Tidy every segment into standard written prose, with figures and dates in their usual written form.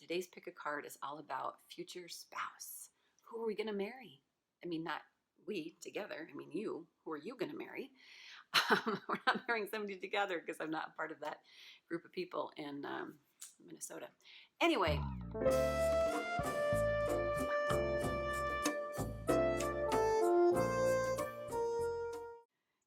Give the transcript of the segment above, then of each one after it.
Today's pick a card is all about future spouse. Who are we going to marry? I mean, not we together. I mean, you. Who are you going to marry? We're not marrying somebody together because I'm not a part of that group of people in Minnesota. Anyway.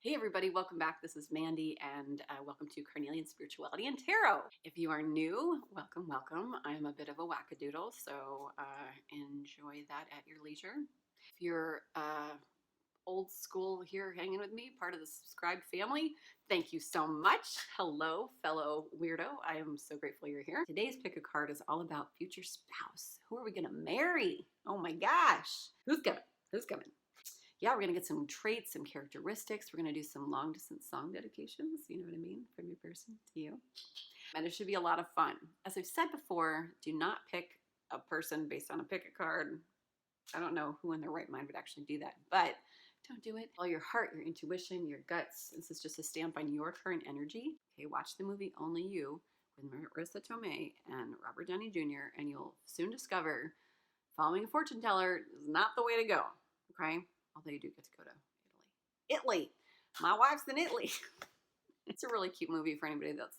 Hey everybody, welcome back. This is Mandy and welcome to Carnelian Spirituality and Tarot. If you are new, welcome, welcome. I'm a bit of a wackadoodle, so enjoy that at your leisure. If you're old school here hanging with me, part of the subscribed family, thank you so much. Hello, fellow weirdo. I am so grateful you're here. Today's pick a card is all about future spouse. Who are we gonna marry? Oh my gosh. Who's coming? Who's coming? Yeah, we're going to get some traits, some characteristics. We're going to do some long distance song dedications, you know what I mean, from your person to you. And it should be a lot of fun. As I've said before, do not pick a person based on a pick a card. I don't know who in their right mind would actually do that, but don't do it. Follow your heart, your intuition, your guts. This is just a stamp on your current energy. Okay, watch the movie Only You with Marissa Tomei and Robert Downey Jr., and you'll soon discover following a fortune teller is not the way to go, okay? Although you do get to go to Italy. My wife's in Italy. It's a really cute movie for anybody that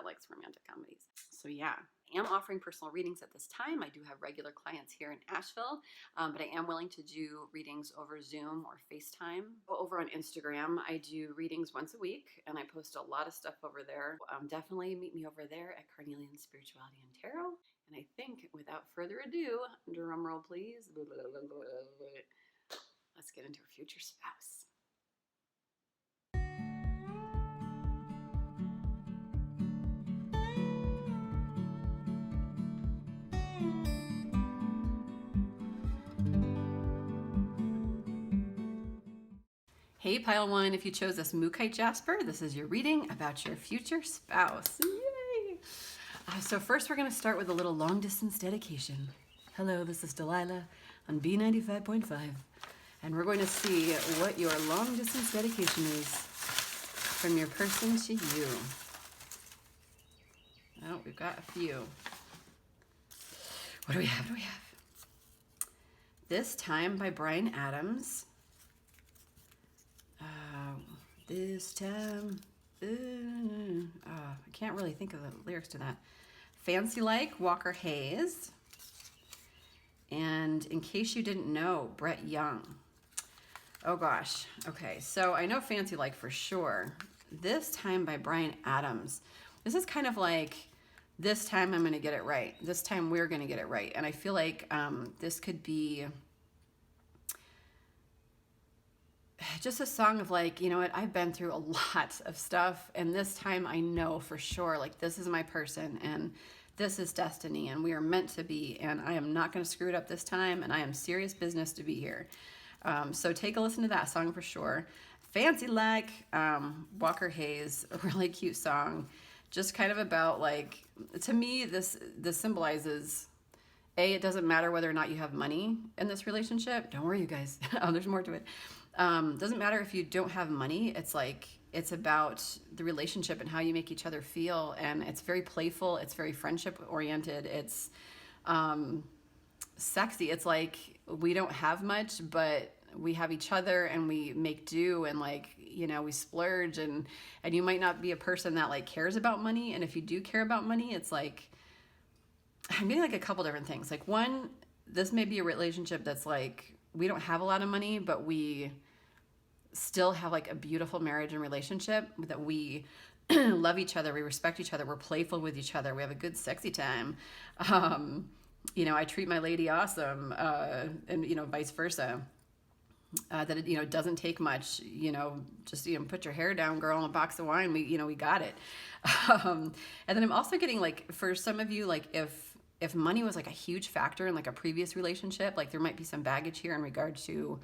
likes romantic comedies. So yeah, I am offering personal readings at this time. I do have regular clients here in Asheville, but I am willing to do readings over Zoom or FaceTime. Over on Instagram, I do readings once a week, and I post a lot of stuff over there. Definitely meet me over there at Carnelian Spirituality and Tarot. And I think, without further ado, drum roll please. Let's get into a future spouse. Hey Pile 1, if you chose this Mookaite Jasper, this is your reading about your future spouse. Yay! So first we're going to start with a little long distance dedication. Hello, this is Delilah on B95.5. And we're going to see what your long distance dedication is from your person to you. Oh, we've got a few. What do we have? This Time by Bryan Adams. This time. I can't really think of the lyrics to that. Fancy Like, Walker Hayes. And In Case You Didn't Know, Brett Young. Oh gosh. Okay, so I know Fancy Like for sure. This Time by Bryan Adams. This is kind of like, this time I'm going to get it right. This time we're going to get it right. And I feel like this could be just a song of like, you know what, I've been through a lot of stuff. And this time I know for sure, like this is my person and this is destiny and we are meant to be. And I am not going to screw it up this time. And I am serious business to be here. So take a listen to that song for sure. Fancy Like, Walker Hayes, a really cute song. Just kind of about like, to me, this symbolizes, A, it doesn't matter whether or not you have money in this relationship. Don't worry, you guys. There's more to it. Doesn't matter if you don't have money. It's like, it's about the relationship and how you make each other feel. And it's very playful. It's very friendship oriented. It's sexy. It's like, we don't have much, but we have each other and we make do and like, you know, we splurge and you might not be a person that like cares about money. And if you do care about money, it's like, I'm getting like a couple different things. Like one, this may be a relationship that's like, we don't have a lot of money, but we still have like a beautiful marriage and relationship that we love each other. We respect each other. We're playful with each other. We have a good sexy time. You know, I treat my lady awesome, and, you know, vice versa. That it, you know, doesn't take much, you know, just, you know, put your hair down, girl, and a box of wine. We got it. And then I'm also getting like, for some of you, like if money was like a huge factor in like a previous relationship, like there might be some baggage here in regard to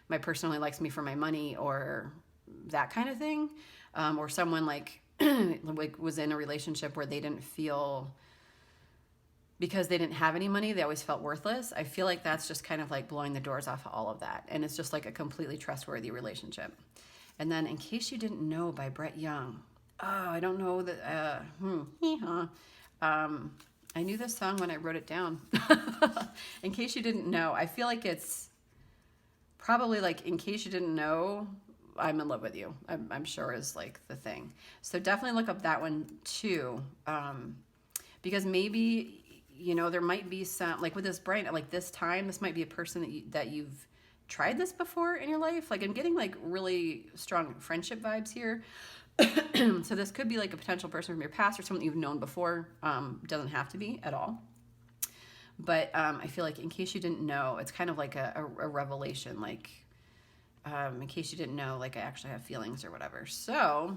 my person only likes me for my money or that kind of thing. Or someone like was in a relationship where they didn't feel, because they didn't have any money, they always felt worthless. I feel like that's just kind of like blowing the doors off of all of that. And it's just like a completely trustworthy relationship. And then In Case You Didn't Know by Brett Young. Oh, I don't know that, I knew this song when I wrote it down. In case you didn't know, I feel like it's probably like, in case you didn't know, I'm in love with you, I'm sure is like the thing. So definitely look up that one too. Because maybe, you know, there might be some, like with this bright, like this time, this might be a person that you've tried this before in your life. Like I'm getting like really strong friendship vibes here. So this could be like a potential person from your past or someone you've known before. Doesn't have to be at all. But I feel like in case you didn't know, it's kind of like a revelation. Like in case you didn't know, like I actually have feelings or whatever. So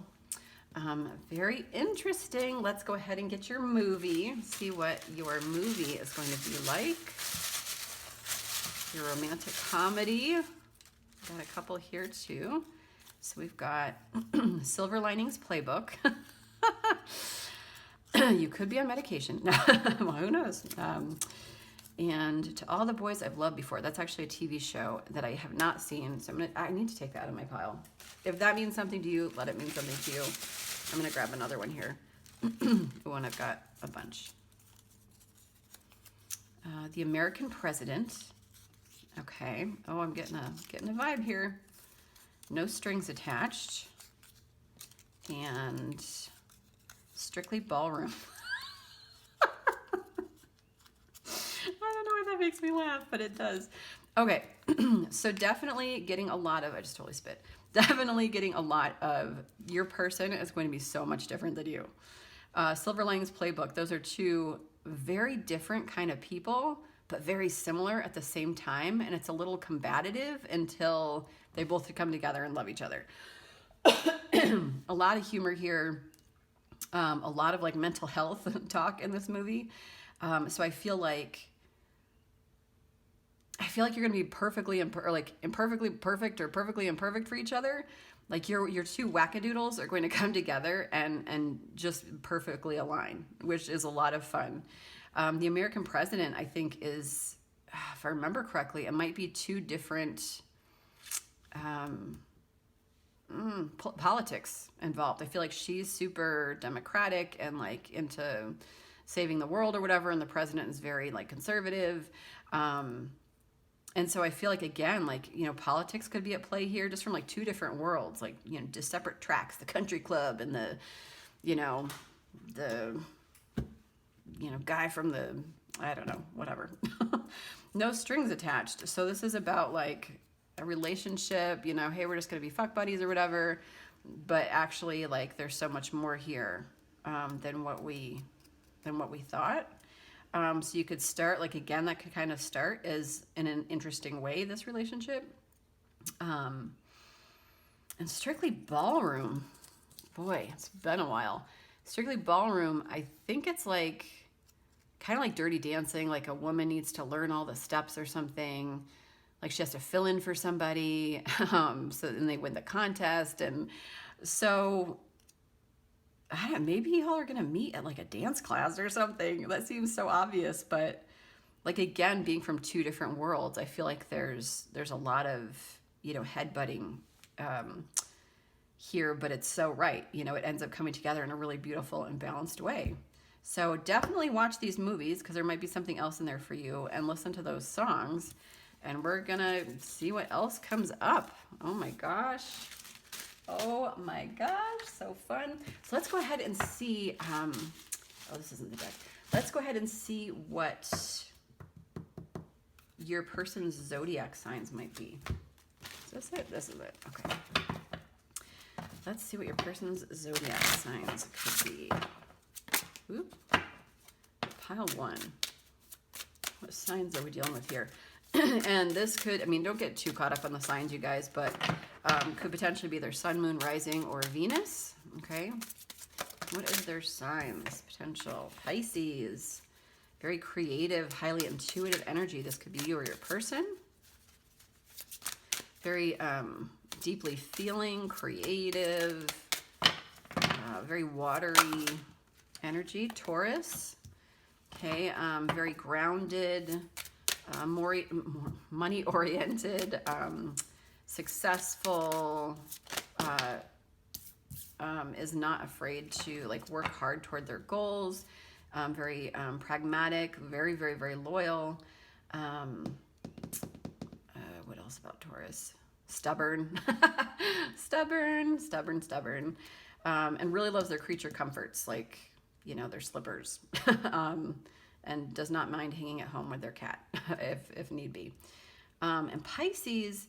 very interesting. Let's go ahead and get your movie. See what your movie is going to be like. Your romantic comedy. Got a couple here too. So we've got Silver Linings Playbook. You could be on medication. Well, who knows? And To All the Boys I've Loved Before. That's actually a TV show that I have not seen. So I need to take that out of my pile. If that means something to you, let it mean something to you. I'm going to grab another one here. One, I've got a bunch. The American President. Okay. Oh, I'm getting a vibe here. No Strings Attached. And Strictly Ballroom. I don't know why that makes me laugh, but it does. Okay, so definitely getting a lot of, I just totally spit. Definitely getting a lot of, your person is going to be so much different than you. Silver Linings Playbook, those are two very different kind of people, but very similar at the same time. And it's a little combative until they both come together and love each other. A lot of humor here. A lot of like mental health talk in this movie. So I feel like you're gonna be perfectly imperfectly perfect or perfectly imperfect for each other. Like your two wackadoodles are going to come together and just perfectly align, which is a lot of fun. The American President, I think, is, if I remember correctly, it might be two different politics involved. I feel like she's super democratic and like into saving the world or whatever, and the president is very like conservative. And so I feel like, again, like, you know, politics could be at play here, just from like two different worlds, like, you know, just separate tracks, the country club and the guy from the, I don't know, whatever. No Strings Attached. So this is about like a relationship, you know, hey, we're just going to be fuck buddies or whatever. But actually, like, there's so much more here than what we thought. So you could start, like, again, that could kind of start as in an interesting way, this relationship. And Strictly Ballroom, boy, it's been a while. Strictly Ballroom, I think it's like kind of like Dirty Dancing, like a woman needs to learn all the steps or something. Like she has to fill in for somebody, so then they win the contest. And so, I don't know, maybe y'all are gonna meet at like a dance class or something. That seems so obvious, but like, again, being from two different worlds, I feel like there's a lot of, you know, headbutting here, but it's so right. You know, it ends up coming together in a really beautiful and balanced way. So definitely watch these movies, because there might be something else in there for you, and listen to those songs. And we're gonna see what else comes up. Oh my gosh. Oh my gosh, so fun. So let's go ahead and see, oh, this isn't the deck. Let's go ahead and see what your person's zodiac signs might be. Is this it? This is it, okay. Let's see what your person's zodiac signs could be. Oop. Pile one. What signs are we dealing with here? And this could, I mean, don't get too caught up on the signs, you guys, but could potentially be their sun, moon, rising, or Venus. Okay. What is their signs? Potential. Pisces. Very creative, highly intuitive energy. This could be you or your person. Very deeply feeling, creative, very watery energy. Taurus. Okay. Very grounded. More money-oriented, successful, is not afraid to like work hard toward their goals, very pragmatic, very, very, very loyal. What else about Taurus? Stubborn, stubborn, and really loves their creature comforts, like, you know, their slippers, and does not mind hanging at home with their cat if need be. And Pisces,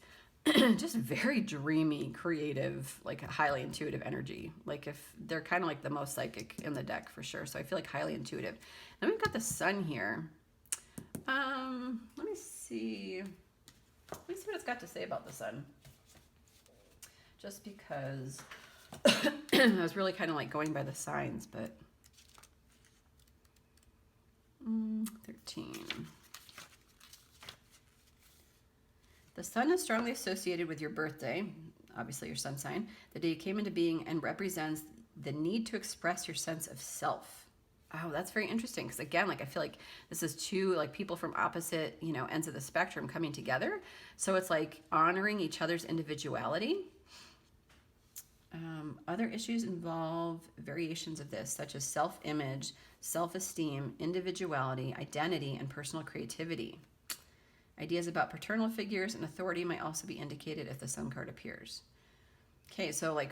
just very dreamy, creative, like highly intuitive energy. Like if they're kind of like the most psychic in the deck for sure. So I feel like highly intuitive. Then we've got the sun here. Let me see what it's got to say about the sun. Just because I was really kind of like going by the signs, but 13. The sun is strongly associated with your birthday, obviously your sun sign, the day you came into being, and represents the need to express your sense of self. Oh, that's very interesting, because again, like I feel like this is two like people from opposite, you know, ends of the spectrum coming together. So it's like honoring each other's individuality. Other issues involve variations of this, such as self-image, self-esteem, individuality, identity, and personal creativity. Ideas about paternal figures and authority might also be indicated if the sun card appears. Okay, so like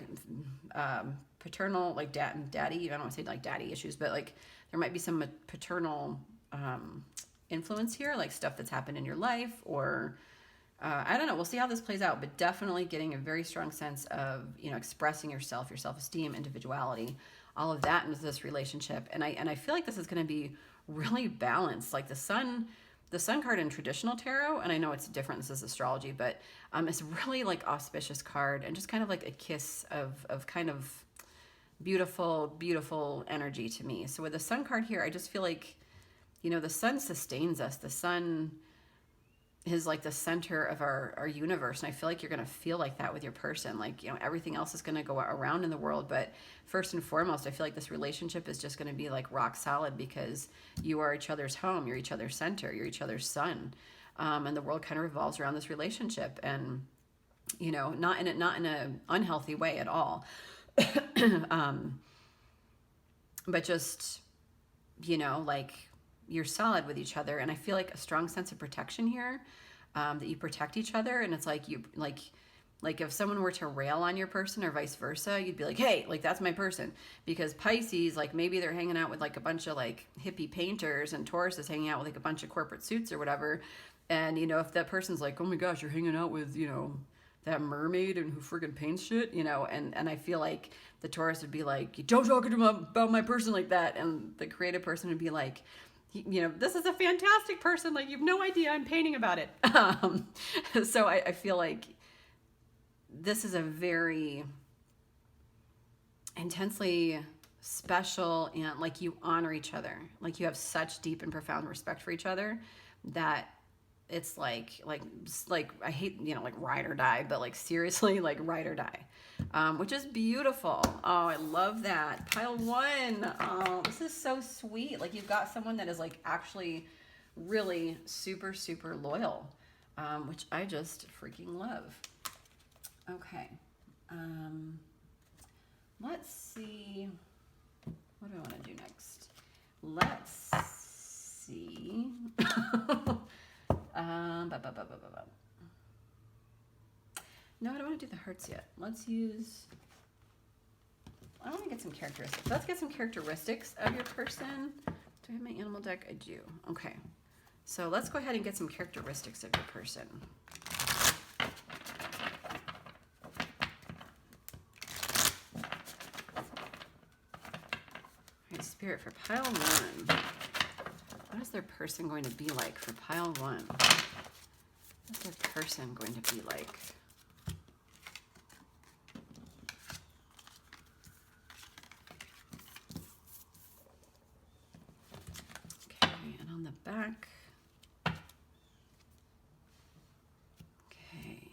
paternal, like daddy, I don't want to say like daddy issues, but like there might be some paternal influence here, like stuff that's happened in your life, or I don't know, we'll see how this plays out, but definitely getting a very strong sense of, you know, expressing yourself, your self-esteem, individuality, all of that into this relationship. And I feel like this is going to be really balanced. Like the sun card in traditional tarot, and I know it's different, this is astrology, but it's really like auspicious card and just kind of like a kiss of kind of beautiful, beautiful energy to me. So with the sun card here, I just feel like, you know, the sun sustains us. The sun is like the center of our universe. And I feel like you're going to feel like that with your person. Like, you know, everything else is going to go around in the world. But first and foremost, I feel like this relationship is just going to be like rock solid, because you are each other's home. You're each other's center. You're each other's sun. And the world kind of revolves around this relationship. And, you know, not in an unhealthy way at all. But just, you know, like, you're solid with each other. And I feel like a strong sense of protection here, that you protect each other. And it's like you like if someone were to rail on your person or vice versa, you'd be like, hey, like that's my person. Because Pisces, like maybe they're hanging out with like a bunch of like hippie painters, and Taurus is hanging out with like a bunch of corporate suits or whatever. And, you know, if that person's like, oh my gosh, you're hanging out with, you know, that mermaid and who friggin' paints shit, you know, and I feel like the Taurus would be like, don't talk to him about my person like that. And the creative person would be like, you know, this is a fantastic person. Like, you have no idea I'm painting about it. So I feel like this is a very intensely special, and like you honor each other. Like you have such deep and profound respect for each other that it's like I hate, you know, like ride or die, but like seriously, like ride or die, which is beautiful. Oh, I love that. Pile one. Oh, this is so sweet. Like you've got someone that is like actually really super, super loyal, which I just freaking love. Okay. Let's see. What do I want to do next? Let's see. No, I don't want to do the hearts yet. Let's use, I want to get some characteristics. Let's get some characteristics of your person. Do I have my animal deck? I do. Okay. So let's go ahead and get some characteristics of your person. All right, Spirit, for pile one. What is their person going to be like for pile one? What is their person going to be like? Okay, and on the back. Okay.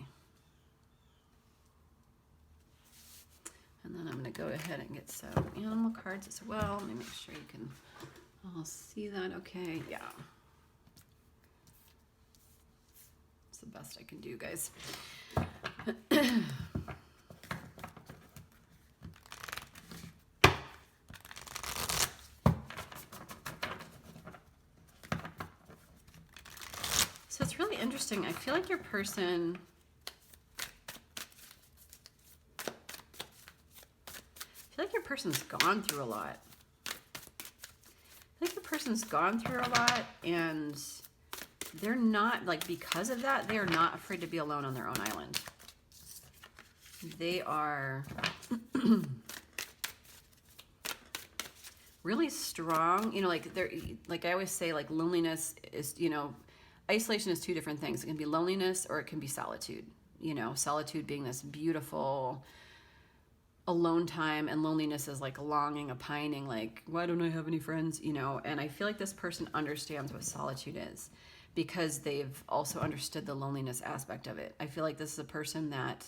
And then I'm going to go ahead and get some animal cards as well. Let me make sure you can all see that. Okay, yeah. It's the best I can do, guys. it's really interesting. I feel like your person, person's gone through a lot. I feel like your person's gone through a lot, and they're not, like, because of that, they are not afraid to be alone on their own island. They are really strong. You know, like, they're, like I always say, like, loneliness is, you know, isolation is two different things. It can be loneliness or it can be solitude. You know, solitude being this beautiful alone time, and loneliness is like a longing, a pining, like, why don't I have any friends, you know? And I feel like this person understands what solitude is because they've also understood the loneliness aspect of it. I feel like this is a person that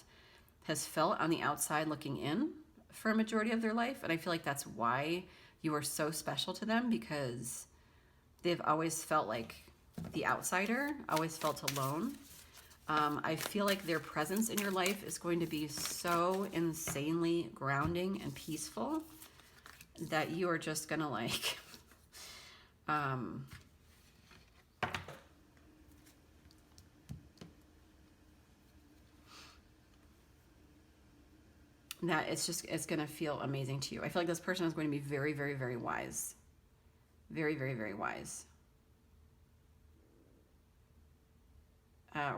has felt on the outside looking in for a majority of their life, and I feel like that's why you are so special to them, because they've always felt like the outsider, always felt alone. I feel like their presence in your life is going to be so insanely grounding and peaceful that you are just gonna like, that it's gonna feel amazing to you. I feel like this person is going to be very, very, very wise. Very, very, very wise.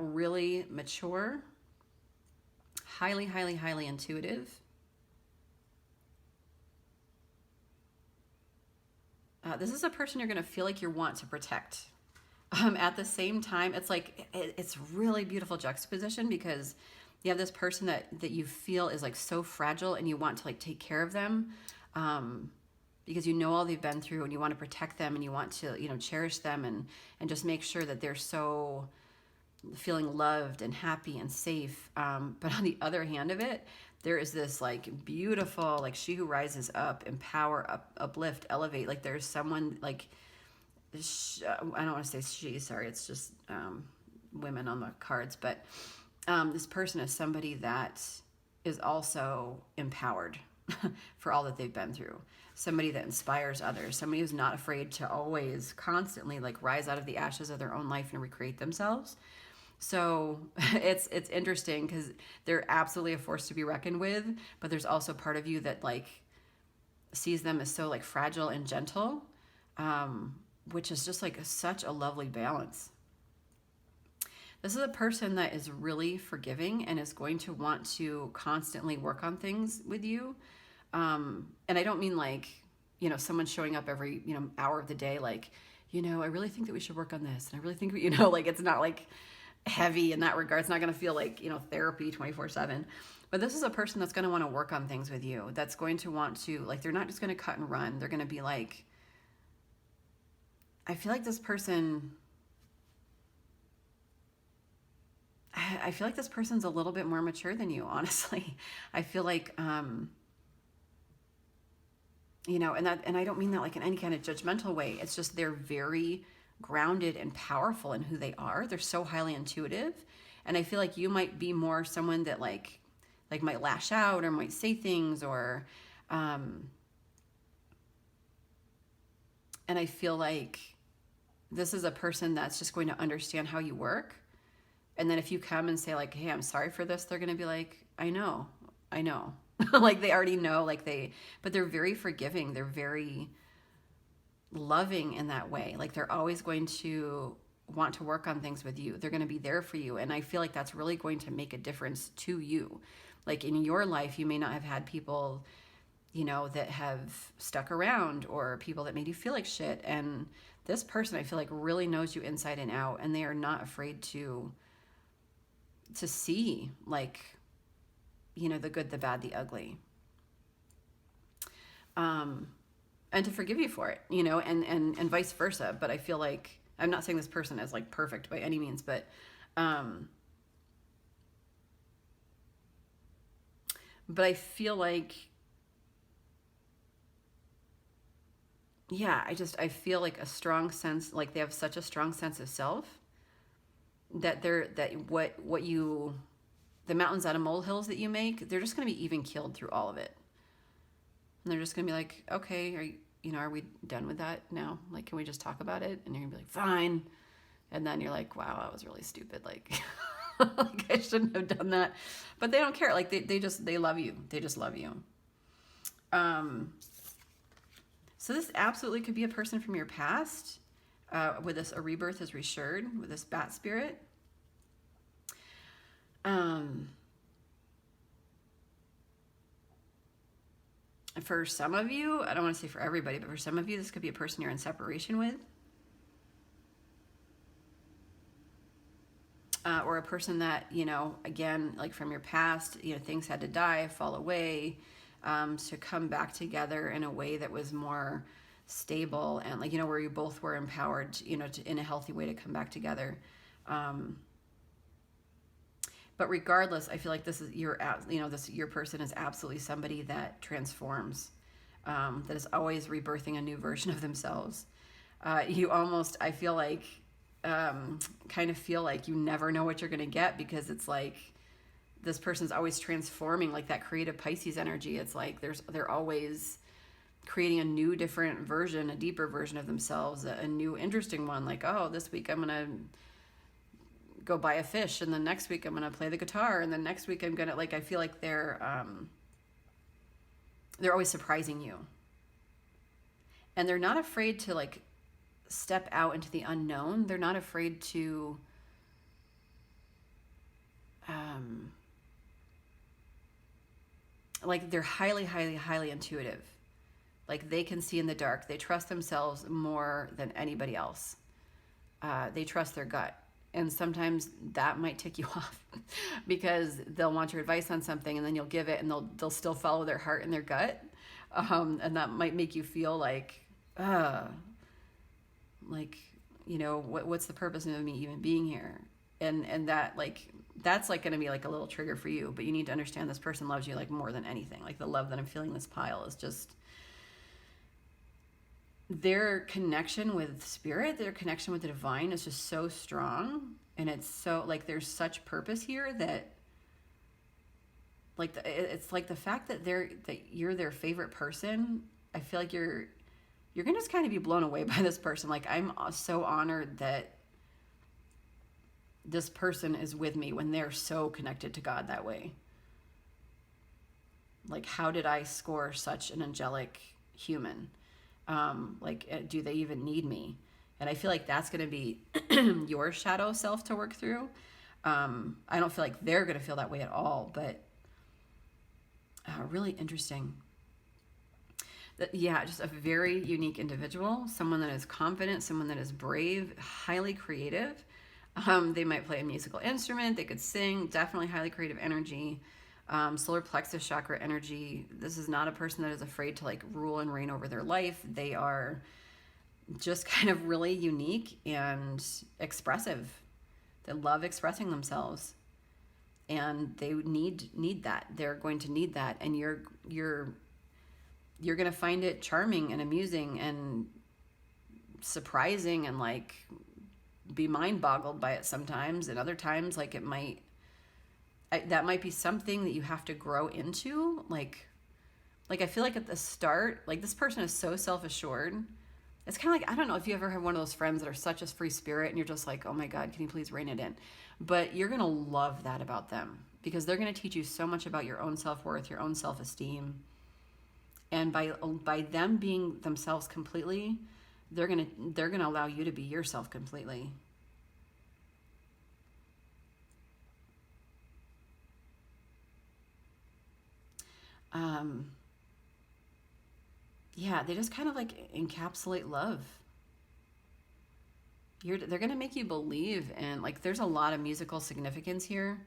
Really mature, highly, highly, highly intuitive. This is a person you're going to feel like you want to protect. At the same time, it's like, it's really beautiful juxtaposition, because you have this person that you feel is like so fragile, and you want to like take care of them, because you know all they've been through, and you want to protect them, and you want to, you know, cherish them, and just make sure that they're so feeling loved and happy and safe. But on the other hand of it, there is this like beautiful, like, she who rises up, empower, uplift, elevate. Like, there's someone like, I don't want to say she, sorry, it's just women on the cards, but this person is somebody that is also empowered for all that they've been through. Somebody that inspires others, somebody who's not afraid to always constantly like rise out of the ashes of their own life and recreate themselves. So it's interesting, because they're absolutely a force to be reckoned with, but there's also part of you that like sees them as so like fragile and gentle, which is just like such a lovely balance. This is a person that is really forgiving and is going to want to constantly work on things with you. And I don't mean like, you know, someone showing up every, you know, hour of the day, like, you know, I really think that we should work on this. And I really think, you know, like, it's not like heavy in that regard. It's not going to feel like, you know, therapy 24/7. But this is a person that's going to want to work on things with you. That's going to want to, like, they're not just going to cut and run. They're going to be like, I feel like this person, I feel like this person's a little bit more mature than you, honestly. I feel like, you know, and I don't mean that like in any kind of judgmental way. It's just they're very grounded and powerful in who they are. They're so highly intuitive. And I feel like you might be more someone that like might lash out or might say things, or, and I feel like this is a person that's just going to understand how you work. And then if you come and say like, hey, I'm sorry for this, they're going to be like, I know. Like, they already know, like, but they're very forgiving. They're very loving in that way. Like, they're always going to want to work on things with you. They're going to be there for you. And I feel like that's really going to make a difference to you. Like, in your life, you may not have had people, you know, that have stuck around, or people that made you feel like shit. And this person, I feel like, really knows you inside and out, and they are not afraid to see, like, you know, the good, the bad, the ugly, and to forgive you for it, you know, and vice versa. But I feel like, I'm not saying this person is like perfect by any means, but I feel like, yeah, I feel like a strong sense, like they have such a strong sense of self, that what you, the mountains out of molehills that you make, they're just going to be even keeled through all of it. And they're just going to be like, okay, are we done with that now? Like, can we just talk about it? And you're going to be like, fine. And then you're like, wow, that was really stupid. Like, like I shouldn't have done that. But they don't care. Like they love you. They just love you. So this absolutely could be a person from your past, with this, a rebirth is reassured with this bat spirit. For some of you, I don't want to say for everybody, but for some of you, this could be a person you're in separation with. Or a person that, you know, again, like from your past, you know, things had to die, fall away, to come back together in a way that was more stable and, like, you know, where you both were empowered, you know, in a healthy way to come back together. But regardless, I feel like this is your person is absolutely somebody that transforms, that is always rebirthing a new version of themselves. You almost, I feel like, kind of feel like you never know what you're going to get, because it's like this person's always transforming, like that creative Pisces energy. It's like they're always creating a new, different version, a deeper version of themselves, a new, interesting one. Like, oh, this week I'm going to go buy a fish, and then next week I'm going to play the guitar, and then next week I'm going to, like, I feel like they're always surprising you. And they're not afraid to, like, step out into the unknown. They're not afraid to like, they're highly, highly, highly intuitive. Like, they can see in the dark. They trust themselves more than anybody else. They trust their gut. And sometimes that might tick you off, because they'll want your advice on something, and then you'll give it, and they'll still follow their heart and their gut. And that might make you feel like, you know, what's the purpose of me even being here? And that, like, that's like going to be like a little trigger for you. But you need to understand this person loves you, like, more than anything. Like, the love that I'm feeling in this pile is just their connection with spirit, their connection with the divine is just so strong. And it's so, like, there's such purpose here that, like, it's like the fact that you're their favorite person. I feel like you're going to just kind of be blown away by this person. Like, I'm so honored that this person is with me when they're so connected to God that way. Like, how did I score such an angelic human? Like, do they even need me? And I feel like that's going to be your shadow self to work through. I don't feel like they're going to feel that way at all, but really interesting. Yeah, just a very unique individual, someone that is confident, someone that is brave, highly creative. They might play a musical instrument, they could sing, definitely highly creative energy, solar plexus chakra energy. This is not a person that is afraid to, like, rule and reign over their life. They are just kind of really unique and expressive. They love expressing themselves, and they need that. They're going to need that, and you're going to find it charming and amusing and surprising, and, like, be mind boggled by it sometimes. And other times, like, that might be something that you have to grow into. Like I feel like at the start, like, this person is so self-assured. It's kind of like, I don't know if you ever have one of those friends that are such a free spirit, and you're just like, oh my God, can you please rein it in? But you're going to love that about them, because they're going to teach you so much about your own self-worth, your own self-esteem. And by them being themselves completely, they're gonna allow you to be yourself completely. Yeah, they just kind of, like, encapsulate love. They're gonna make you believe, and, like, there's a lot of musical significance here.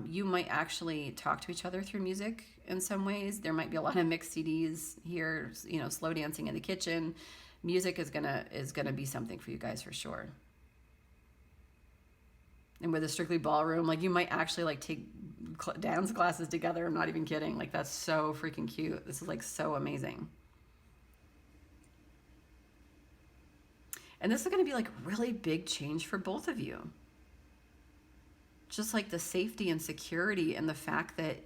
You might actually talk to each other through music in some ways. There might be a lot of mixed CDs here, you know, slow dancing in the kitchen. Music is gonna be something for you guys for sure. And with a Strictly Ballroom, like, you might actually, like, take dance classes together. I'm not even kidding. Like, that's so freaking cute. This is, like, so amazing. And this is going to be, like, really big change for both of you. Just, like, the safety and security, and the fact that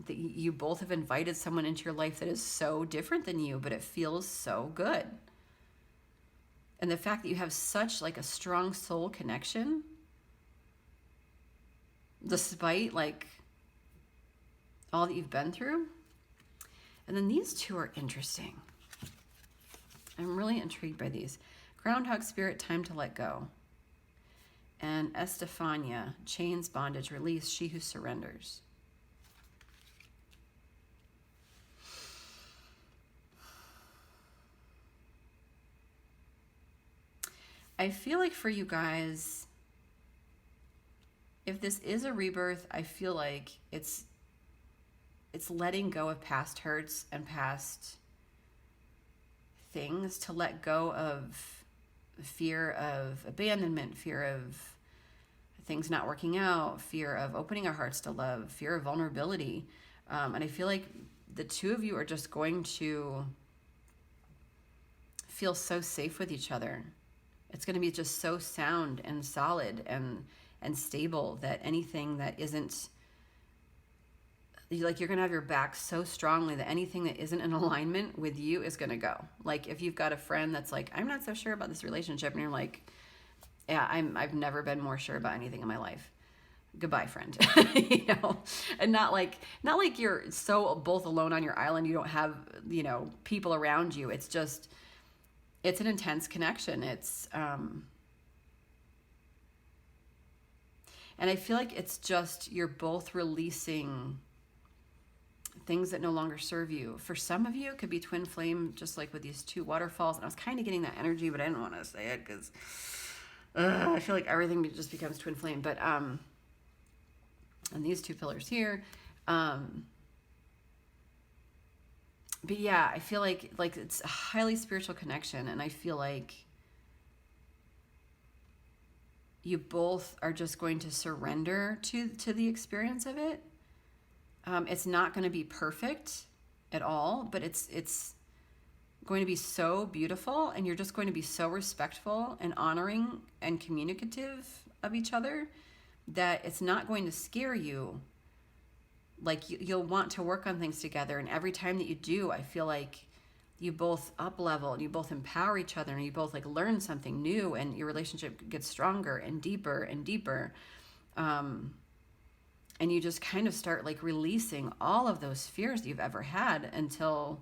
you both have invited someone into your life that is so different than you, but it feels so good. And the fact that you have such like a strong soul connection, despite like all that you've been through. And then these two are interesting. I'm really intrigued by these. Groundhog Spirit, time to let go. And Estefania, chains, bondage, release, she who surrenders. I feel like for you guys, if this is a rebirth, I feel like it's letting go of past hurts and past things, to let go of fear of abandonment, fear of things not working out, fear of opening our hearts to love, fear of vulnerability. And I feel like the two of you are just going to feel so safe with each other. It's going to be just so sound and solid and stable that anything that isn't, like, you're going to have your back so strongly that anything that isn't in alignment with you is going to go. Like if you've got a friend that's like, I'm not so sure about this relationship, and you're like, yeah, I've never been more sure about anything in my life. Goodbye, friend. You know, and not like you're so both alone on your island, you don't have, you know, people around you. It's just, it's an intense connection. It's, and I feel like it's just, you're both releasing things that no longer serve you. For some of you, it could be twin flame, just like with these two waterfalls. And I was kind of getting that energy, but I didn't want to say it because I feel like everything just becomes twin flame. But, and these two pillars here, but yeah, I feel like it's a highly spiritual connection, and I feel like you both are just going to surrender to the experience of it. It's not going to be perfect at all, but it's going to be so beautiful, and you're just going to be so respectful and honoring and communicative of each other that it's not going to scare you. Like you'll want to work on things together, and every time that you do, I feel like you both up level and you both empower each other, and you both like learn something new, and your relationship gets stronger and deeper and deeper. And you just kind of start like releasing all of those fears that you've ever had until,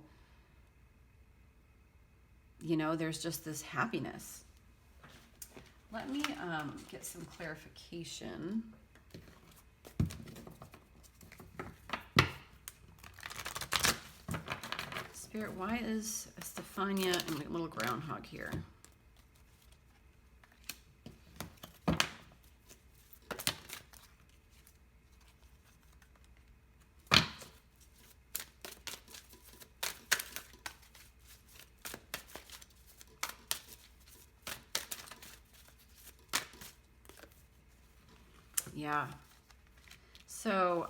you know, there's just this happiness. Let me get some clarification. Spirit, why is Estefania and a little groundhog here? Yeah. So,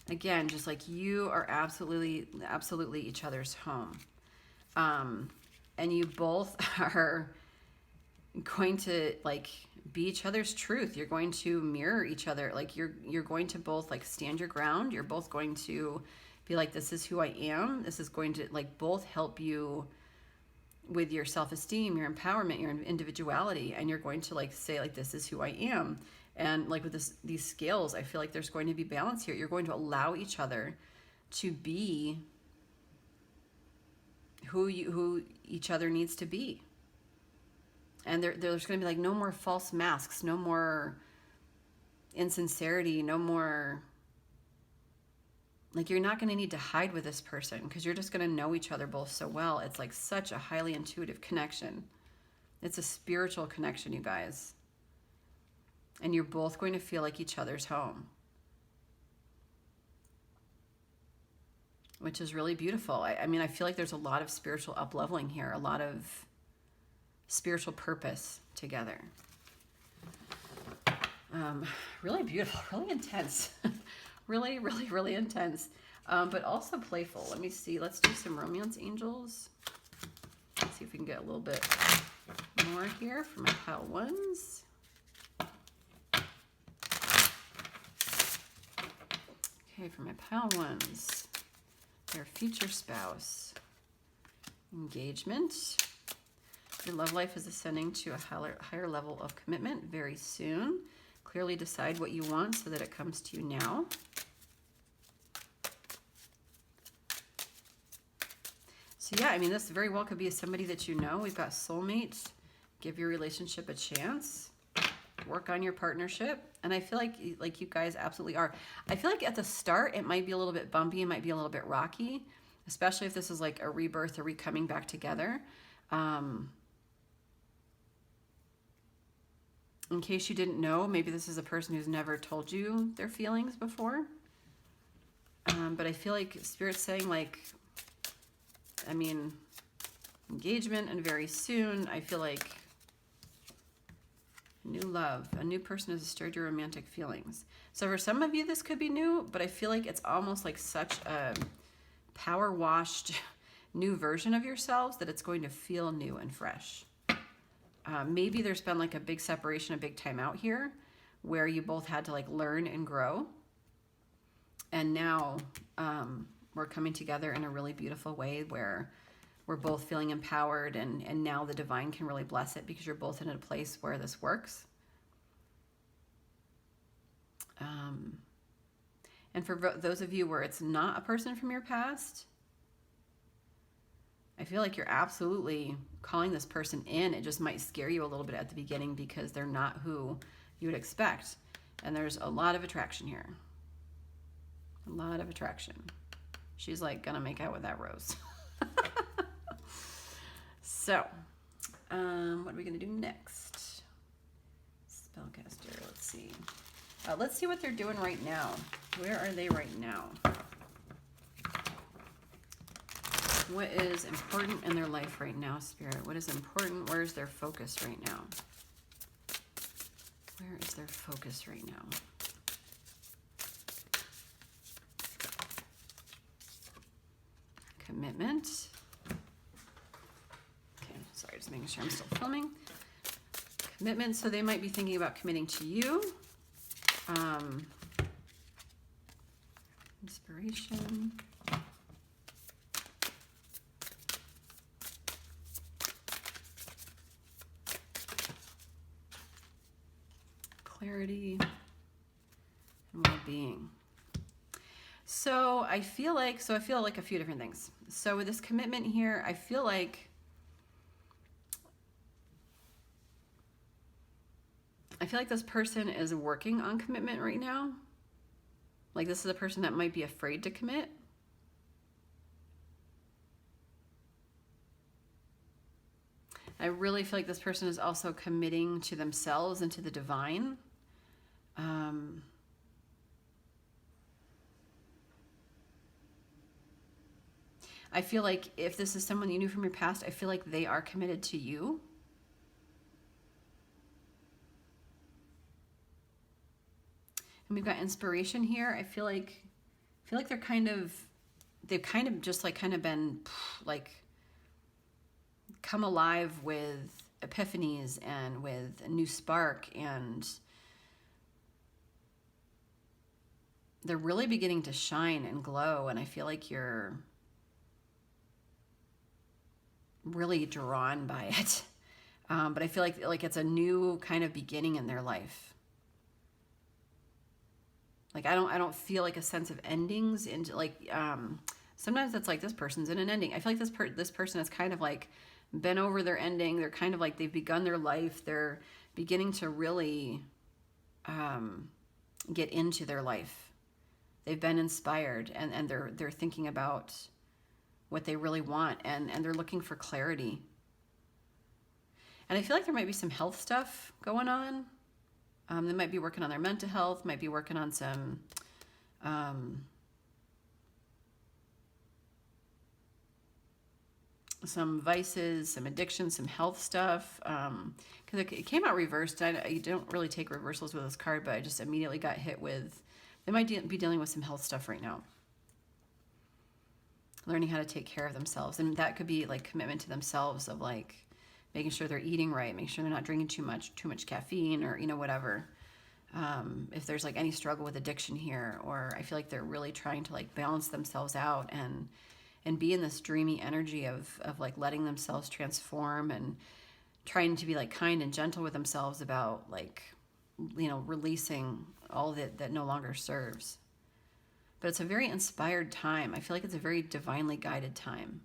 again, just like you are absolutely each other's home. And you both are going to like be each other's truth. You're going to mirror each other. Like you're going to both like stand your ground. You're both going to be like, this is who I am. This is going to like both help you with your self-esteem, your empowerment, your individuality. And you're going to like say like, this is who I am. And like with these scales, I feel like there's going to be balance here. You're going to allow each other to be who each other needs to be. And there's going to be like no more false masks, no more insincerity, no more, like you're not going to need to hide with this person because you're just going to know each other both so well. It's like such a highly intuitive connection. It's a spiritual connection, you guys. And you're both going to feel like each other's home, which is really beautiful. I mean, I feel like there's a lot of spiritual up-leveling here, a lot of spiritual purpose together. Really beautiful, really intense, really, really, really intense, but also playful. Let me see. Let's do some romance angels. Let's see if we can get a little bit more here for my pile ones. Okay, for my pile ones, their future spouse, engagement, Your love life is ascending to a higher level of commitment very soon. Clearly decide what you want so that it comes to you now. So yeah, I mean, this very well could be somebody that you know. We've got soulmates. Give your relationship a chance. Work on your partnership. And I feel like you guys absolutely are. I feel like at the start, it might be a little bit bumpy. It might be a little bit rocky, especially if this is like a rebirth or coming back together. In case you didn't know, maybe this is a person who's never told you their feelings before. But I feel like Spirit's saying, like, I mean, engagement and very soon. I feel like new love. A new person has stirred your romantic feelings. So for some of you, this could be new, but I feel like it's almost like such a power-washed new version of yourselves that it's going to feel new and fresh. Maybe there's been like a big separation, a big time out here where you both had to like learn and grow. And now we're coming together in a really beautiful way where we're both feeling empowered, and now the divine can really bless it because you're both in a place where this works. And for those of you where it's not a person from your past, I feel like you're absolutely calling this person in. It just might scare you a little bit at the beginning because they're not who you would expect. And there's a lot of attraction here. A lot of attraction. She's like gonna make out with that rose. So, what are we gonna do next? Spellcaster, let's see. Let's see what they're doing right now. Where are they right now? What is important in their life right now, Spirit? What is important? Where's their focus right now? Where is their focus right now? Commitment. Okay, sorry, just making sure I'm still filming. Commitment, so they might be thinking about committing to you. Inspiration. Clarity and well-being. So I feel like a few different things. So with this commitment here, I feel like this person is working on commitment right now. Like this is a person that might be afraid to commit. I really feel like this person is also committing to themselves and to the divine. I feel like if this is someone you knew from your past, I feel like they are committed to you. And we've got inspiration here. I feel like they've kind of just like kind of been like come alive with epiphanies and with a new spark, and they're really beginning to shine and glow, and I feel like you're really drawn by it. But I feel like it's a new kind of beginning in their life. Like I don't feel like a sense of endings into like sometimes it's like this person's in an ending. I feel like this person has kind of like been over their ending. They're kind of like they've begun their life. They're beginning to really get into their life. They've been inspired, and they're thinking about what they really want, and they're looking for clarity. And I feel like there might be some health stuff going on. They might be working on their mental health, might be working on some vices, some addictions, some health stuff. Because it came out reversed. I don't really take reversals with this card, but I just immediately got hit with, they might be dealing with some health stuff right now. Learning how to take care of themselves. And that could be like commitment to themselves of like making sure they're eating right, making sure they're not drinking too much caffeine, or, you know, whatever. If there's like any struggle with addiction here, or I feel like they're really trying to like balance themselves out and be in this dreamy energy of like letting themselves transform and trying to be like kind and gentle with themselves about like, releasing all that no longer serves. But it's a very inspired time. I feel like it's a very divinely guided time,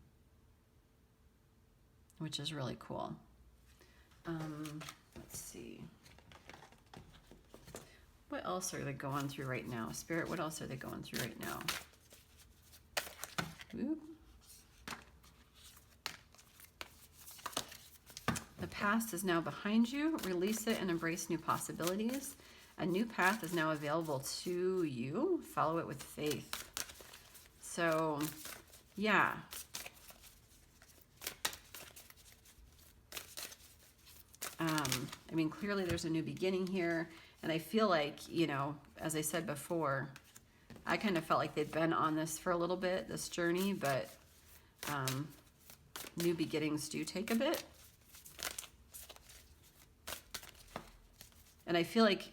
which is really cool. Let's see. What else are they going through right now? Spirit, what else are they going through right now? Oop. The past is now behind you. Release it and embrace new possibilities. A new path is now available to you. Follow it with faith. So, yeah. I mean, clearly there's a new beginning here. And I feel like, as I said before, I kind of felt like they'd been on this for a little bit, this journey, but new beginnings do take a bit. And I feel like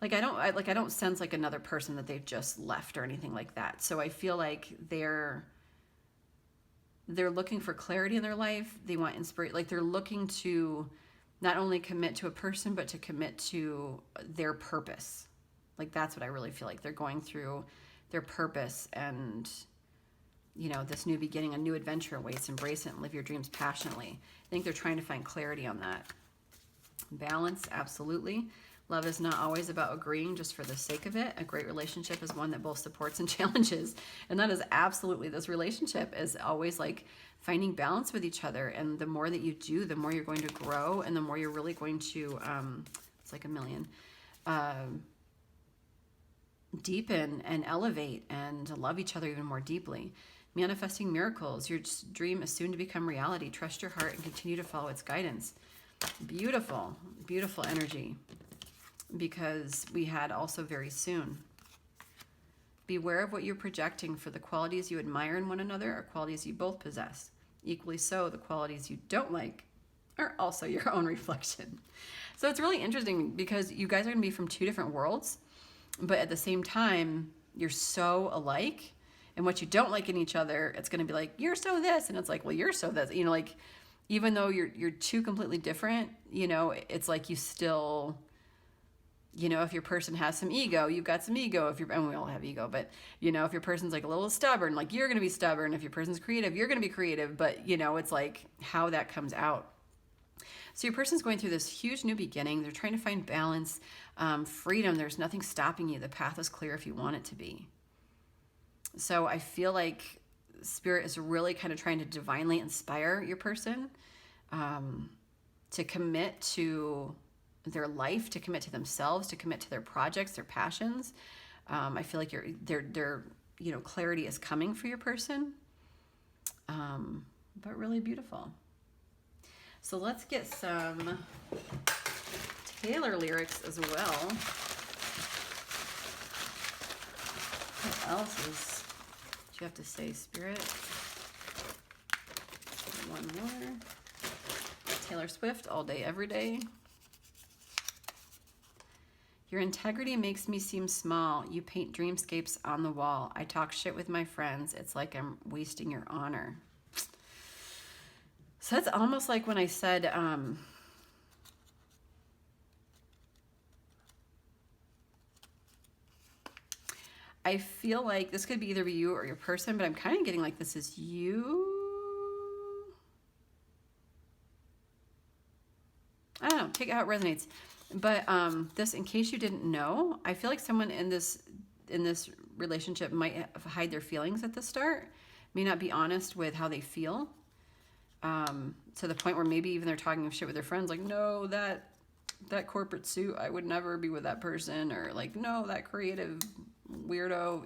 I don't sense like another person that they've just left or anything like that. So I feel like they're looking for clarity in their life. They want inspiration. Like they're looking to not only commit to a person, but to commit to their purpose. Like that's what I really feel like. They're going through their purpose and, this new beginning, a new adventure awaits. Embrace it and live your dreams passionately. I think they're trying to find clarity on that. Balance, absolutely. Love is not always about agreeing just for the sake of it. A great relationship is one that both supports and challenges. And that is absolutely, this relationship is always like finding balance with each other. And the more that you do, the more you're going to grow and the more you're really going to, it's like a million, deepen and elevate and love each other even more deeply. Manifesting miracles. Your dream is soon to become reality. Trust your heart and continue to follow its guidance. Beautiful, beautiful energy. Because we had also very soon. Beware of what you're projecting, for the qualities you admire in one another are qualities you both possess. Equally so, the qualities you don't like are also your own reflection. So it's really interesting because you guys are going to be from two different worlds, but at the same time, you're so alike. And what you don't like in each other, it's going to be like, you're so this. And it's like, well, you're so this. Like, even though you're two completely different, it's like you still... if your person has some ego, you've got some ego. And we all have ego, but if your person's like a little stubborn, like you're going to be stubborn. If your person's creative, you're going to be creative. But it's like how that comes out. So your person's going through this huge new beginning. They're trying to find balance, freedom. There's nothing stopping you. The path is clear if you want it to be. So I feel like Spirit is really kind of trying to divinely inspire your person to commit to their life, to commit to themselves, to commit to their projects, their passions. I feel like their clarity is coming for your person, but really beautiful. So let's get some Taylor lyrics as well. What else do you have to say, Spirit? One more. Taylor Swift, all day, every day. Your integrity makes me seem small. You paint dreamscapes on the wall. I talk shit with my friends. It's like I'm wasting your honor. So that's almost like when I said, I feel like this could be either you or your person, but I'm kind of getting like this is you. I don't know, take it how it resonates. But this, in case you didn't know, I feel like someone in this relationship might hide their feelings at the start, may not be honest with how they feel, to the point where maybe even they're talking shit with their friends, like, no, that corporate suit, I would never be with that person, or like, no, that creative weirdo,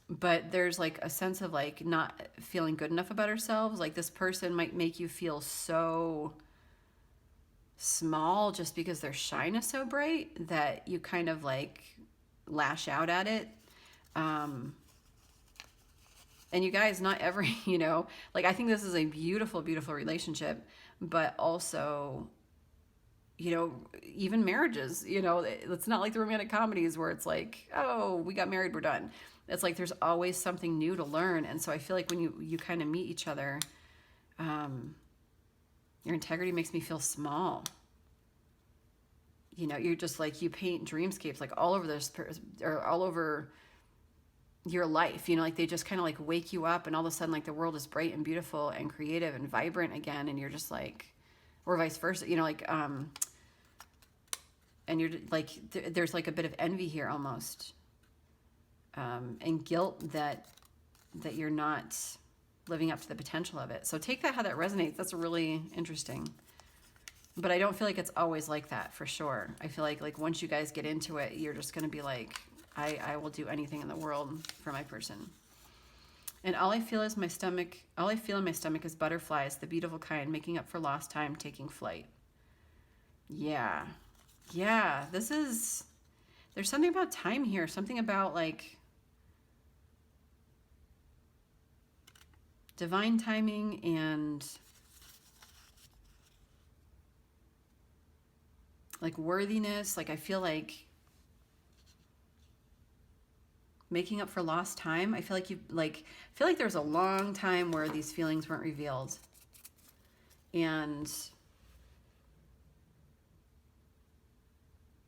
But there's like a sense of like not feeling good enough about ourselves. Like this person might make you feel so small just because their shine is so bright that you kind of like lash out at it. And you guys, not every, like I think this is a beautiful, beautiful relationship, but also, even marriages, it's not like the romantic comedies where it's like, oh, we got married, we're done. It's like there's always something new to learn. And so I feel like when you kind of meet each other, your integrity makes me feel small. You know, you're just like, you paint dreamscapes like all over this, or all over your life, you know, like they just kind of like wake you up, and all of a sudden like the world is bright and beautiful and creative and vibrant again, and you're just like, or vice versa, you know, like and you're like, there's like a bit of envy here almost, and guilt that you're not living up to the potential of it. So take that how that resonates. That's really interesting. But I don't feel like it's always like that, for sure. I feel like once you guys get into it, you're just going to be like, I will do anything in the world for my person. And all I feel in my stomach is butterflies, the beautiful kind, making up for lost time, taking flight. Yeah. Yeah, there's something about time here, something about like divine timing and like worthiness. Like I feel like making up for lost time. I feel like there's a long time where these feelings weren't revealed. And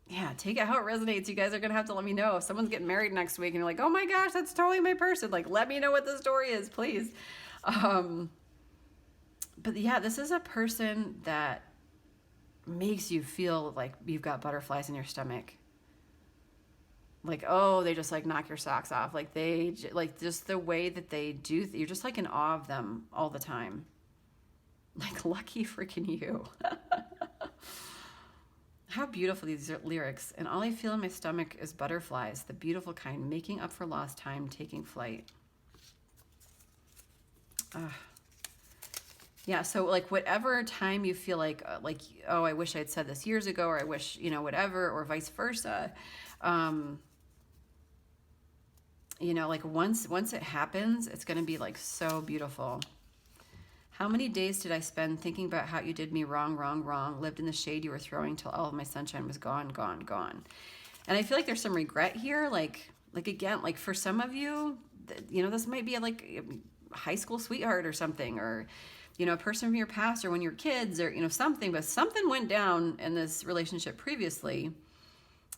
yeah, take it how it resonates. You guys are going to have to let me know. If someone's getting married next week and you're like, oh my gosh, that's totally my person. Like, let me know what the story is, please. But yeah, this is a person that makes you feel like you've got butterflies in your stomach. Like, oh, they just like knock your socks off. Like they, like just the way that they do, you're just like in awe of them all the time. Like, lucky freaking you. How beautiful these lyrics. And all I feel in my stomach is butterflies, the beautiful kind, making up for lost time, taking flight. Yeah, so like whatever time you feel like, oh, I wish I'd said this years ago, or I wish, you know, whatever, or vice versa. You know, like once it happens, it's going to be like so beautiful. How many days did I spend thinking about how you did me wrong, lived in the shade you were throwing till all of my sunshine was gone. And I feel like there's some regret here. Like again, like for some of you, you know, this might be like a high school sweetheart or something, or, you know, a person from your past, or when you were kids, or, you know, something, but something went down in this relationship previously,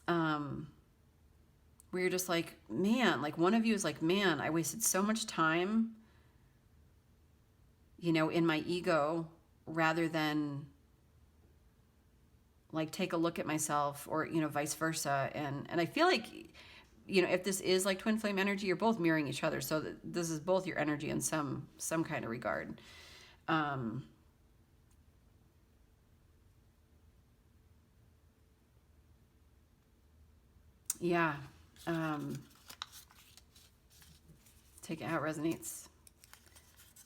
where you're just like, man, like one of you is like, man, I wasted so much time, you know, in my ego, rather than like take a look at myself, or, you know, vice versa. And I feel like, you know, if this is like twin flame energy, you're both mirroring each other. So this is both your energy in some kind of regard. Yeah. Take it how it resonates.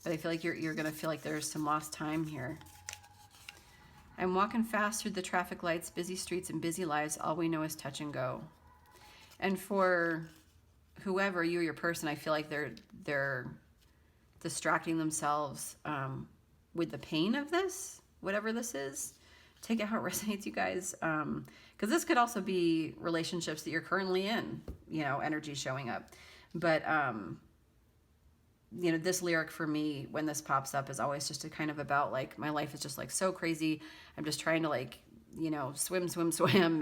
But I feel like you're going to feel like there's some lost time here. I'm walking fast through the traffic lights, busy streets and busy lives. All we know is touch and go. And for whoever, you or your person, I feel like they're distracting themselves with the pain of this, whatever this is. Take it how it resonates, you guys. Because this could also be relationships that you're currently in, you know, energy showing up. But, you know, this lyric for me, when this pops up, is always just a kind of about like, my life is just like so crazy. I'm just trying to like, you know, swim,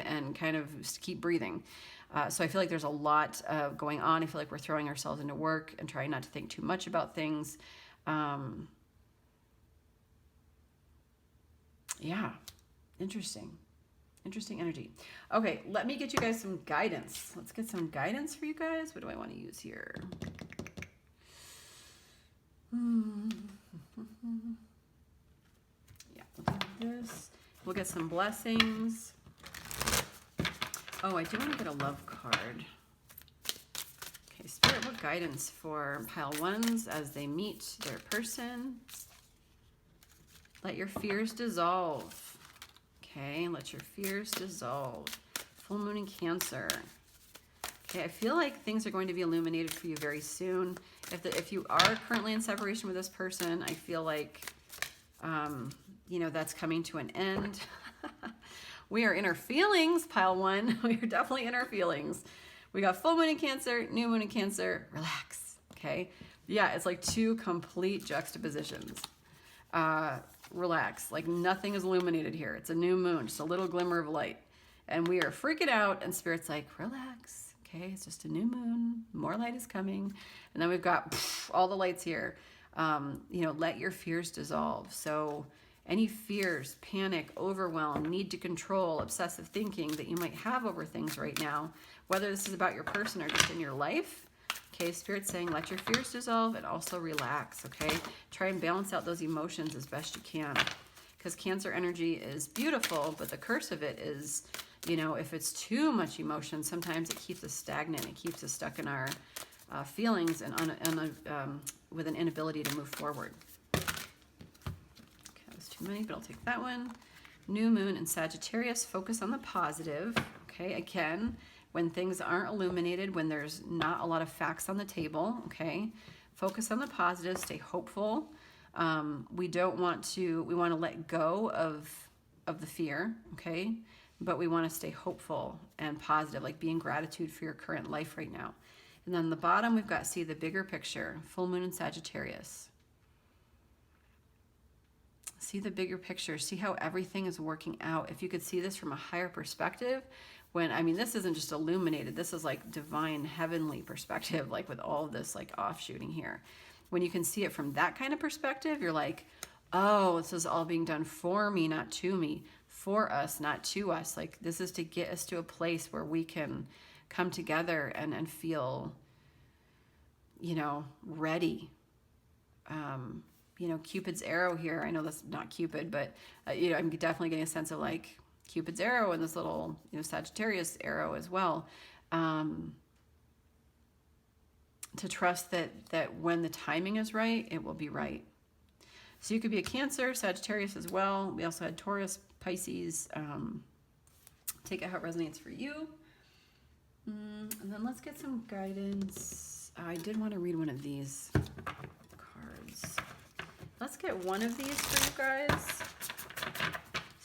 and kind of keep breathing. So I feel like there's a lot going on. I feel like we're throwing ourselves into work and trying not to think too much about things. Yeah, interesting energy. Okay, let me get you guys some guidance. Let's get some guidance for you guys. What do I want to use here? Yeah, we'll do this. We'll get some blessings. Oh, I do want to get a love card. Okay, Spirit, what guidance for pile ones as they meet their person? Let your fears dissolve. Okay, let your fears dissolve. Full moon in Cancer. Okay, I feel like things are going to be illuminated for you very soon. If you are currently in separation with this person, I feel like, you know, that's coming to an end. We are in our feelings, pile one. We are definitely in our feelings. We got full moon in Cancer, new moon in Cancer, relax, okay? Yeah, it's like two complete juxtapositions. Relax, like nothing is illuminated here. It's a new moon, just a little glimmer of light. And we are freaking out, and Spirit's like, relax, okay? It's just a new moon, more light is coming. And then we've got all the lights here. You know, let your fears dissolve. So any fears, panic, overwhelm, need to control, obsessive thinking that you might have over things right now, whether this is about your person or just in your life, okay, Spirit's saying let your fears dissolve and also relax, okay? Try and balance out those emotions as best you can, because Cancer energy is beautiful, but the curse of it is, you know, if it's too much emotion, sometimes it keeps us stagnant. It keeps us stuck in our feelings and with an inability to move forward. Okay, that was too many, but I'll take that one. New moon in Sagittarius, focus on the positive. Okay, again, when things aren't illuminated, when there's not a lot of facts on the table, okay, focus on the positive, stay hopeful. We want to let go of the fear, okay, but we want to stay hopeful and positive, like be in gratitude for your current life right now. And then the bottom, we've got see the bigger picture, full moon in Sagittarius. See the bigger picture, see how everything is working out. If you could see this from a higher perspective, when, I mean, this isn't just illuminated, this is like divine, heavenly perspective, like with all of this like offshooting here. When you can see it from that kind of perspective, you're like, oh, this is all being done for me, not to me, for us, not to us. Like this is to get us to a place where we can come together and feel, you know, ready. You know, Cupid's arrow here, I know that's not Cupid, but, you know, I'm definitely getting a sense of like Cupid's arrow and this little, you know, Sagittarius arrow as well. To trust that when the timing is right, it will be right. So you could be a Cancer, Sagittarius as well. We also had Taurus, Pisces. Take it how it resonates for you. And then let's get some guidance. I did want to read one of these cards. Let's get one of these for you guys.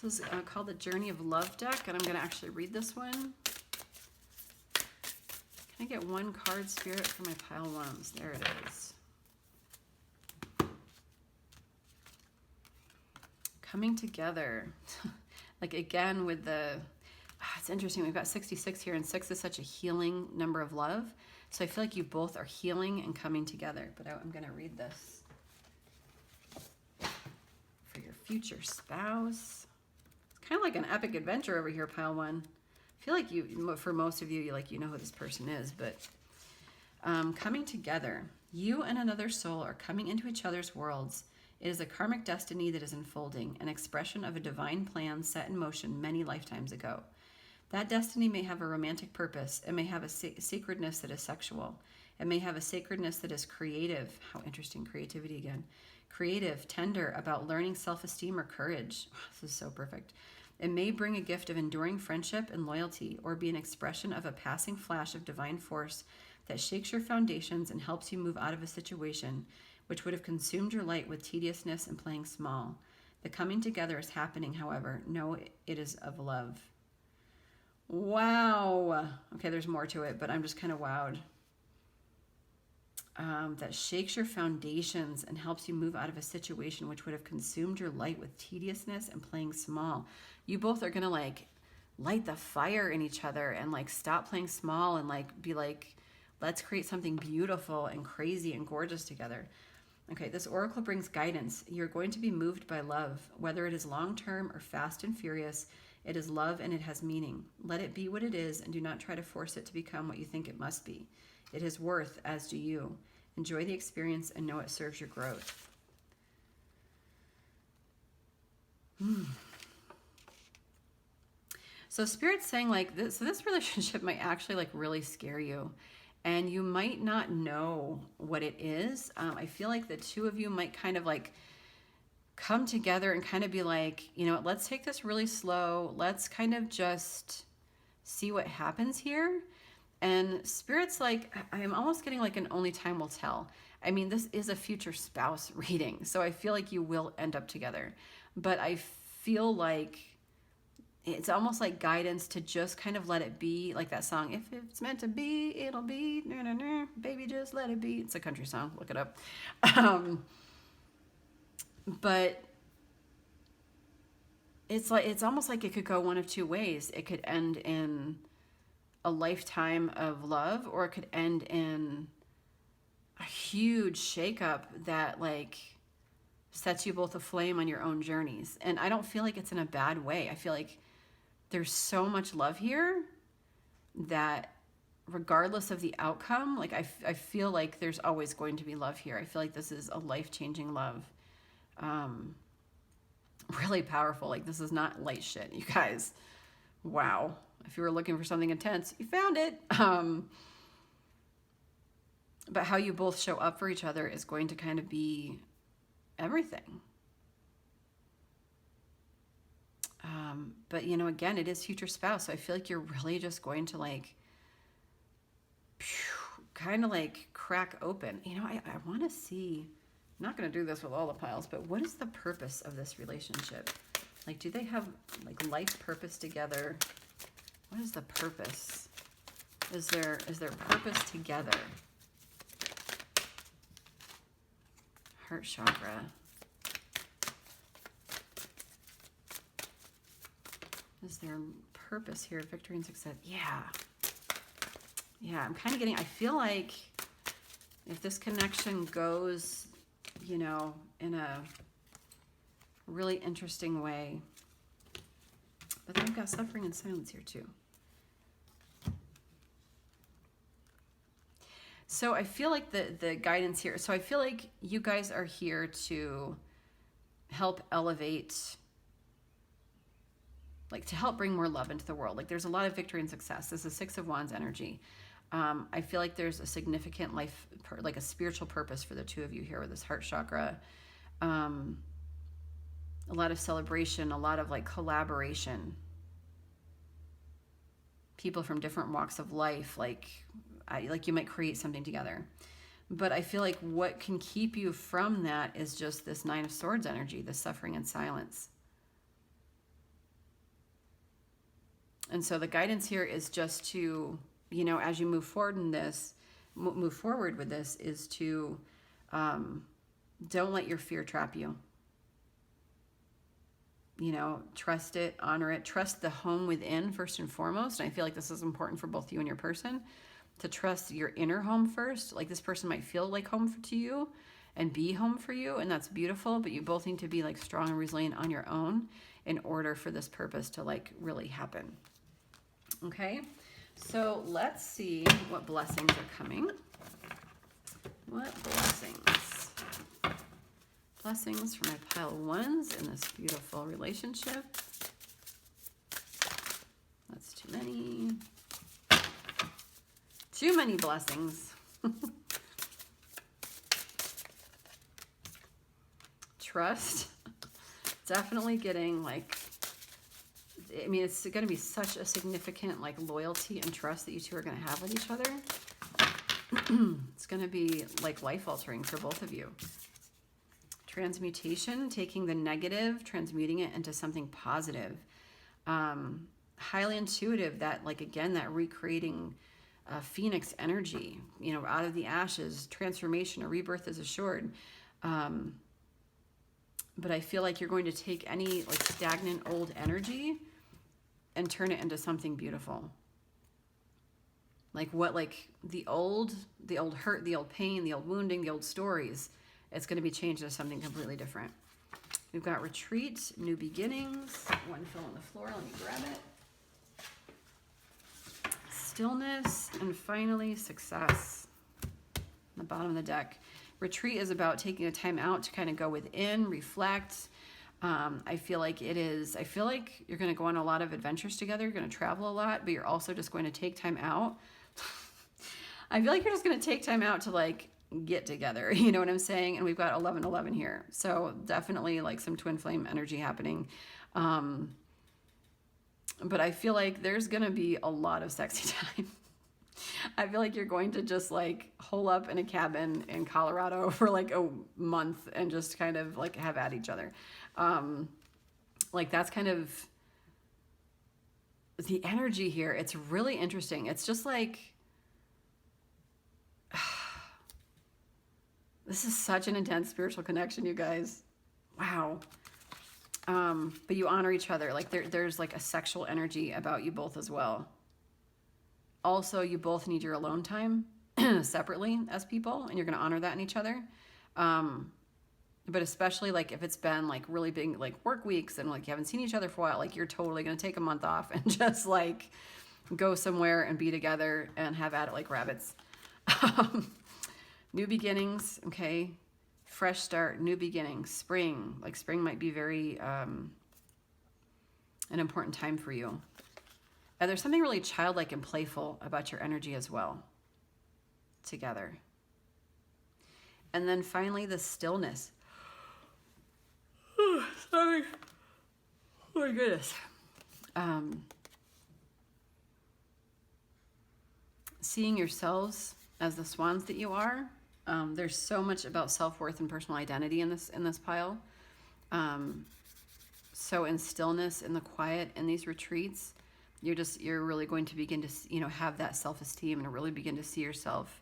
This is called the Journey of Love deck, and I'm going to actually read this one. Can I get one card, Spirit, for my pile ones? There it is. Coming together. Like again with the, it's interesting, we've got 66 here, and 6 is such a healing number of love. So I feel like you both are healing and coming together. But I'm going to read this. For your future spouse. It's kind of like an epic adventure over here, pile one. I feel like you, for most of you, you know who this person is, but coming together. You and another soul are coming into each other's worlds. It is a karmic destiny that is unfolding, an expression of a divine plan set in motion many lifetimes ago. That destiny may have a romantic purpose. It may have a sacredness that is sexual. It may have a sacredness that is creative. How interesting, creativity again. Creative, tender, about learning self-esteem or courage. Oh, this is so perfect. It may bring a gift of enduring friendship and loyalty, or be an expression of a passing flash of divine force that shakes your foundations and helps you move out of a situation which would have consumed your light with tediousness and playing small. The coming together is happening, however. Know it is of love. Wow. Okay, there's more to it, but I'm just kind of wowed. That shakes your foundations and helps you move out of a situation which would have consumed your light with tediousness and playing small. You both are going to like light the fire in each other and like stop playing small and like be like, let's create something beautiful and crazy and gorgeous together. Okay, this oracle brings guidance. You're going to be moved by love, whether it is long-term or fast and furious. It is love and it has meaning. Let it be what it is and do not try to force it to become what you think it must be. It has worth, as do you. Enjoy the experience and know it serves your growth. So Spirit's saying like this, so this relationship might actually like really scare you. And you might not know what it is. I feel like the two of you might kind of like come together and kind of be like, you know, let's take this really slow. Let's kind of just see what happens here. And Spirit's like, I'm almost getting like an only time will tell. I mean, this is a future spouse reading, so I feel like you will end up together. But I feel like it's almost like guidance to just kind of let it be, like that song, if it's meant to be, it'll be, no, no, no, baby, just let it be. It's a country song, look it up. But it's almost like it could go one of two ways. It could end in a lifetime of love, or it could end in a huge shakeup that like sets you both aflame on your own journeys. And I don't feel like it's in a bad way. I feel like there's so much love here that regardless of the outcome, like I feel like there's always going to be love here. I feel like this is a life-changing love. Really powerful. Like, this is not light shit, you guys. Wow. If you were looking for something intense, you found it. But how you both show up for each other is going to kind of be everything. But, you know, again, it is future spouse. So I feel like you're really just going to like, kind of like crack open. You know, I want to see, I'm not going to do this with all the piles, but what is the purpose of this relationship? Like, do they have like life purpose together? What is the purpose? Is there purpose together? Heart chakra. Is there purpose here? Victory and success. Yeah. Yeah, I'm kind of getting, I feel like if this connection goes, you know, in a really interesting way, but then we've got suffering and silence here too. So I feel like the guidance here, so I feel like you guys are here to help elevate, like to help bring more love into the world. Like, there's a lot of victory and success. This is Six of Wands energy. I feel like there's a significant life, like a spiritual purpose for the two of you here with this heart chakra. A lot of celebration, a lot of like collaboration. People from different walks of life, like you might create something together. But I feel like what can keep you from that is just this Nine of Swords energy, the suffering and silence. And so the guidance here is just to, you know, as you move forward in this, move forward with this, is to don't let your fear trap you. You know, trust it, honor it, trust the home within first and foremost. And I feel like this is important for both you and your person, to trust your inner home first. Like, this person might feel like home to you and be home for you, and that's beautiful, but you both need to be like strong and resilient on your own in order for this purpose to like really happen. Okay, so let's see what blessings are coming. What blessings? Blessings for my pile of ones in this beautiful relationship. That's too many. Too many blessings. Trust. Definitely getting like, I mean, it's going to be such a significant like loyalty and trust that you two are going to have with each other. It's going to be like life altering for both of you. Transmutation, taking the negative, transmuting it into something positive. Highly intuitive, that like, again, that recreating phoenix energy, you know, out of the ashes, transformation, a rebirth is assured. But I feel like you're going to take any like stagnant old energy and turn it into something beautiful. Like what, like the old hurt, the old pain, the old wounding, the old stories, it's going to be changed into something completely different. We've got retreat, new beginnings, one fell on the floor, let me grab it. Stillness, and finally success. On the bottom of the deck. Retreat is about taking a time out to kind of go within, reflect. I feel like you're going to go on a lot of adventures together. You're going to travel a lot, but you're also just going to take time out. I feel like you're just going to take time out to like get together. You know what I'm saying? And we've got 11-11 here. So definitely like some twin flame energy happening. But I feel like there's going to be a lot of sexy time. I feel like you're going to just like hole up in a cabin in Colorado for like a month and just kind of like have at each other. Like that's kind of the energy here, it's really interesting. It's just like, this is such an intense spiritual connection, you guys. Wow. But you honor each other. Like there's like a sexual energy about you both as well. Also, you both need your alone time separately as people, and you're going to honor that in each other. But especially like if it's been like really big like work weeks and like you haven't seen each other for a while, like you're totally going to take a month off and just like go somewhere and be together and have at it like rabbits. New beginnings, okay? Fresh start, new beginnings, spring. Like spring might be very an important time for you. And there's something really childlike and playful about your energy as well together. And then finally, the stillness. Oh, sorry. Oh my goodness. Seeing yourselves as the swans that you are. There's so much about self-worth and personal identity in this pile. So in stillness, in the quiet, in these retreats, you're really going to begin to, have that self-esteem and really begin to see yourself,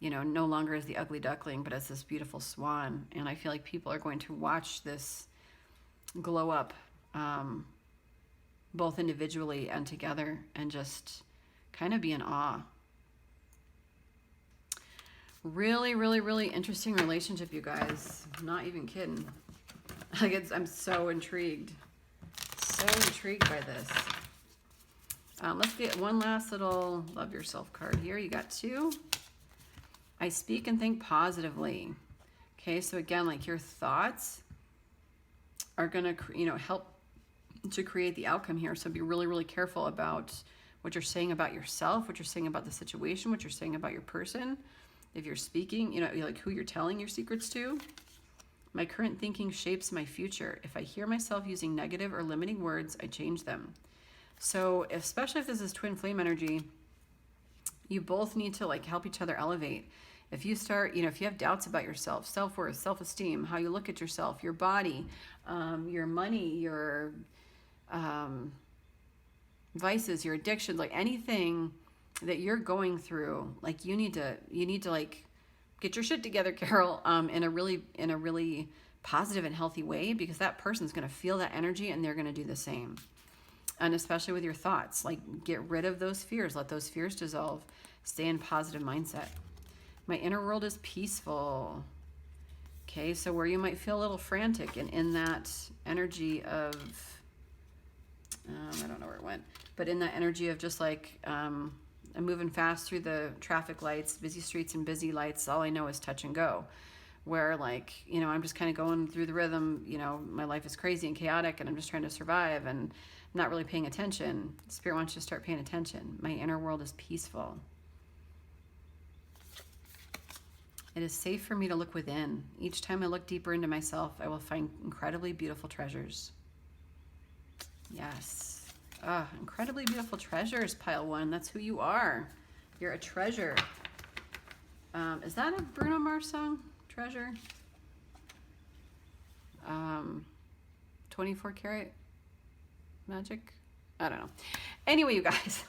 no longer as the ugly duckling, but as this beautiful swan. And I feel like people are going to watch this glow up, both individually and together, and just kind of be in awe. Really, really, really interesting relationship, you guys. Not even kidding. I'm so intrigued. So intrigued by this. Let's get one last little love yourself card here. You got 2. I speak and think positively. Okay, so again, like your thoughts are going to, help to create the outcome here. So be really, really careful about what you're saying about yourself, what you're saying about the situation, what you're saying about your person. If you're speaking, like who you're telling your secrets to. My current thinking shapes my future. If I hear myself using negative or limiting words, I change them. So especially if this is twin flame energy, you both need to like help each other elevate. If you start, if you have doubts about yourself, self-worth, self-esteem, how you look at yourself, your body, your money, your vices, your addictions, like anything that you're going through, like you need to like get your shit together, Carol, in a really positive and healthy way, because that person's going to feel that energy and they're going to do the same. And especially with your thoughts, like get rid of those fears, let those fears dissolve, stay in positive mindset. My inner world is peaceful. Okay, so where you might feel a little frantic and in that energy of, I don't know where it went, but in that energy of just like, I'm moving fast through the traffic lights, busy streets and busy lights. All I know is touch and go. Where like, I'm just kind of going through the rhythm. My life is crazy and chaotic and I'm just trying to survive and I'm not really paying attention. Spirit wants you to start paying attention. My inner world is peaceful. It is safe for me to look within. Each time I look deeper into myself, I will find incredibly beautiful treasures. Yes. Incredibly beautiful treasures, pile 1. That's who you are. You're a treasure. Is that a Bruno Mars song? Treasure? 24 karat magic? I don't know. Anyway, you guys.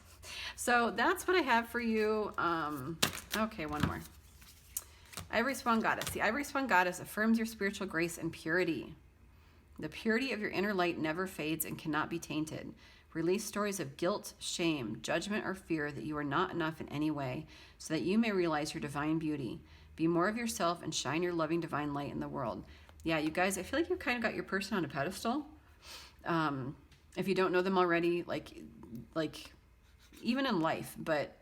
So that's what I have for you. Okay, one more. Ivory Swan Goddess. The Ivory Swan Goddess affirms your spiritual grace and purity. The purity of your inner light never fades and cannot be tainted. Release stories of guilt, shame, judgment, or fear that you are not enough in any way, so that you may realize your divine beauty. Be more of yourself and shine your loving divine light in the world. Yeah, you guys, I feel like you've kind of got your person on a pedestal. If you don't know them already, like even in life, but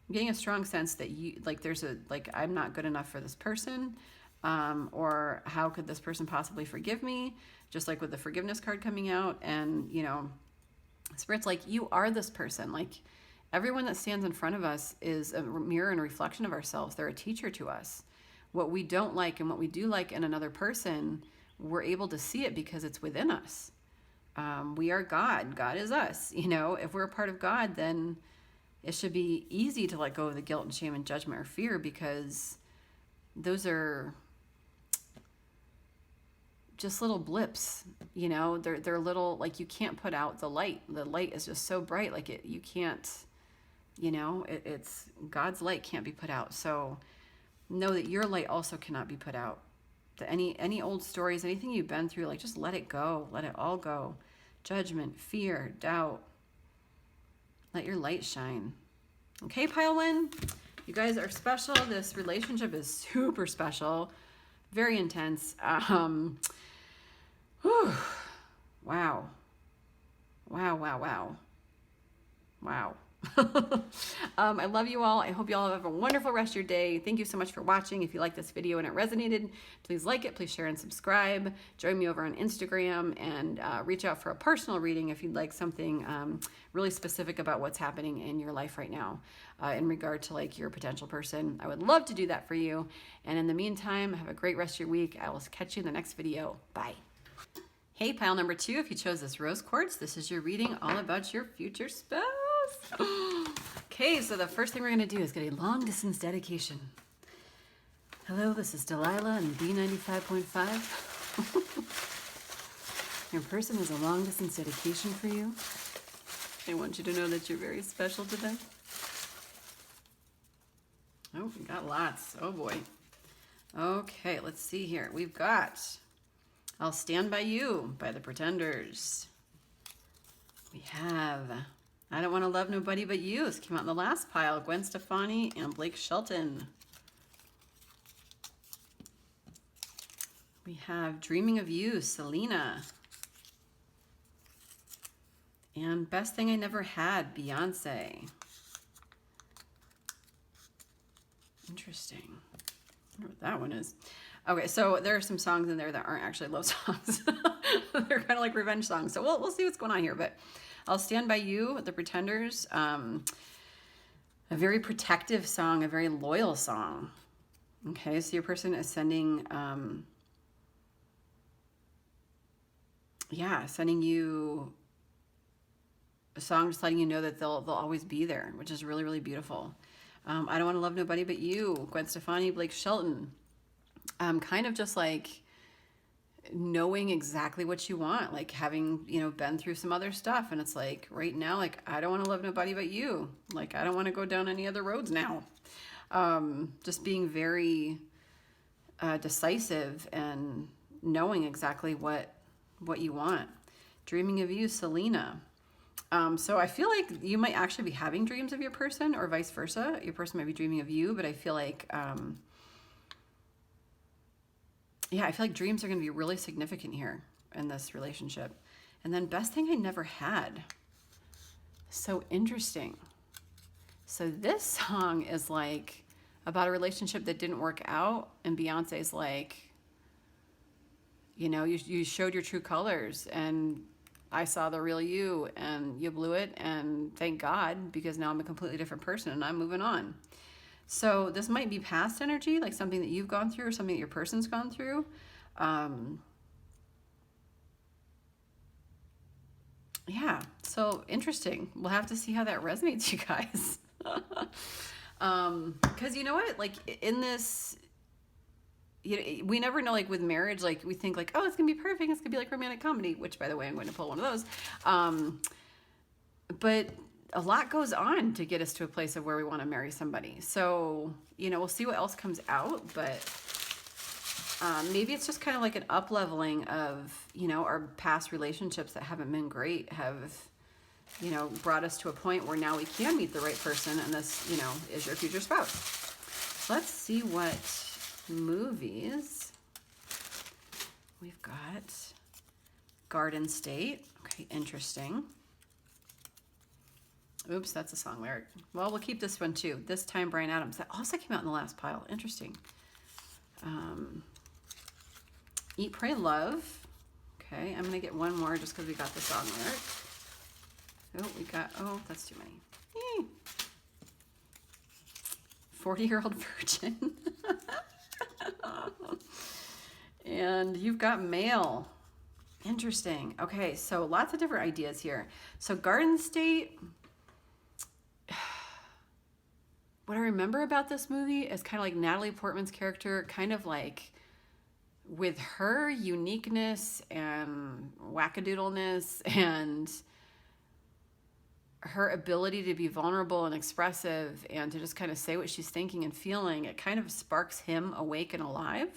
I'm getting a strong sense that you, like, there's a, like, I'm not good enough for this person, or how could this person possibly forgive me? Just like with the forgiveness card coming out, and, Spirit's like, you are this person. Like, everyone that stands in front of us is a mirror and reflection of ourselves. They're a teacher to us. What we don't like and what we do like in another person, we're able to see it because it's within us. We are God. God is us. If we're a part of God, then it should be easy to let go of the guilt and shame and judgment or fear, because those are just little blips, you know, they're little, like, you can't put out the light. The light is just so bright, like you can't, you know, it's God's light can't be put out. So know that your light also cannot be put out. Any old stories, anything you've been through, like, just let it go. Let it all go. Judgment, fear, doubt. Let your light shine. Okay, pile one. You guys are special. This relationship is super special. Very intense. Whew. Wow. Wow, wow, wow. Wow. I love you all. I hope you all have a wonderful rest of your day. Thank you so much for watching. If you like this video and it resonated, please like it, please share and subscribe. Join me over on Instagram, and reach out for a personal reading if you'd like something really specific about what's happening in your life right now in regard to, like, your potential person. I would love to do that for you. And in the meantime, have a great rest of your week. I will catch you in the next video. Bye. Hey, pile number 2, if you chose this rose quartz, this is your reading all about your future spouse. Okay, so the first thing we're going to do is get a long distance dedication. Hello, this is Delilah and B95.5. Your person is a long distance dedication for you. I want you to know that you're very special to them. Oh, we got lots. Oh boy. Okay, let's see here. We've got I'll Stand By You by the Pretenders. We have I Don't Want to Love Nobody But You. This came out in the last pile. Gwen Stefani and Blake Shelton. We have Dreaming of You, Selena. And Best Thing I Never Had, Beyonce. Interesting. I wonder what that one is. Okay, so there are some songs in there that aren't actually love songs. They're kind of like revenge songs. So we'll see what's going on here. But I'll Stand By You, the Pretenders. A very protective song, a very loyal song. Okay, so your person is sending, sending you a song, just letting you know that they'll always be there, which is really, really beautiful. I Don't Want to Love Nobody But You, Gwen Stefani, Blake Shelton. Kind of just like knowing exactly what you want, like having, you know, been through some other stuff, and it's like right now, like, I don't want to love nobody but you. Like, I don't want to go down any other roads now. Just being very decisive and knowing exactly what you want. Dreaming of You, Selena. So I feel like you might actually be having dreams of your person, or vice versa. Your person might be dreaming of you, but I feel like I feel like dreams are going to be really significant here in this relationship. And then Best Thing I Never Had. So interesting. So this song is like about a relationship that didn't work out, and Beyonce's like, you know, you showed your true colors, and I saw the real you, and you blew it, and thank God, because now I'm a completely different person and I'm moving on. So this might be past energy, like something that you've gone through or something that your person's gone through. Yeah, so interesting. We'll have to see how that resonates, you guys. Because you know what, like in this, you know, we never know, like with marriage, like we think like, oh, it's gonna be perfect, it's gonna be like romantic comedy, which by the way, I'm going to pull one of those. But a lot goes on to get us to a place of where we want to marry somebody. So, you know, we'll see what else comes out, but maybe it's just kind of like an up-leveling of, you know, our past relationships that haven't been great have, you know, brought us to a point where now we can meet the right person, and this, you know, is your future spouse. Let's see what movies we've got. Garden State. Okay, interesting. Oops, that's a song lyric. Well, we'll keep this one too. This Time, Bryan Adams. That also came out in the last pile. Interesting. Eat, Pray, Love. Okay, I'm going to get one more just because we got the song lyric. Oh, that's too many. 40-Year-Old Virgin. And you've got Mail. Interesting. Okay, so lots of different ideas here. So Garden State. What I remember about this movie is kind of like Natalie Portman's character kind of like with her uniqueness and wackadoodleness and her ability to be vulnerable and expressive and to just kind of say what she's thinking and feeling, it kind of sparks him awake and alive.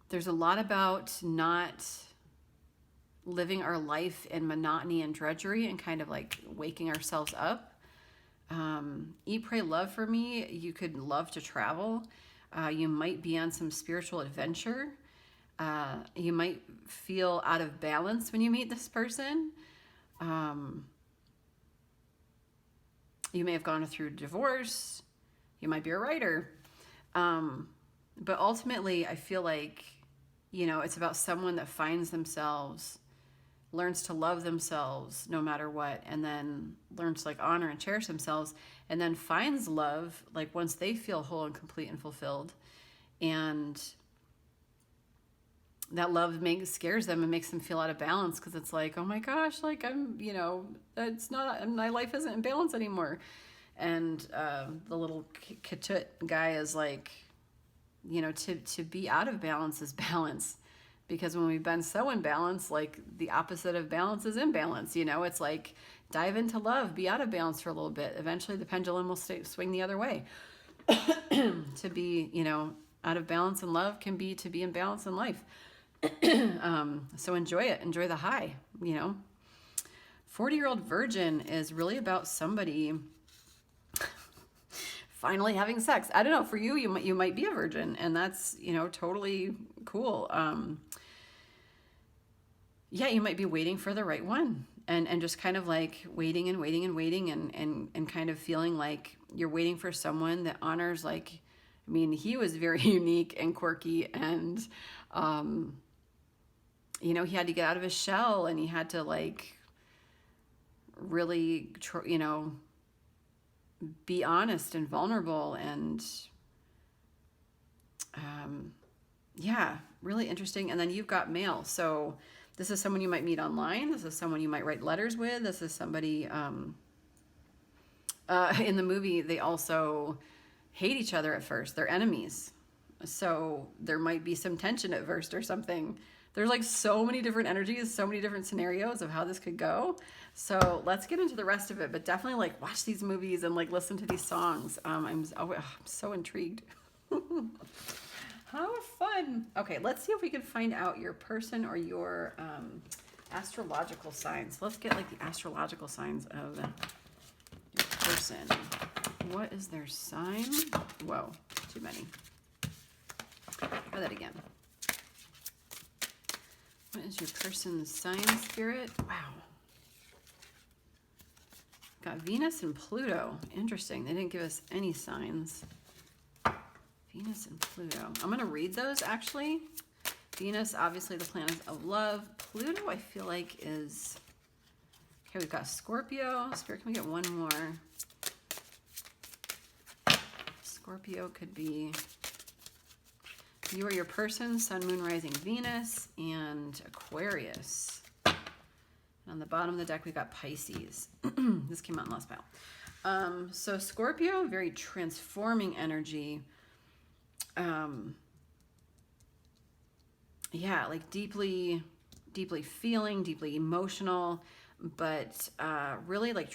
There's a lot about not living our life in monotony and drudgery and kind of like waking ourselves up. Eat, pray, love for me. You could love to travel. You might be on some spiritual adventure. You might feel out of balance when you meet this person. You may have gone through divorce. You might be a writer. But ultimately, I feel like, you know, it's about someone that finds themselves, learns to love themselves no matter what, and then learns to like honor and cherish themselves, and then finds love like once they feel whole and complete and fulfilled. And that love scares them and makes them feel out of balance, because it's like, oh my gosh, like I'm, you know, it's not, my life isn't in balance anymore. And the little Ketut guy is like, you know, to be out of balance is balance. Because when we've been so in balance, like the opposite of balance is imbalance. You know, it's like dive into love, be out of balance for a little bit. Eventually the pendulum will swing the other way. To be, you know, out of balance in love can be to be in balance in life. So enjoy it. Enjoy the high, you know. 40-year-old virgin is really about somebody finally having sex. I don't know, for you, you might be a virgin, and that's, you know, totally cool. Yeah, you might be waiting for the right one, and just kind of like waiting and waiting and waiting and kind of feeling like you're waiting for someone that honors, like, I mean, he was very unique and quirky, and you know, he had to get out of his shell, and he had to like really, you know, be honest and vulnerable, and yeah, really interesting. And then you've got male. So this is someone you might meet online. This is someone you might write letters with. This is somebody, in the movie, they also hate each other at first. They're enemies. So there might be some tension at first or something. There's like so many different energies, so many different scenarios of how this could go. So let's get into the rest of it, but definitely like watch these movies and like listen to these songs. I'm so intrigued. How fun. Okay, let's see if we can find out your person or your astrological signs. Let's get like the astrological signs of your person. What is their sign? Whoa, too many. Try that again. What is your person's sign, Spirit? Wow. Got Venus and Pluto. Interesting. They didn't give us any signs. Venus and Pluto. I'm going to read those, actually. Venus, obviously the planet of love. Pluto, I feel like is... Okay, we've got Scorpio. Spirit, can we get one more? Scorpio could be... You or your person, Sun, Moon, Rising, Venus, and Aquarius. And on the bottom of the deck, we've got Pisces. This came out in the last pile. So Scorpio, very transforming energy. Yeah, like deeply feeling, deeply emotional, but really like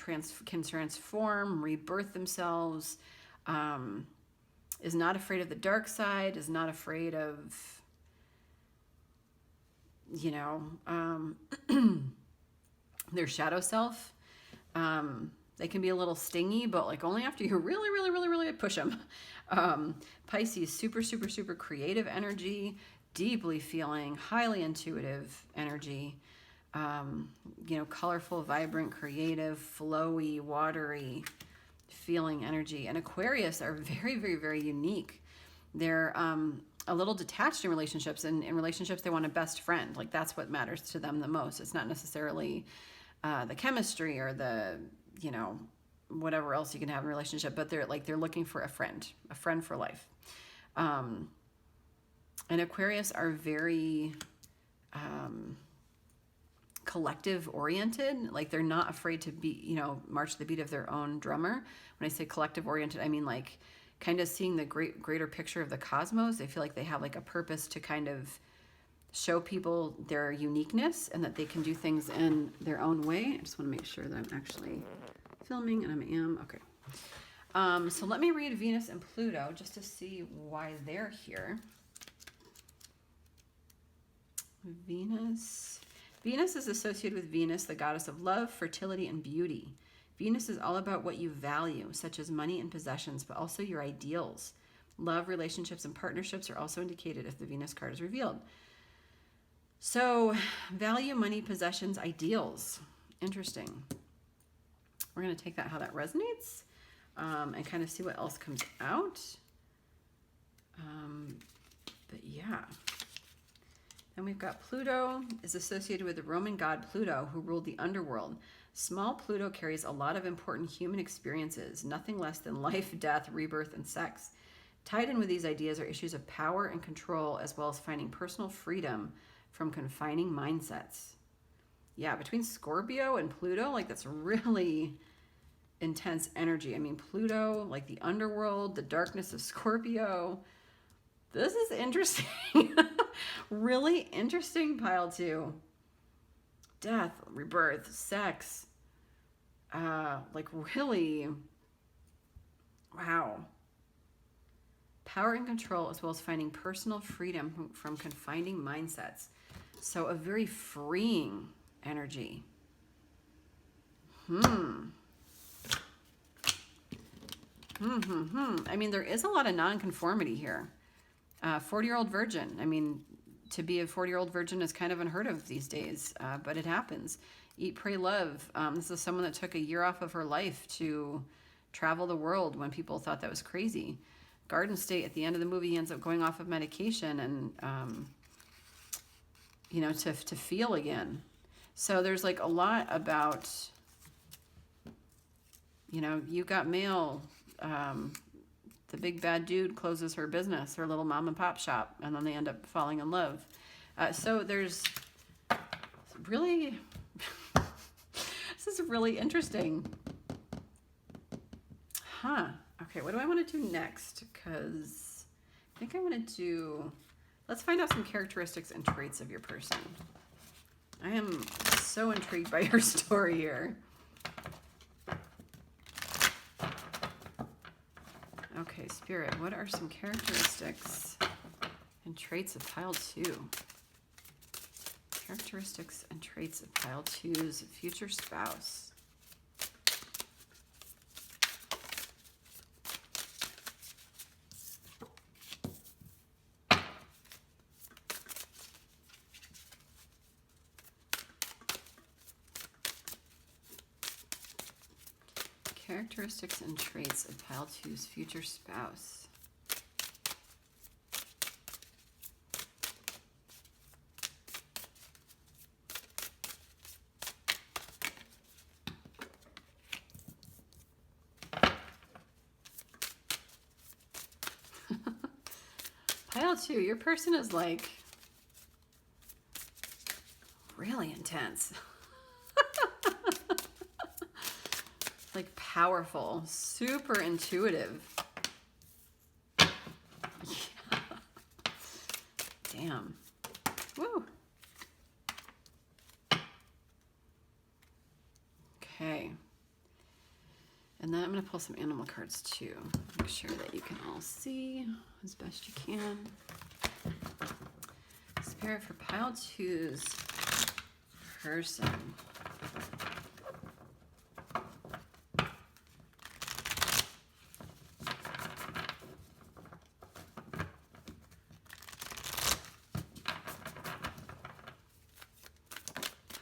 can transform, rebirth themselves. Is not afraid of the dark side, is not afraid of, you know, their shadow self. They can be a little stingy, but like only after you really push them. Pisces, super creative energy, deeply feeling, highly intuitive energy. You know, colorful, vibrant, creative, flowy, watery feeling energy. And Aquarius are very unique. They're a little detached in relationships, and in relationships they want a best friend. Like that's what matters to them the most. It's not necessarily the chemistry or the, you know, whatever else you can have in a relationship, but they're looking for a friend for life. And Aquarius are very collective oriented. Like they're not afraid to be, you know, march to the beat of their own drummer. When I say collective oriented, I mean like, kind of seeing the greater picture of the cosmos. They feel like they have like a purpose to kind of show people their uniqueness and that they can do things in their own way. I just want to make sure that I'm actually filming, and I am. Okay. So let me read Venus and Pluto just to see why they're here. Venus is associated with Venus, the goddess of love, fertility, and beauty. Venus is all about what you value, such as money and possessions, but also your ideals. Love, relationships, and partnerships are also indicated if the Venus card is revealed. So, value, money, possessions, ideals. Interesting. We're going to take that, how that resonates, and kind of see what else comes out. But yeah. Then we've got Pluto is associated with the Roman god Pluto, who ruled the underworld. Small Pluto carries a lot of important human experiences, nothing less than life, death, rebirth, and sex. Tied in with these ideas are issues of power and control, as well as finding personal freedom from confining mindsets. Yeah, between Scorpio and Pluto, like that's really intense energy. I mean, Pluto, like the underworld, the darkness of Scorpio. This is interesting. Really interesting, pile 2. Death, rebirth, sex. Like really, wow. Power and control, as well as finding personal freedom from confining mindsets. So a very freeing energy. I mean, there is a lot of nonconformity here. 40-year-old virgin. I mean, to be a 40-year-old virgin is kind of unheard of these days, but it happens. Eat, pray, love. This is someone that took a year off of her life to travel the world when people thought that was crazy. Garden State, at the end of the movie, he ends up going off of medication and, you know, to feel again. So there's like a lot about, you know, you got mail. The big bad dude closes her business, her little mom and pop shop, and then they end up falling in love. So there's really, this is really interesting. Okay, what do I want to do next? Because I think I want to do, let's find out some characteristics and traits of your person. I am so intrigued by your story here. Okay, Spirit, what are some characteristics and traits of pile 2? Characteristics and traits of pile 2's future spouse. Characteristics and traits of pile 2's future spouse. Pile 2, your person is like really intense. Like powerful, super intuitive. Yeah. Damn. Woo. Okay. And then I'm going to pull some animal cards too. Make sure that you can all see as best you can. Spirit for pile 2's person.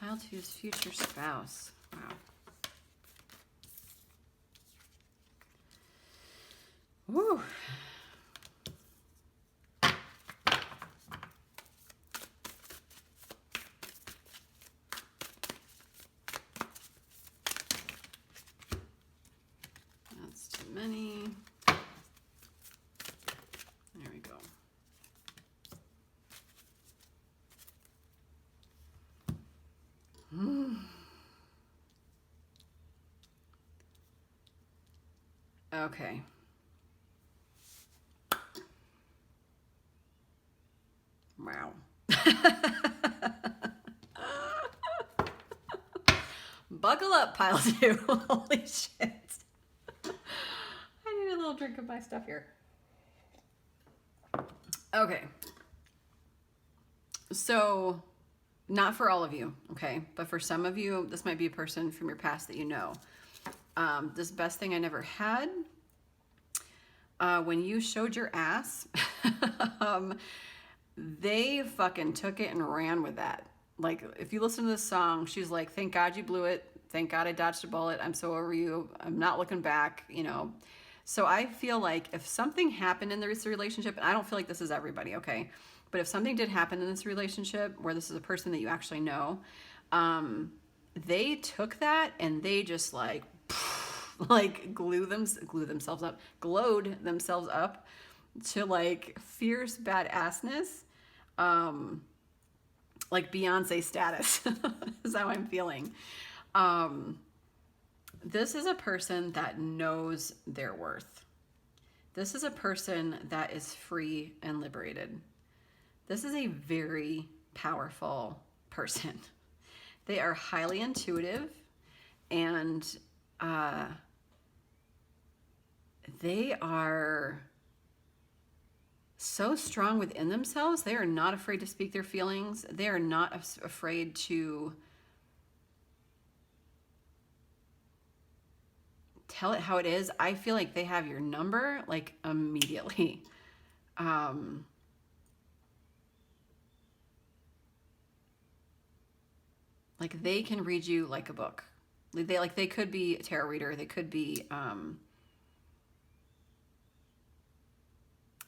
Pile 2's future spouse. Wow. Woo. That's too many. There we go. Okay. Buckle up, pile two. Holy shit. I need a little drink of my stuff here. Okay. So, not for all of you, okay? But for some of you, this might be a person from your past that you know. This best thing I never had. When you showed your ass, they fucking took it and ran with that. Like, if you listen to this song, she's like, thank God you blew it. Thank God I dodged a bullet. I'm so over you. I'm not looking back, you know. So I feel like if something happened in this relationship, and I don't feel like this is everybody, okay? But if something did happen in this relationship where this is a person that you actually know, they took that and they just like glowed themselves up to like fierce badassness, like Beyonce status is how I'm feeling. This is a person that knows their worth. This is a person that is free and liberated. This is a very powerful person. They are highly intuitive, and they are so strong within themselves. They are not afraid to speak their feelings. They are not afraid to tell it how it is. I feel like they have your number like immediately. Like they can read you like a book. They could be a tarot reader. They could be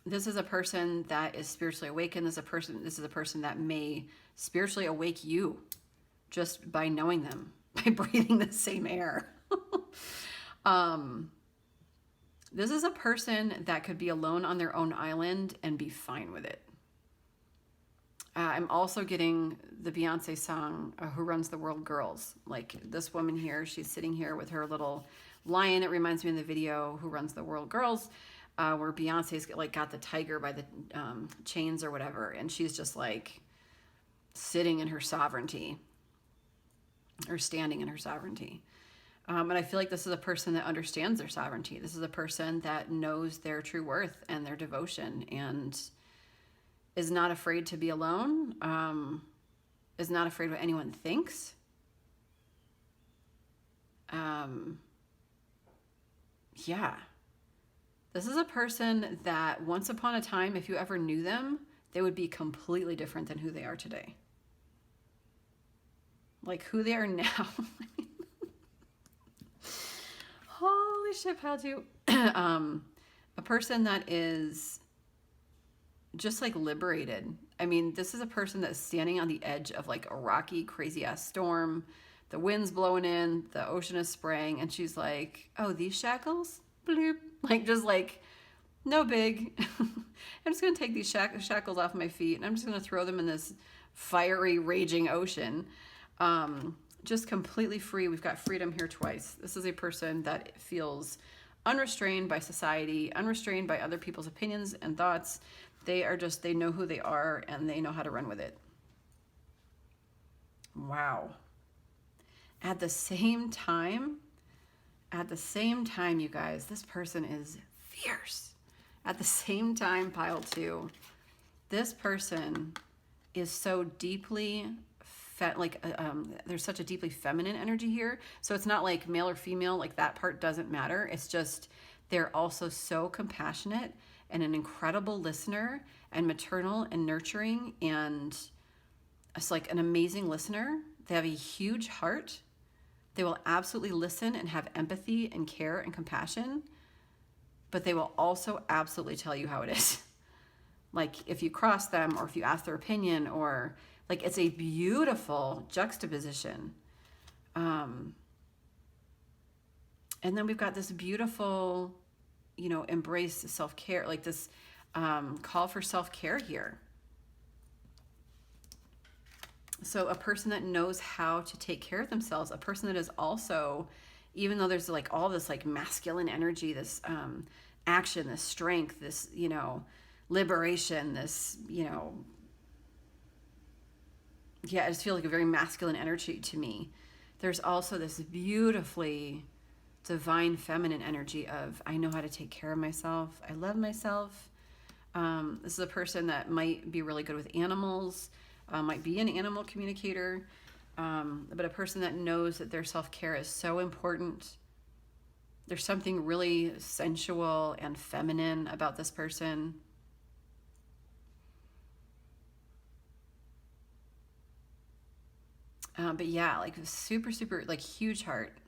this is a person that is spiritually awakened. This is a person that may spiritually awake you just by knowing them, by breathing the same air. This is a person that could be alone on their own island and be fine with it. I'm also getting the Beyonce song, Who Runs the World Girls. Like this woman here, she's sitting here with her little lion. It reminds me of the video Who Runs the World Girls, where Beyonce's like got the tiger by the chains or whatever. And she's just like sitting in her sovereignty or standing in her sovereignty. And I feel like this is a person that understands their sovereignty. This is a person that knows their true worth and their devotion and is not afraid to be alone, is not afraid what anyone thinks. Yeah. This is a person that once upon a time, if you ever knew them, they would be completely different than who they are today. Like who they are now. Holy shit, how to a person that is just like liberated. I mean, this is a person that's standing on the edge of like a rocky, crazy ass storm. The wind's blowing in, the ocean is spraying, and she's like, oh, these shackles? Bloop. Like, just like, no big. I'm just gonna take these shackles off my feet and I'm just gonna throw them in this fiery, raging ocean. Just completely free. We've got freedom here twice. This is a person that feels unrestrained by society, unrestrained by other people's opinions and thoughts. They know who they are and they know how to run with it. Wow. At the same time, you guys, this person is fierce. At the same time, pile two, this person is so deeply there's such a deeply feminine energy here. So it's not like male or female, like that part doesn't matter. It's just they're also so compassionate and an incredible listener and maternal and nurturing, and it's like an amazing listener. They have a huge heart. They will absolutely listen and have empathy and care and compassion, but they will also absolutely tell you how it is. Like if you cross them or if you ask their opinion, or like it's a beautiful juxtaposition. And then we've got this beautiful, embrace self-care, like this call for self-care here. So a person that knows how to take care of themselves, a person that is also, even though there's like all this like masculine energy, this action, this strength, this, liberation, this, yeah, I just feel like a very masculine energy to me. There's also this beautifully divine feminine energy of, I know how to take care of myself. I love myself. This is a person that might be really good with animals, might be an animal communicator, but a person that knows that their self-care is so important. There's something really sensual and feminine about this person. But yeah, like super, super, like huge heart.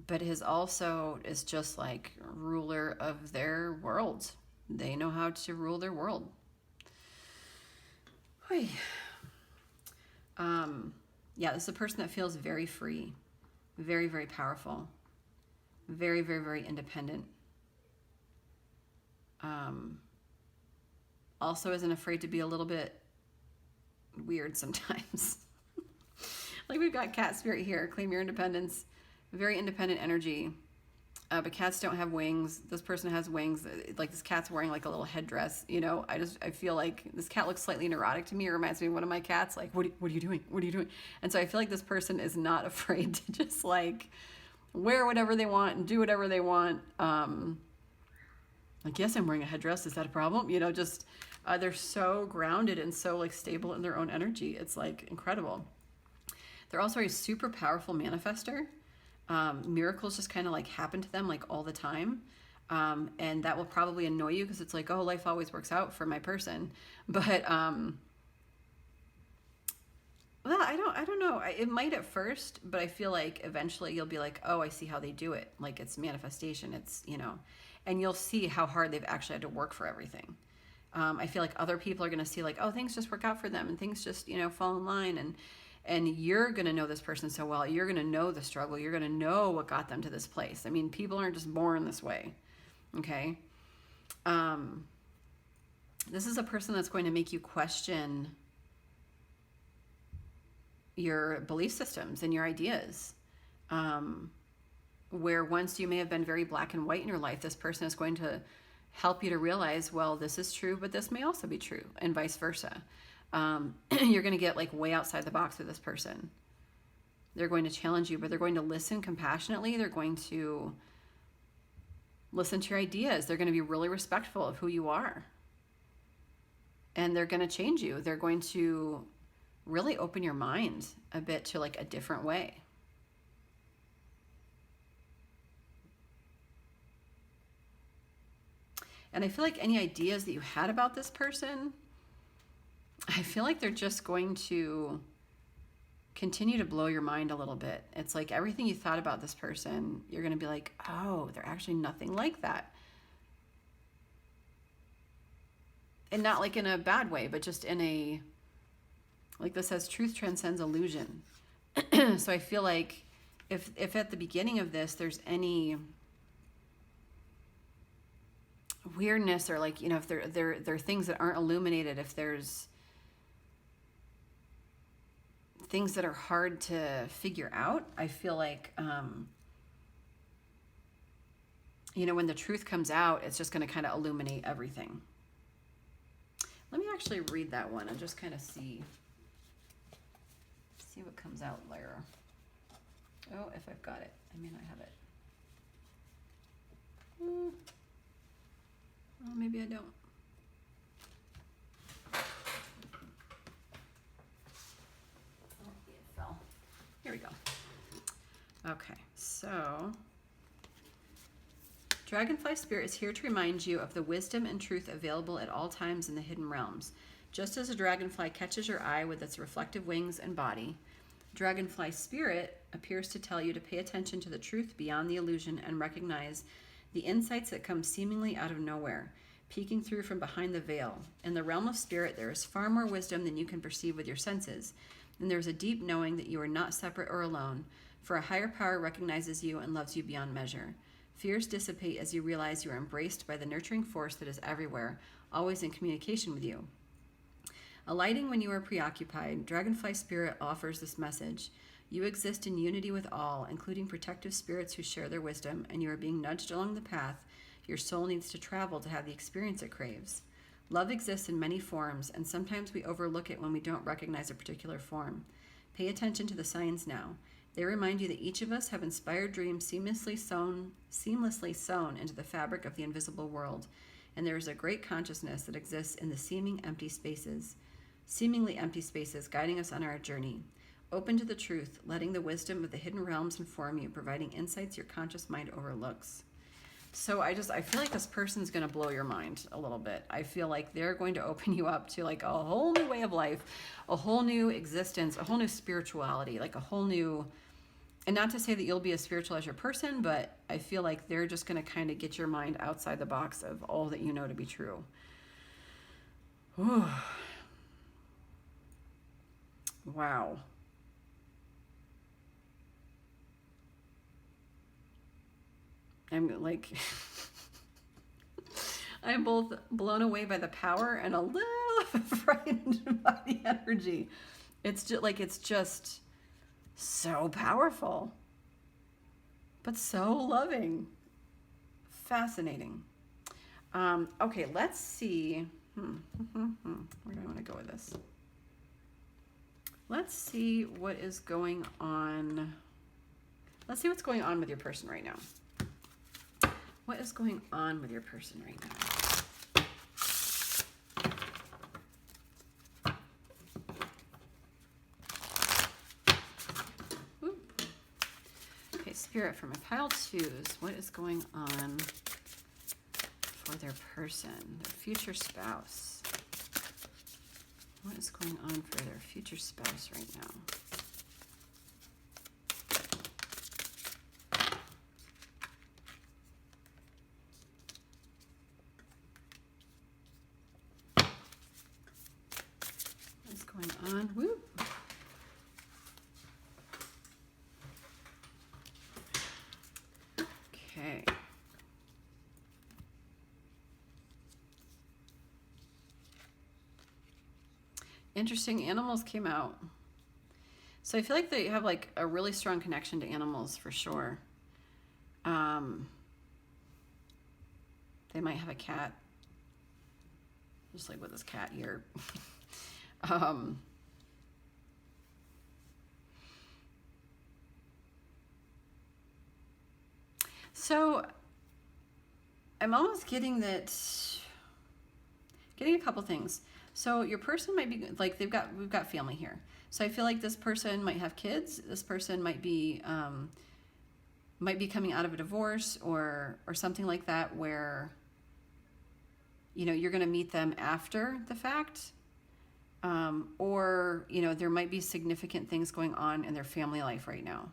But his also is just like ruler of their world. They know how to rule their world. Yeah, this is a person that feels very free, very, very powerful, very, very, very independent. Also isn't afraid to be a little bit weird sometimes. Like we've got cat spirit here, claim your independence, very independent energy. But cats don't have wings. This person has wings. Like this cat's wearing like a little headdress. You know, I feel like this cat looks slightly neurotic to me. It reminds me of one of my cats. Like, what are you doing? What are you doing? And so I feel like this person is not afraid to just like wear whatever they want and do whatever they want. Like, yes, I'm wearing a headdress. Is that a problem? You know, just they're so grounded and so like stable in their own energy. It's like incredible. They're also a super powerful manifester. Miracles just kind of like happen to them like all the time. And that will probably annoy you because it's like, oh, life always works out for my person. But well, I don't know. It might at first, but I feel like eventually you'll be like, oh, I see how they do it. Like it's manifestation. It's, you know, and you'll see how hard they've actually had to work for everything. I feel like other people are going to see like, oh, things just work out for them and things just, you know, fall in line. And you're going to know this person so well. You're going to know the struggle. You're going to know what got them to this place. I mean, people aren't just born this way. Okay. This is a person that's going to make you question your belief systems and your ideas. Where once you may have been very black and white in your life, this person is going to help you to realize, well, this is true, but this may also be true, and vice versa. You're going to get like way outside the box with this person. They're going to challenge you, but they're going to listen compassionately. They're going to listen to your ideas. They're going to be really respectful of who you are. And they're going to change you. They're going to really open your mind a bit to like a different way. And I feel like any ideas that you had about this person, I feel like they're just going to continue to blow your mind a little bit. It's like everything you thought about this person, you're going to be like, oh, they're actually nothing like that. And not like in a bad way, but just in a, like this says, truth transcends illusion. So I feel like if at the beginning of this, there's any weirdness or like, you know, if there are things that aren't illuminated, if there's things that are hard to figure out, I feel like, you know, when the truth comes out, it's just going to kind of illuminate everything. Let me actually read that one and just kind of see what comes out there. Oh, if I've got it. I may not have it. Well, maybe I don't. Oh, it fell. Here we go. Okay, so Dragonfly Spirit is here to remind you of the wisdom and truth available at all times in the hidden realms. Just as a dragonfly catches your eye with its reflective wings and body, Dragonfly Spirit appears to tell you to pay attention to the truth beyond the illusion and recognize the insights that come seemingly out of nowhere, peeking through from behind the veil. In the realm of spirit, there is far more wisdom than you can perceive with your senses, and there is a deep knowing that you are not separate or alone, for a higher power recognizes you and loves you beyond measure. Fears dissipate as you realize you are embraced by the nurturing force that is everywhere, always in communication with you. Alighting when you are preoccupied, Dragonfly Spirit offers this message. You exist in unity with all, including protective spirits who share their wisdom, and you are being nudged along the path your soul needs to travel to have the experience it craves. Love exists in many forms, and sometimes we overlook it when we don't recognize a particular form. Pay attention to the signs now. They remind you that each of us have inspired dreams seamlessly sewn into the fabric of the invisible world, and there is a great consciousness that exists in the seemingly empty spaces guiding us on our journey. Open to the truth, letting the wisdom of the hidden realms inform you, providing insights your conscious mind overlooks. So I feel like this person's going to blow your mind a little bit. I feel like they're going to open you up to like a whole new way of life, a whole new existence, a whole new spirituality, like a whole new, and not to say that you'll be as spiritual as your person, but I feel like they're just going to kind of get your mind outside the box of all that you know to be true. Ooh. Wow. I'm like, I'm both blown away by the power and a little frightened by the energy. It's just so powerful, but so loving. Fascinating. Okay, let's see. Where do I want to go with this? Let's see what is going on. Let's see what's going on with your person right now. What is going on with your person right now? Ooh. Okay, Spirit, for my pile twos, what is going on for their person, their future spouse? What is going on for their future spouse right now? On. Woo. Okay. Interesting, animals came out. So I feel like they have like a really strong connection to animals for sure. They might have a cat. Just like with this cat here. So I'm almost getting a couple things. So your person might be like, we've got family here. So I feel like this person might have kids. This person might be coming out of a divorce or something like that, where, you know, you're going to meet them after the fact. Or, you know, there might be significant things going on in their family life right now.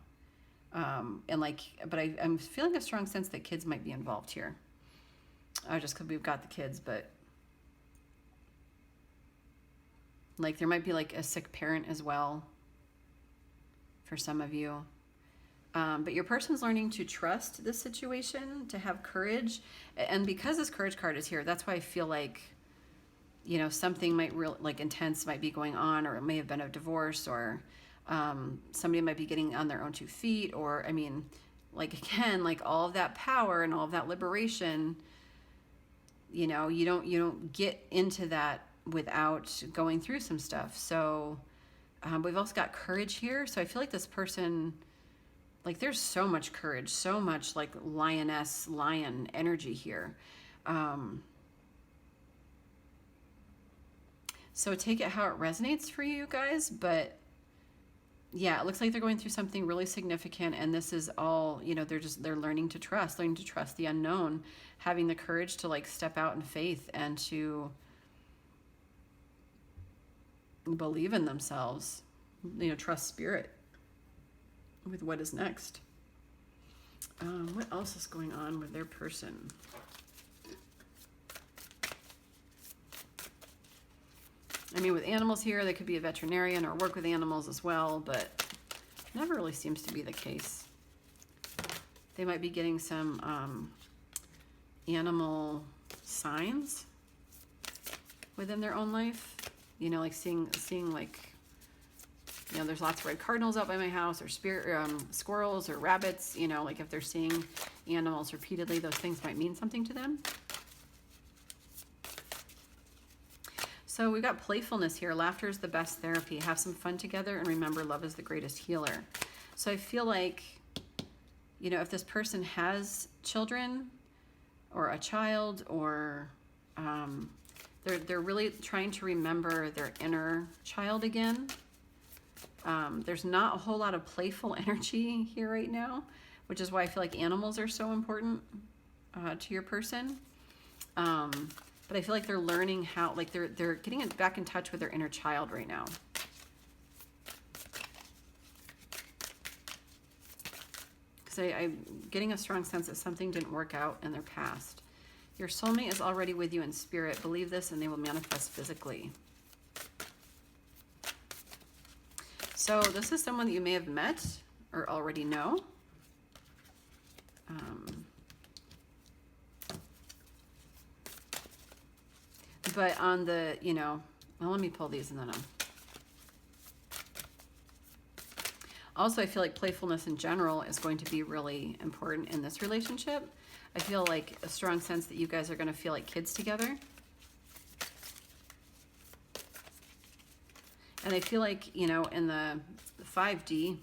But I'm feeling a strong sense that kids might be involved here. Just because we've got the kids, but like there might be like a sick parent as well for some of you. But your person's learning to trust this situation, to have courage. And because this courage card is here, that's why I feel like, you know, something intense might be going on, or it may have been a divorce, or somebody might be getting on their own 2 feet, or, I mean, like, again, like all of that power and all of that liberation, you know, you don't get into that without going through some stuff. So we've also got courage here. So I feel like this person, like, there's so much courage, so much like lion energy here. So take it how it resonates for you guys, but yeah, it looks like they're going through something really significant, and this is all, you know, they're learning to trust the unknown, having the courage to like step out in faith and to believe in themselves, you know, trust spirit with what is next. What else is going on with their person? I mean, with animals here, they could be a veterinarian or work with animals as well, but never really seems to be the case. They might be getting some animal signs within their own life. You know, like seeing like, you know, there's lots of red cardinals out by my house, or squirrels or rabbits. You know, like if they're seeing animals repeatedly, those things might mean something to them. So we've got playfulness here. Laughter is the best therapy. Have some fun together and remember love is the greatest healer. So I feel like, you know, if this person has children or a child, or they're really trying to remember their inner child again. There's not a whole lot of playful energy here right now, which is why I feel like animals are so important to your person. But I feel like they're learning how, like they're getting back in touch with their inner child right now. Because I'm getting a strong sense that something didn't work out in their past. Your soulmate is already with you in spirit. Believe this and they will manifest physically. So this is someone that you may have met or already know. But on the, you know, well, let me pull these and then also, I feel like playfulness in general is going to be really important in this relationship. I feel like a strong sense that you guys are going to feel like kids together. And I feel like, you know, in the 5D,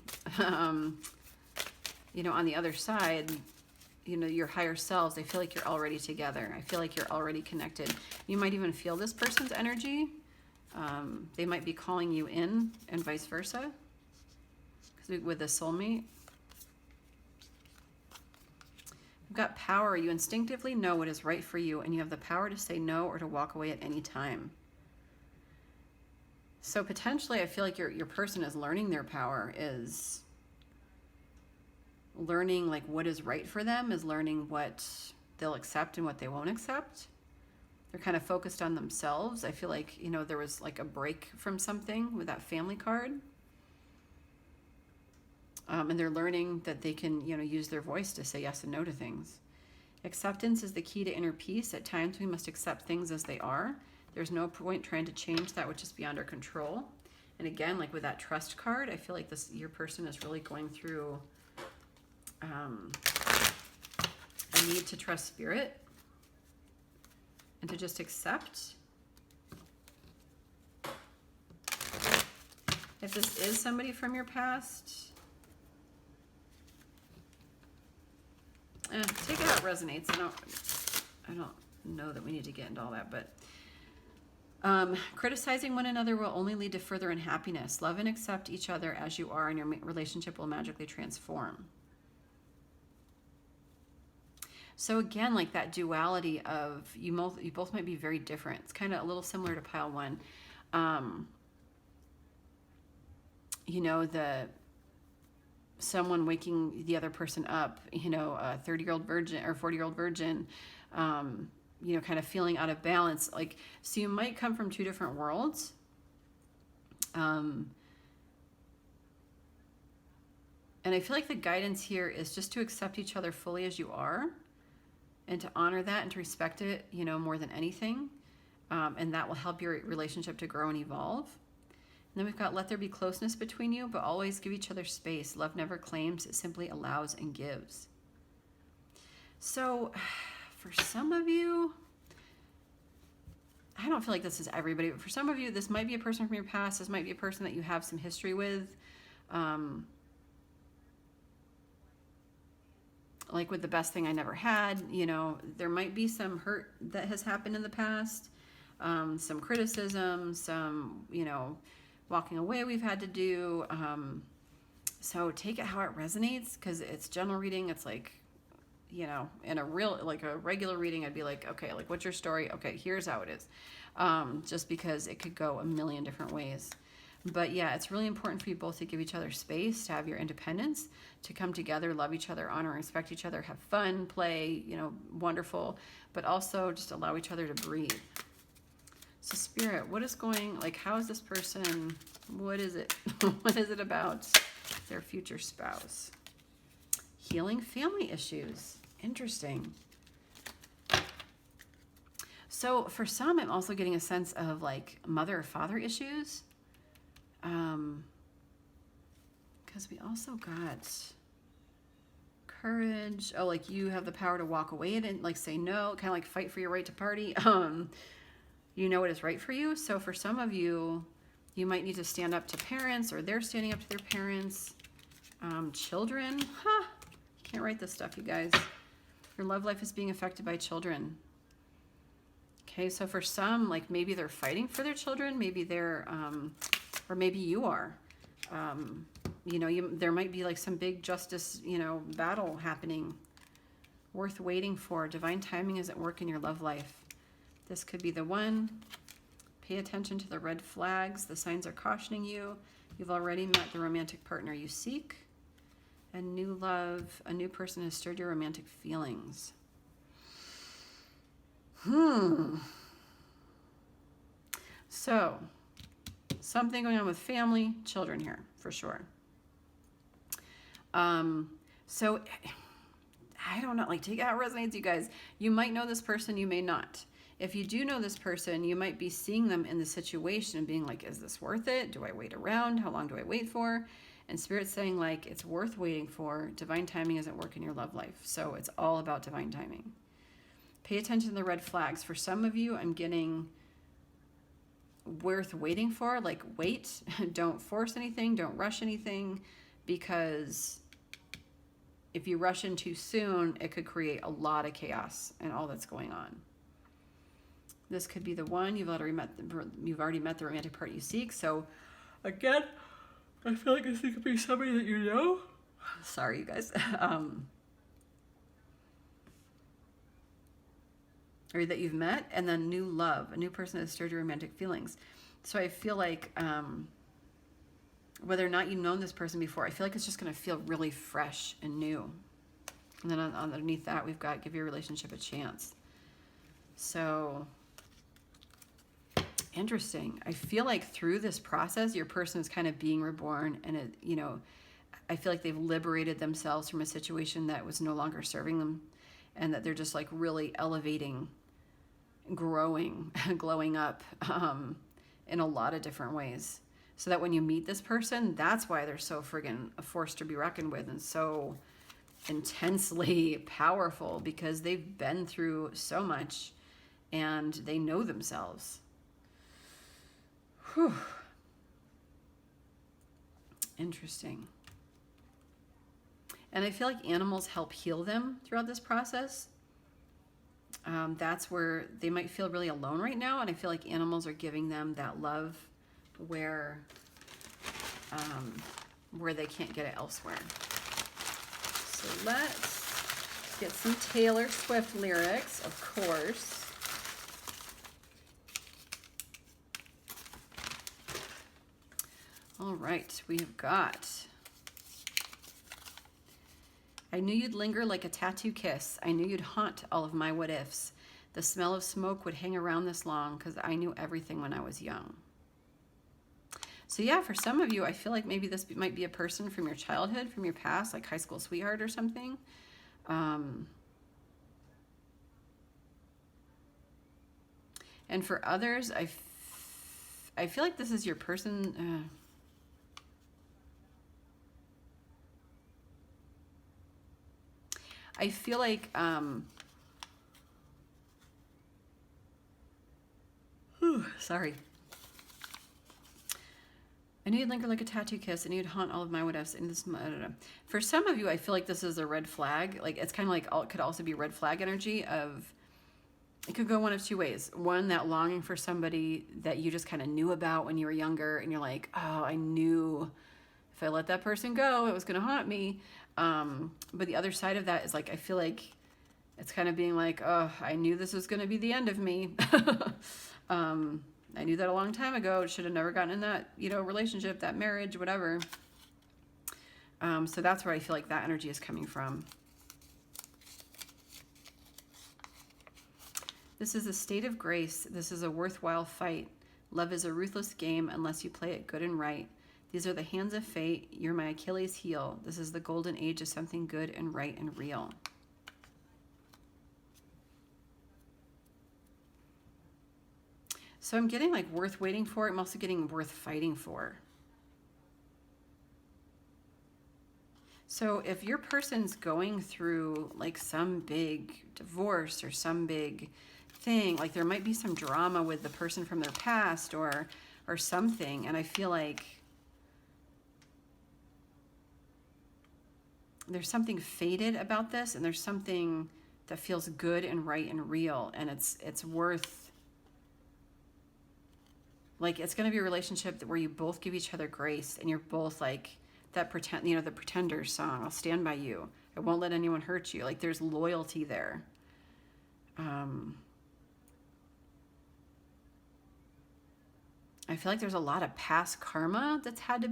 you know, on the other side, you know, your higher selves, I feel like you're already together. I feel like you're already connected. You might even feel this person's energy. They might be calling you in and vice versa. Because with a soulmate. You've got power. You instinctively know what is right for you and you have the power to say no or to walk away at any time. So potentially I feel like your person is learning their power, is learning like what is right for them, is learning what they'll accept and what they won't accept. They're kind of focused on themselves. I feel like, you know, there was like a break from something with that family card. And they're learning that they can, you know, use their voice to say yes and no to things. Acceptance is the key to inner peace. At times we must accept things as they are. There's no point trying to change that which is beyond our control. And again, like with that trust card, I feel like your person is really going through a need to trust spirit and to just accept. If this is somebody from your past, take it how it resonates. I don't know that we need to get into all that, but criticizing one another will only lead to further unhappiness. Love and accept each other as you are, and your relationship will magically transform. So again, like that duality of you both might be very different. It's kind of a little similar to pile one. You know, someone waking the other person up, you know, a 30-year-old virgin or 40-year-old virgin, you know, kind of feeling out of balance. Like, so you might come from two different worlds. And I feel like the guidance here is just to accept each other fully as you are and to honor that and to respect it, you know, more than anything. And that will help your relationship to grow and evolve. And then we've got let there be closeness between you, but always give each other space. Love never claims, it simply allows and gives. So for some of you, I don't feel like this is everybody, but for some of you, this might be a person from your past. This might be a person that you have some history with. Like with the best thing I never had, you know, there might be some hurt that has happened in the past, some criticism, some, you know, walking away we've had to do. So take it how it resonates, because it's general reading. It's like, you know, in a regular reading, I'd be like, okay, like what's your story? Okay, here's how it is. Just because it could go a million different ways. But yeah, it's really important for you both to give each other space, to have your independence, to come together, love each other, honor, and respect each other, have fun, play, you know, wonderful, but also just allow each other to breathe. So Spirit, what is going, like, how is this person, what is it? What is it about their future spouse? Healing family issues. Interesting. So for some, I'm also getting a sense of like mother or father issues. Because we also got courage. Oh, like you have the power to walk away and like say no, kind of like fight for your right to party. you know what is right for you. So for some of you, you might need to stand up to parents, or they're standing up to their parents. Children, can't write this stuff, you guys. Your love life is being affected by children. Okay, so for some, like maybe they're fighting for their children, maybe they're, or maybe you are. You know, there might be like some big justice, you know, battle happening, worth waiting for. Divine timing is at work in your love life. This could be the one. Pay attention to the red flags. The signs are cautioning you. You've already met the romantic partner you seek. And new love, a new person has stirred your romantic feelings. So, something going on with family, children here, for sure. So, I don't know, like take it how it resonates, you guys. You might know this person, you may not. If you do know this person, you might be seeing them in the situation and being like, is this worth it? Do I wait around? How long do I wait for? And Spirit's saying like, it's worth waiting for. Divine timing is at work in your love life. So it's all about divine timing. Pay attention to the red flags. For some of you, I'm getting worth waiting for, like wait, don't force anything, don't rush anything, because if you rush in too soon, it could create a lot of chaos and all that's going on. This could be the one. You've already met the romantic part you seek. So again, I feel like this could be somebody that you know. Sorry, you guys. Or that you've met, and then new love, a new person has stirred your romantic feelings. So I feel like whether or not you've known this person before, I feel like it's just going to feel really fresh and new. And then underneath that, we've got give your relationship a chance. So interesting. I feel like through this process, your person is kind of being reborn, and it, you know, I feel like they've liberated themselves from a situation that was no longer serving them, and that they're just like really elevating, growing, glowing up in a lot of different ways. So that when you meet this person, that's why they're so friggin' a force to be reckoned with and so intensely powerful, because they've been through so much and they know themselves. Whew. Interesting. And I feel like animals help heal them throughout this process. That's where they might feel really alone right now, and I feel like animals are giving them that love where they can't get it elsewhere. So let's get some Taylor Swift lyrics, of course. All right, we have got, I knew you'd linger like a tattoo kiss. I knew you'd haunt all of my what ifs. The smell of smoke would hang around this long because I knew everything when I was young. So yeah, for some of you, I feel like maybe this might be a person from your childhood, from your past, like high school sweetheart or something. And for others, I feel like this is your person. I feel like, sorry. I knew you'd linger like a tattoo kiss. I knew you'd haunt all of my what ifs. And this, I don't know. For some of you, I feel like this is a red flag. Like it's kind of like, it could also be red flag energy of, it could go one of two ways. One, that longing for somebody that you just kind of knew about when you were younger, and you're like, oh, I knew if I let that person go, it was going to haunt me. But the other side of that is like, I feel like it's kind of being like, oh, I knew this was going to be the end of me. I knew that a long time ago. Should have never gotten in that, you know, relationship, that marriage, whatever. So that's where I feel like that energy is coming from. This is a state of grace. This is a worthwhile fight. Love is a ruthless game unless you play it good and right. These are the hands of fate. You're my Achilles heel. This is the golden age of something good and right and real. So I'm getting like worth waiting for. I'm also getting worth fighting for. So if your person's going through like some big divorce or some big thing. Like there might be some drama with the person from their past or something. And I feel like there's something fated about this, and there's something that feels good and right and real, and it's worth, like, it's going to be a relationship where you both give each other grace, and you're both like that pretend, you know, the Pretenders song, I'll stand by you, I won't let anyone hurt you. Like there's loyalty there. I feel like there's a lot of past karma that's had to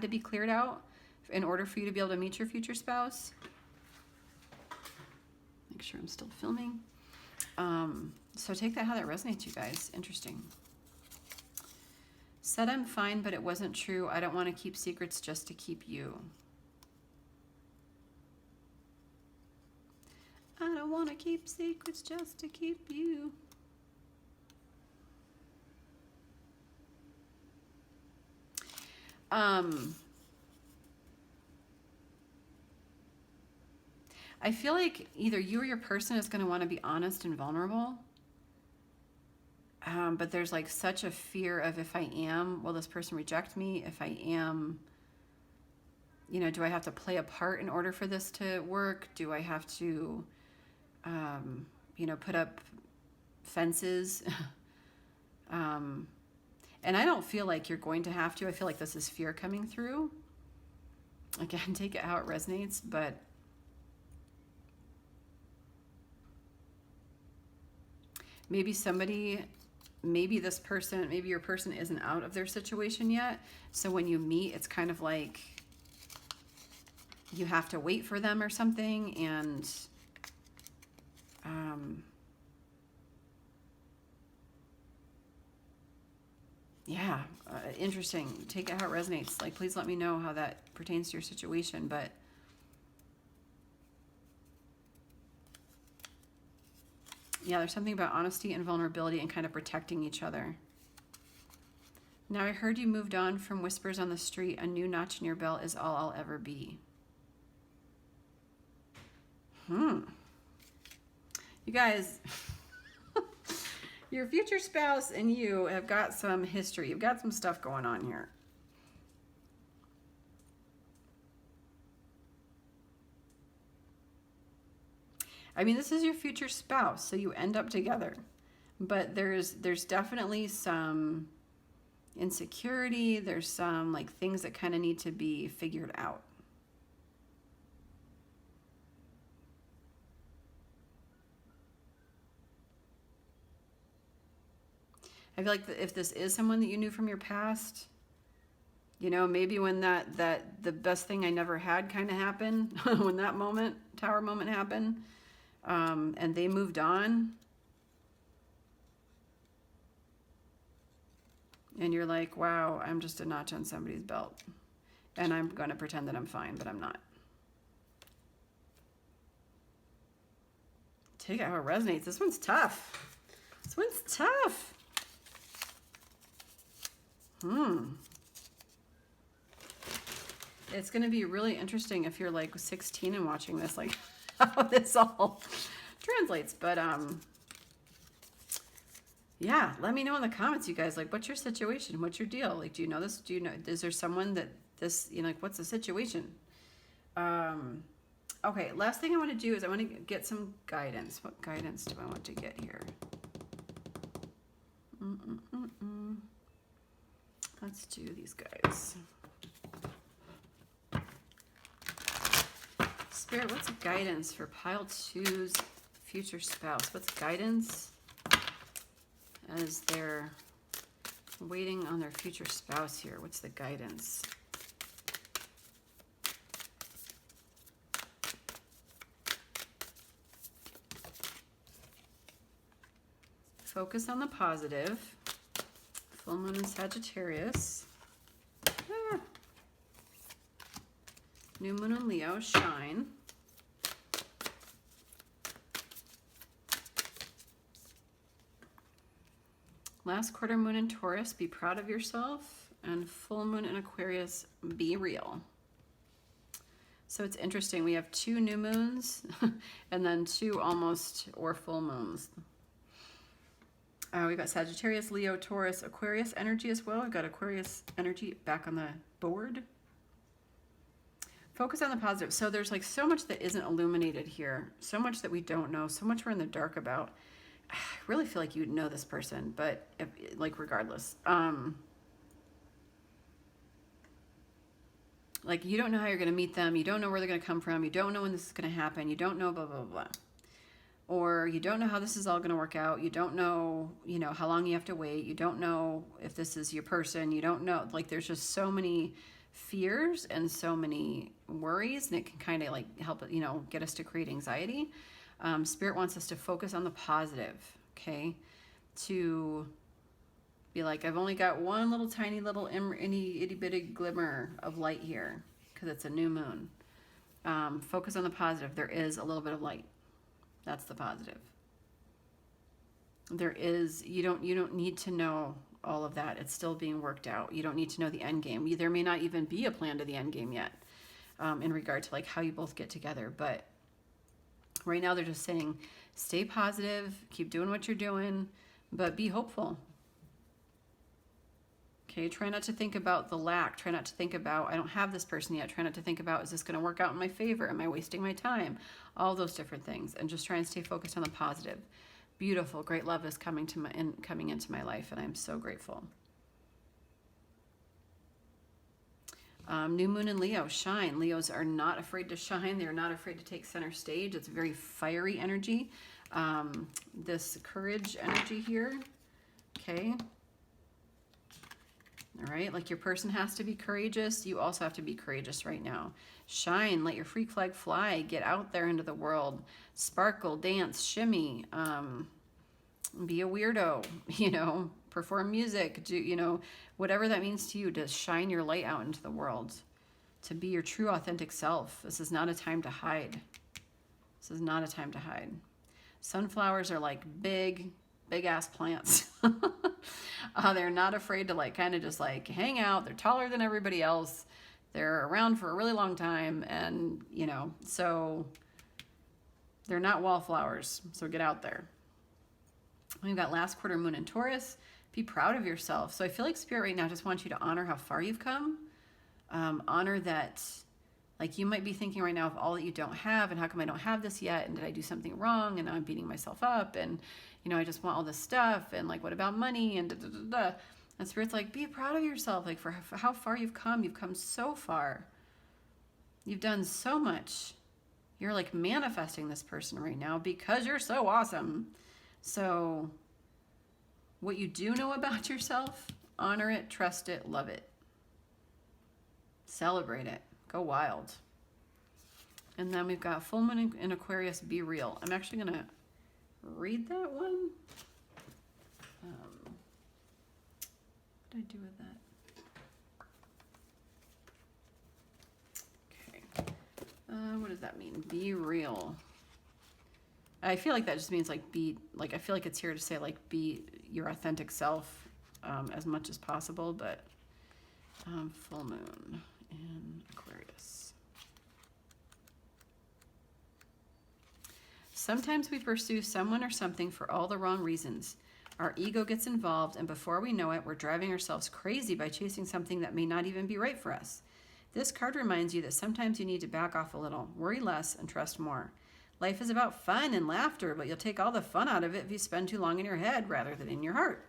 be cleared out in order for you to be able to meet your future spouse. Make sure I'm still filming. So take that how that resonates, you guys. Interesting. Said I'm fine, but it wasn't true. I don't want to keep secrets just to keep you. I don't want to keep secrets just to keep you. I feel like either you or your person is going to want to be honest and vulnerable. But there's like such a fear of, if I am, will this person reject me? If I am, you know, do I have to play a part in order for this to work? Do I have to, you know, put up fences? And I don't feel like you're going to have to. I feel like this is fear coming through. Again, take it how it resonates, but maybe this person, maybe your person isn't out of their situation yet. So when you meet, it's kind of like you have to wait for them or something. And yeah, interesting. Take it how it resonates. Like, please let me know how that pertains to your situation. But yeah, there's something about honesty and vulnerability and kind of protecting each other. Now I heard you moved on from whispers on the street. A new notch in your belt is all I'll ever be. You guys, your future spouse and you have got some history. You've got some stuff going on here. I mean, this is your future spouse, so you end up together. But there's definitely some insecurity. There's some like things that kind of need to be figured out. I feel like if this is someone that you knew from your past, you know, maybe when the best thing I never had kind of happened, when that moment, tower moment happened, and they moved on, and you're like, wow, I'm just a notch on somebody's belt, and I'm going to pretend that I'm fine, but I'm not. Take it how it resonates. This one's tough. This one's tough. It's going to be really interesting if you're like 16 and watching this, like how this all translates. But yeah, let me know in the comments, you guys, like, what's your situation? What's your deal? Like, do you know this? Do you know, is there someone that this, you know, like, what's the situation? Okay, last thing I want to do is I want to get some guidance. What guidance do I want to get here? Let's do these guys. Spirit, what's guidance for pile 2's future spouse? What's guidance as they're waiting on their future spouse here? What's the guidance? Focus on the positive. Full moon in Sagittarius. New moon in Leo, shine. Last quarter moon in Taurus, be proud of yourself. And full moon in Aquarius, be real. So it's interesting. We have 2 new moons and then 2 almost or full moons. We've got Sagittarius, Leo, Taurus, Aquarius energy as well. We've got Aquarius energy back on the board. Focus on the positive. So there's like so much that isn't illuminated here. So much that we don't know. So much we're in the dark about. I really feel like you would know this person, but like regardless. Like you don't know how you're going to meet them. You don't know where they're going to come from. You don't know when this is going to happen. You don't know blah, blah, blah. Or you don't know how this is all going to work out. You don't know, you know, how long you have to wait. You don't know if this is your person. You don't know. Like there's just so many fears and so many worries, and it can kind of like help, you know, get us to create anxiety. Spirit wants us to focus on the positive, okay? To be like, I've only got one little tiny little itty bitty glimmer of light here because it's a new moon. Focus on the positive. There is a little bit of light. That's the positive. There is, you don't need to know all of that. It's still being worked out. You don't need to know the end game. There may not even be a plan to the end game yet, in regard to like how you both get together. But right now they're just saying, stay positive, keep doing what you're doing, but be hopeful. Okay, try not to think about the lack. Try not to think about, I don't have this person yet. Try not to think about, is this going to work out in my favor? Am I wasting my time? All those different things. And just try and stay focused on the positive. Beautiful, great love is coming into my life, and I'm so grateful. New moon in Leo, shine. Leos are not afraid to shine. They're not afraid to take center stage. It's very fiery energy. This courage energy here, okay? All right, like your person has to be courageous. You also have to be courageous right now. Shine, let your freak flag fly. Get out there into the world. Sparkle, dance, shimmy. Be a weirdo, you know, perform music. Do, you know, whatever that means to you, to shine your light out into the world. To be your true, authentic self. This is not a time to hide. This is not a time to hide. Sunflowers are like big ass plants. They're not afraid to like kind of just like hang out. They're taller than everybody else. They're around for a really long time, and you know, so they're not wallflowers. So get out there. We've got last quarter moon in Taurus. Be proud of yourself. So I feel like Spirit right now just wants you to honor how far you've come. Honor that, like you might be thinking right now of all that you don't have, and how come I don't have this yet, and did I do something wrong, and now I'm beating myself up, and you know, I just want all this stuff, and like what about money, and da, da, da, da. And Spirit's like, be proud of yourself, like for how far you've come. You've come so far. You've done so much. You're like manifesting this person right now because you're so awesome. So what you do know about yourself, honor it, trust it, love it. Celebrate it. Go wild. And then we've got full moon in Aquarius, be real. I'm actually going to read that one. What did I do with that? Okay. What does that mean? Be real. I feel like that just means like I feel like it's here to say like be your authentic self as much as possible, but full moon in Aquarius. Sometimes we pursue someone or something for all the wrong reasons. Our ego gets involved, and before we know it, we're driving ourselves crazy by chasing something that may not even be right for us. This card reminds you that sometimes you need to back off a little, worry less, and trust more. Life is about fun and laughter, but you'll take all the fun out of it if you spend too long in your head rather than in your heart.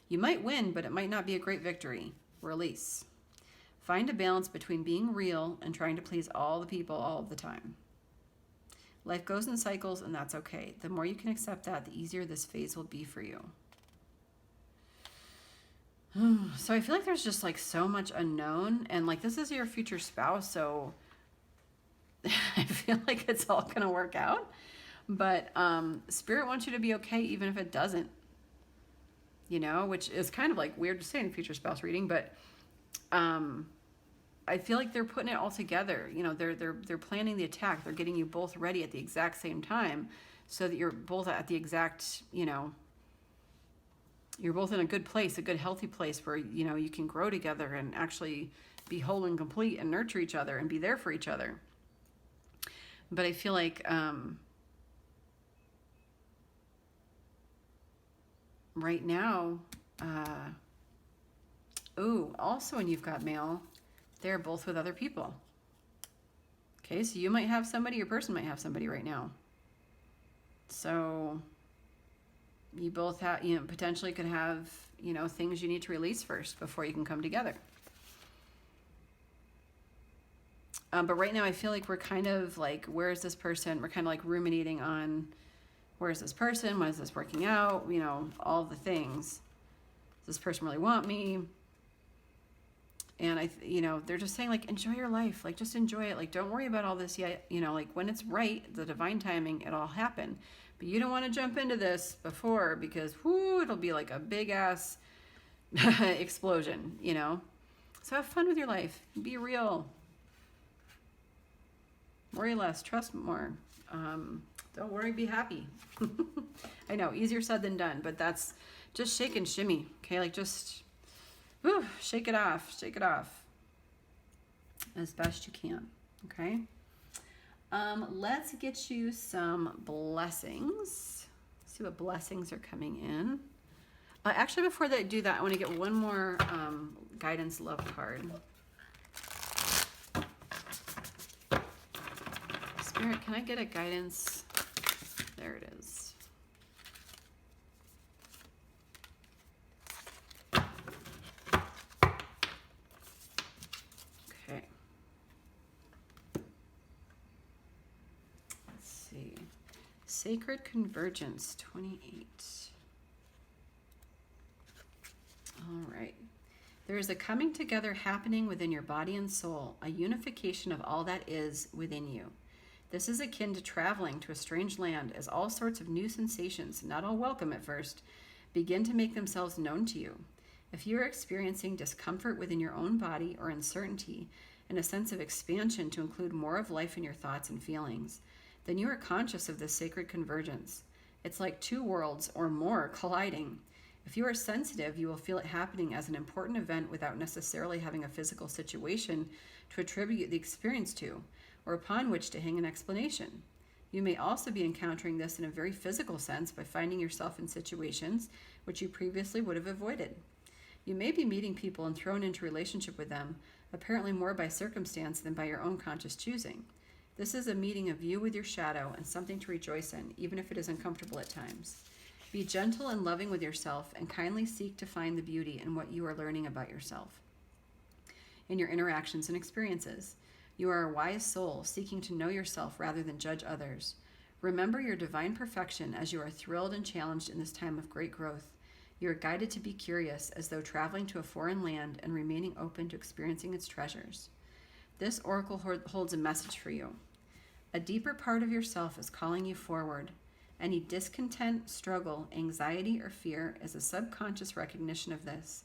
You might win, but it might not be a great victory. Release. Find a balance between being real and trying to please all the people all of the time. Life goes in cycles, and that's okay. The more you can accept that, the easier this phase will be for you. So I feel like there's just like so much unknown, and like this is your future spouse, so I feel like it's all going to work out. But Spirit wants you to be okay even if it doesn't. You know, which is kind of like weird to say in future spouse reading, but I feel like they're putting it all together. You know, they're planning the attack. They're getting you both ready at the exact same time so that you're both at the exact, you know, you're both in a good place, a good healthy place where, you know, you can grow together and actually be whole and complete and nurture each other and be there for each other. But I feel like right now, also when you've got male, they're both with other people. Okay, so you might have somebody, your person might have somebody right now. So you both have, potentially could have, things you need to release first before you can come together. But right now I feel like we're kind of like, where is this person? We're kind of like ruminating on, where is this person? When is this working out? All the things. Does this person really want me? And they're just saying, like, enjoy your life. Like, just enjoy it. Like, don't worry about all this yet. Like, when it's right, the divine timing, it'll all happen. But you don't want to jump into this before, because, it'll be like a big ass explosion, So have fun with your life. Be real. Worry less. Trust more. Don't worry. Be happy. I know, easier said than done, but that's just shake and shimmy. Okay, like just shake it off as best you can. Okay. Let's get you some blessings. See what blessings are coming in. Actually, before they do that, I want to get one more guidance love card. Spirit, can I get a guidance? There it is. Okay. Let's see. Sacred Convergence 28. All right. There is a coming together happening within your body and soul, a unification of all that is within you. This is akin to traveling to a strange land, as all sorts of new sensations, not all welcome at first, begin to make themselves known to you. If you are experiencing discomfort within your own body or uncertainty, and a sense of expansion to include more of life in your thoughts and feelings, then you are conscious of this sacred convergence. It's like two worlds or more colliding. If you are sensitive, you will feel it happening as an important event without necessarily having a physical situation to attribute the experience to, or upon which to hang an explanation. You may also be encountering this in a very physical sense by finding yourself in situations which you previously would have avoided. You may be meeting people and thrown into relationship with them, apparently more by circumstance than by your own conscious choosing. This is a meeting of you with your shadow and something to rejoice in, even if it is uncomfortable at times. Be gentle and loving with yourself and kindly seek to find the beauty in what you are learning about yourself, in your interactions and experiences. You are a wise soul seeking to know yourself rather than judge others. Remember your divine perfection as you are thrilled and challenged in this time of great growth. You are guided to be curious, as though traveling to a foreign land and remaining open to experiencing its treasures. This oracle holds a message for you. A deeper part of yourself is calling you forward. Any discontent, struggle, anxiety, or fear is a subconscious recognition of this.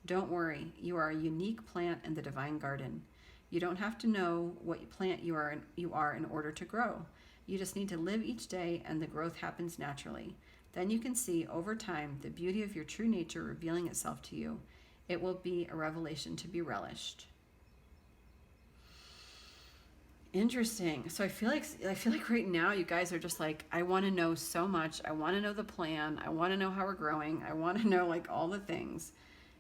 Don't worry, you are a unique plant in the divine garden. You don't have to know what plant you are in order to grow. You just need to live each day, and the growth happens naturally. Then you can see, over time, the beauty of your true nature revealing itself to you. It will be a revelation to be relished. Interesting. So I feel like right now you guys are just like, I want to know so much. I want to know the plan. I want to know how we're growing. I want to know like all the things.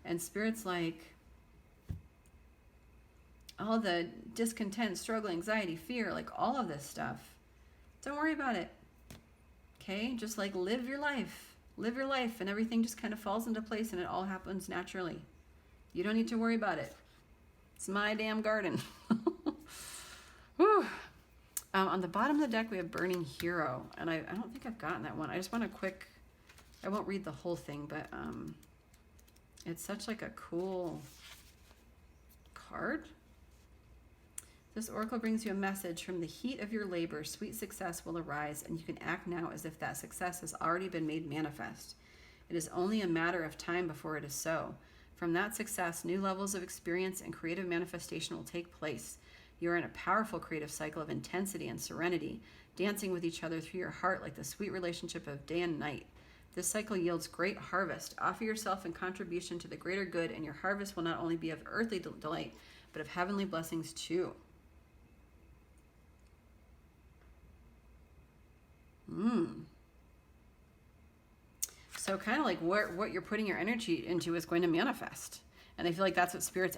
And Spirit's like, all the discontent, struggle, anxiety, fear, like all of this stuff, don't worry about it. Okay? Just like live your life, and everything just kind of falls into place and it all happens naturally. You don't need to worry about it. It's my damn garden. Whew. On the bottom of the deck, we have Burning Hero, and I don't think I've gotten that one. I just want a quick, I won't read the whole thing, but it's such like a cool card. This oracle brings you a message: from the heat of your labor, sweet success will arise, and you can act now as if that success has already been made manifest. It is only a matter of time before it is so. From that success, new levels of experience and creative manifestation will take place. You are in a powerful creative cycle of intensity and serenity, dancing with each other through your heart like the sweet relationship of day and night. This cycle yields great harvest. Offer yourself in contribution to the greater good, and your harvest will not only be of earthly delight, but of heavenly blessings too. So kind of like what you're putting your energy into is going to manifest. And I feel like that's what Spirit's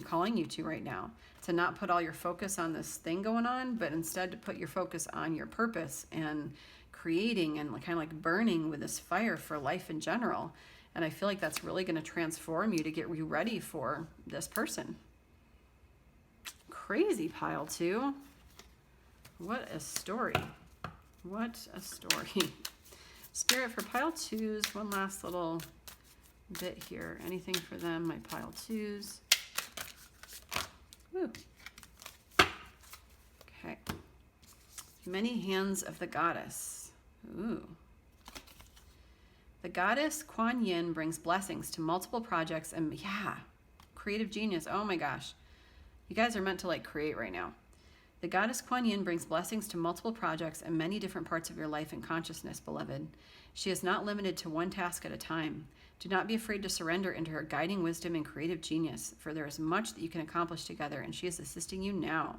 calling you to right now. To not put all your focus on this thing going on, but instead to put your focus on your purpose and creating and kind of like burning with this fire for life in general. And I feel like that's really going to transform you to get you ready for this person. Crazy pile two. What a story. What a story. Spirit for pile twos, one last little bit here. Anything for them, my pile twos. Woo. Okay. Many hands of the goddess. Ooh. The goddess Kuan Yin brings blessings to multiple projects and creative genius. Oh my gosh. You guys are meant to like create right now. The goddess Kuan Yin brings blessings to multiple projects and many different parts of your life and consciousness, beloved. She is not limited to one task at a time. Do not be afraid to surrender into her guiding wisdom and creative genius, for there is much that you can accomplish together, and she is assisting you now.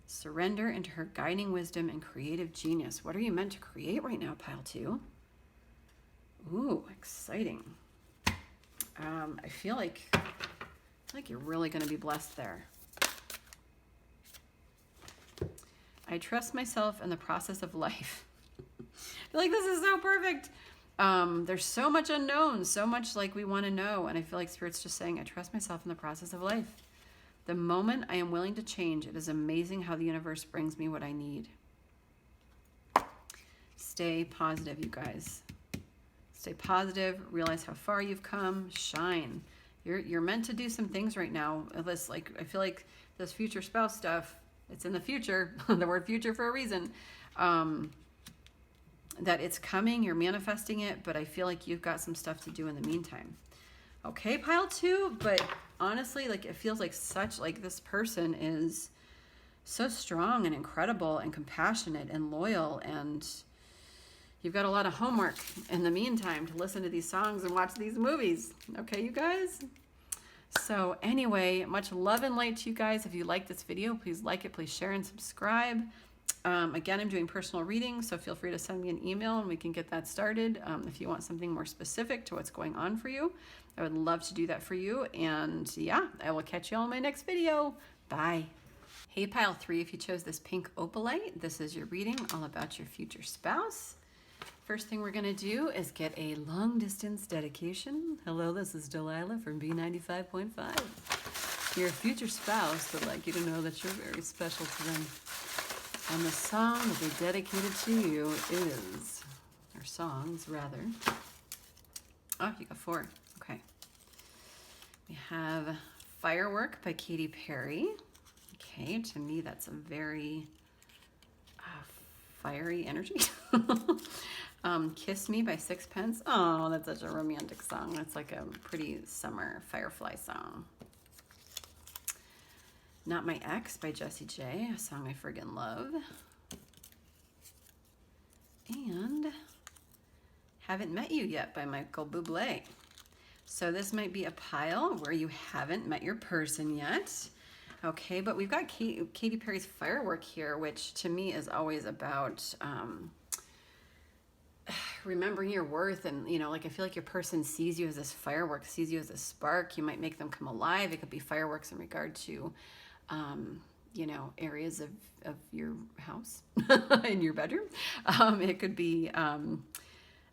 Surrender into her guiding wisdom and creative genius. What are you meant to create right now, pile two? Ooh, exciting. I feel like you're really going to be blessed there. I trust myself in the process of life. I feel like this is so perfect. There's so much unknown, so much like we want to know. And I feel like Spirit's just saying, I trust myself in the process of life. The moment I am willing to change, it is amazing how the universe brings me what I need. Stay positive, you guys. Stay positive. Realize how far you've come. Shine. You're meant to do some things right now. Unless, like, I feel like this future spouse stuff, it's in the future. The word future for a reason. That it's coming. You're manifesting it. But I feel like you've got some stuff to do in the meantime. Okay, pile two. But honestly, like, it feels like this person is so strong and incredible and compassionate and loyal, and you've got a lot of homework in the meantime to listen to these songs and watch these movies. Okay, you guys? So anyway, much love and light to you guys. If you like this video, please like it, please share and subscribe. Again, I'm doing personal readings, so feel free to send me an email and we can get that started. If you want something more specific to what's going on for you, I would love to do that for you. And yeah, I will catch you all in my next video. Bye. Hey, pile three, if you chose this pink opalite, this is your reading all about your future spouse. First thing we're going to do is get a long distance dedication. Hello, this is Delilah from B95.5. Your future spouse would like you to know that you're very special to them. And the song that they dedicated to you is, or songs rather. Oh, you got four. Okay. We have Firework by Katy Perry. Okay, to me that's a very fiery energy. Kiss Me by Sixpence. Oh, that's such a romantic song. That's like a pretty summer firefly song. Not My Ex by Jessie J, a song I friggin' love. And Haven't Met You Yet by Michael Bublé. So this might be a pile where you haven't met your person yet. Okay, but we've got Katy Perry's Firework here, which to me is always about remembering your worth. And, you know, like I feel like your person sees you as this firework, sees you as a spark. You might make them come alive. It could be fireworks in regard to you know, areas of your house in your bedroom. It could be, I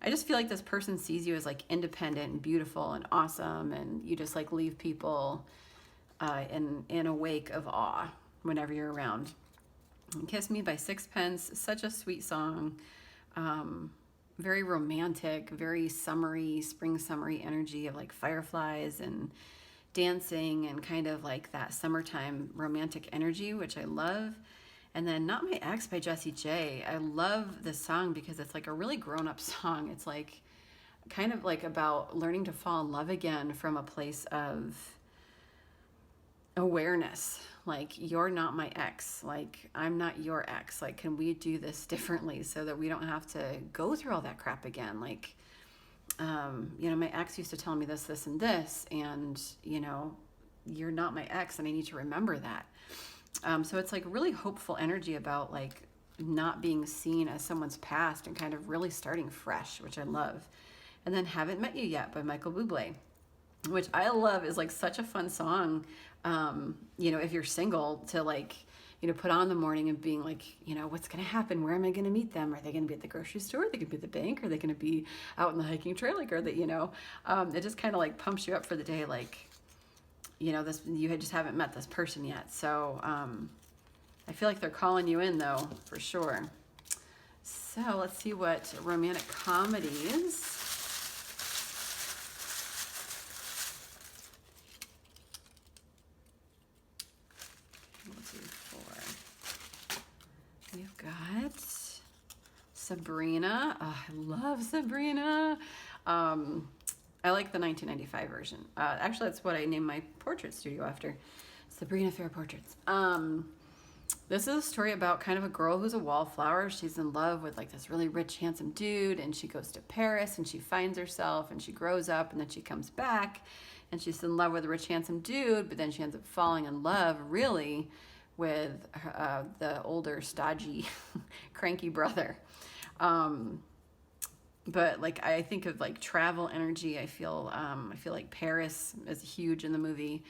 just feel like this person sees you as like independent and beautiful and awesome. And you just like leave people in a wake of awe whenever you're around. Kiss Me by Sixpence, such a sweet song. Very romantic, very summery, spring summery energy of like fireflies and dancing and kind of like that summertime romantic energy, which I love. And then Not My Ex by Jessie J. I love this song because it's like a really grown-up song. It's like kind of like about learning to fall in love again from a place of awareness. Like, you're not my ex. Like, I'm not your ex. Like, can we do this differently so that we don't have to go through all that crap again? Like, you know, my ex used to tell me this, this, and this, and, you know, you're not my ex, and I need to remember that. So it's like really hopeful energy about like not being seen as someone's past and kind of really starting fresh, which I love. And then Haven't Met You Yet by Michael Bublé, which I love, is like such a fun song. You know, if you're single, to like, you know, put on in the morning and being like, you know, what's going to happen? Where am I going to meet them? Are they going to be at the grocery store? Are they going to be at the bank? Are they going to be out in the hiking trail? Like, are they, you know, it just kind of like pumps you up for the day. Like, you know, this, you just haven't met this person yet. So, I feel like they're calling you in though, for sure. So let's see what romantic comedies. We've got Sabrina. Oh, I love Sabrina. I like the 1995 version. Actually, that's what I named my portrait studio after. Sabrina Fair Portraits. This is a story about kind of a girl who's a wallflower. She's in love with like this really rich, handsome dude, and she goes to Paris and she finds herself and she grows up, and then she comes back and she's in love with a rich, handsome dude, but then she ends up falling in love really with the older, stodgy, cranky brother. But like, I think of like travel energy. I feel like Paris is huge in the movie.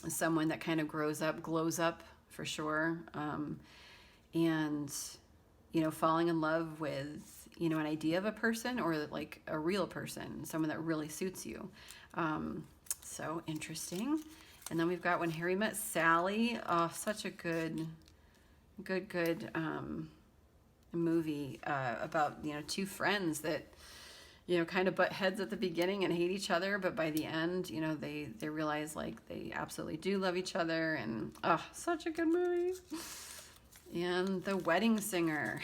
Someone that kind of grows up, glows up for sure. And, you know, falling in love with, you know, an idea of a person or like a real person, someone that really suits you. So interesting. And then we've got When Harry Met Sally. Oh, such a good movie about, you know, two friends that, you know, kind of butt heads at the beginning and hate each other, but by the end, you know, they realize like they absolutely do love each other. And oh, such a good movie. And The Wedding Singer.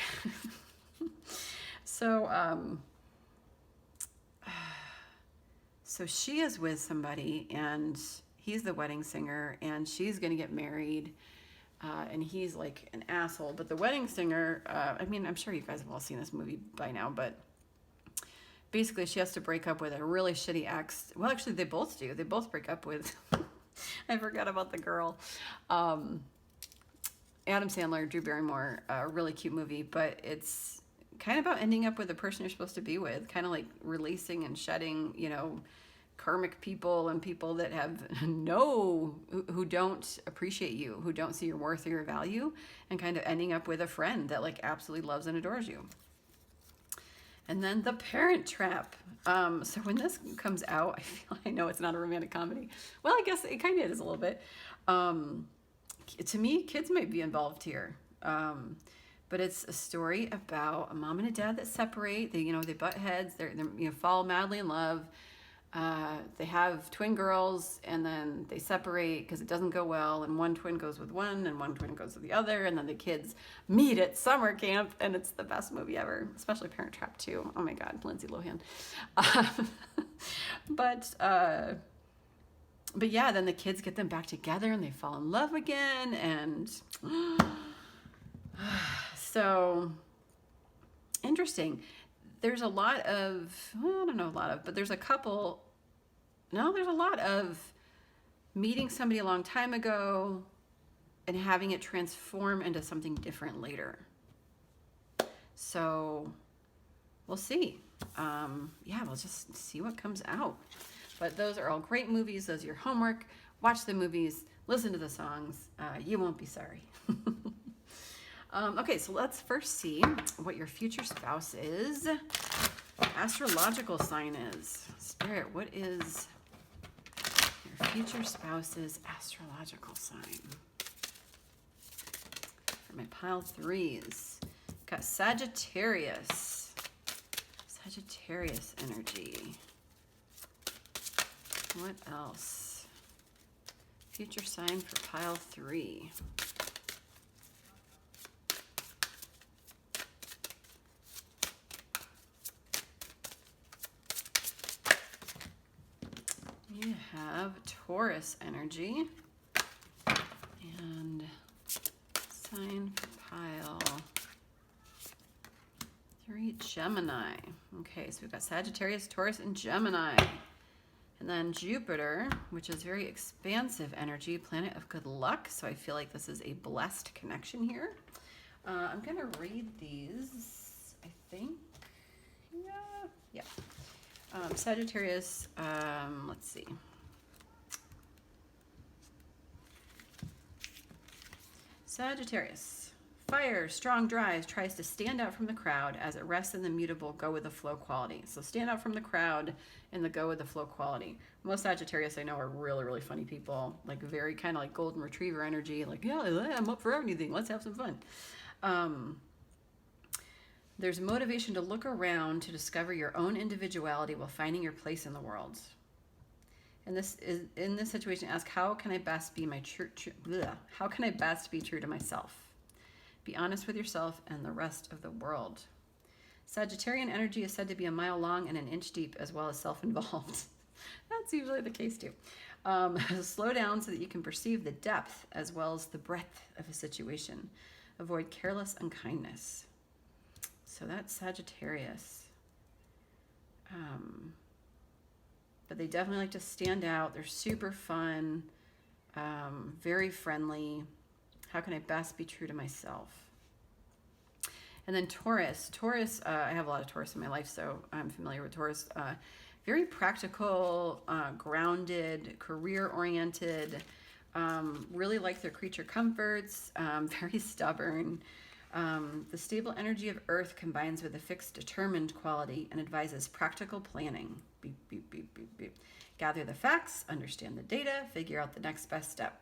So she is with somebody and he's the wedding singer and she's gonna get married, and he's like an asshole. But the wedding singer, I mean, I'm sure you guys have all seen this movie by now, but basically she has to break up with a really shitty ex. Well, actually they both do. They both break up with, I forgot about the girl. Adam Sandler, Drew Barrymore, a really cute movie, but it's kind of about ending up with the person you're supposed to be with, kind of like releasing and shedding, you know, karmic people and people that have who don't appreciate you, who don't see your worth or your value, and kind of ending up with a friend that like absolutely loves and adores you. And then The Parent Trap. So when this comes out, I know it's not a romantic comedy. Well, I guess it kind of is a little bit. To me, kids might be involved here. But it's a story about a mom and a dad that separate. They, you know, they butt heads. They're you know, fall madly in love. They have twin girls, and then they separate because it doesn't go well, and one twin goes with one and one twin goes with the other, and then the kids meet at summer camp, and it's the best movie ever, especially Parent Trap 2. Oh my God, Lindsay Lohan. But yeah, then the kids get them back together and they fall in love again, and so interesting. There's a lot of, well, I don't know a lot of, but there's a lot of meeting somebody a long time ago and having it transform into something different later. So we'll see. Yeah, we'll just see what comes out. But those are all great movies. Those are your homework. Watch the movies, listen to the songs. You won't be sorry. Okay, so let's first see what your future spouse is. Astrological sign is. Spirit, what is your future spouse's astrological sign? For my pile threes, got Sagittarius. Sagittarius energy. What else? Future sign for pile 3. You have Taurus energy and sign for pile 3, Gemini. Okay, so we've got Sagittarius, Taurus, and Gemini. And then Jupiter, which is very expansive energy, planet of good luck. So I feel like this is a blessed connection here. I'm going to read these, I think. Yeah. Sagittarius, let's see. Sagittarius. Fire, strong drive, tries to stand out from the crowd as it rests in the mutable go with the flow quality. So stand out from the crowd in the go with the flow quality. Most Sagittarius I know are really, really funny people. Like very kind of like golden retriever energy. Like, yeah, I'm up for anything. Let's have some fun. There's motivation to look around to discover your own individuality while finding your place in the world. And this is in this situation, ask, how can I best be how can I best be true to myself? Be honest with yourself and the rest of the world. Sagittarian energy is said to be a mile long and an inch deep, as well as self-involved. That's usually the case too. Slow down so that you can perceive the depth as well as the breadth of a situation. Avoid careless unkindness. So that's Sagittarius. But they definitely like to stand out. They're super fun, very friendly. How can I best be true to myself? And then Taurus. Taurus, I have a lot of Taurus in my life, so I'm familiar with Taurus. Very practical, grounded, career-oriented, really like their creature comforts, very stubborn. The stable energy of Earth combines with a fixed, determined quality and advises practical planning. Beep, beep, beep, beep, beep. Gather the facts, understand the data, figure out the next best step.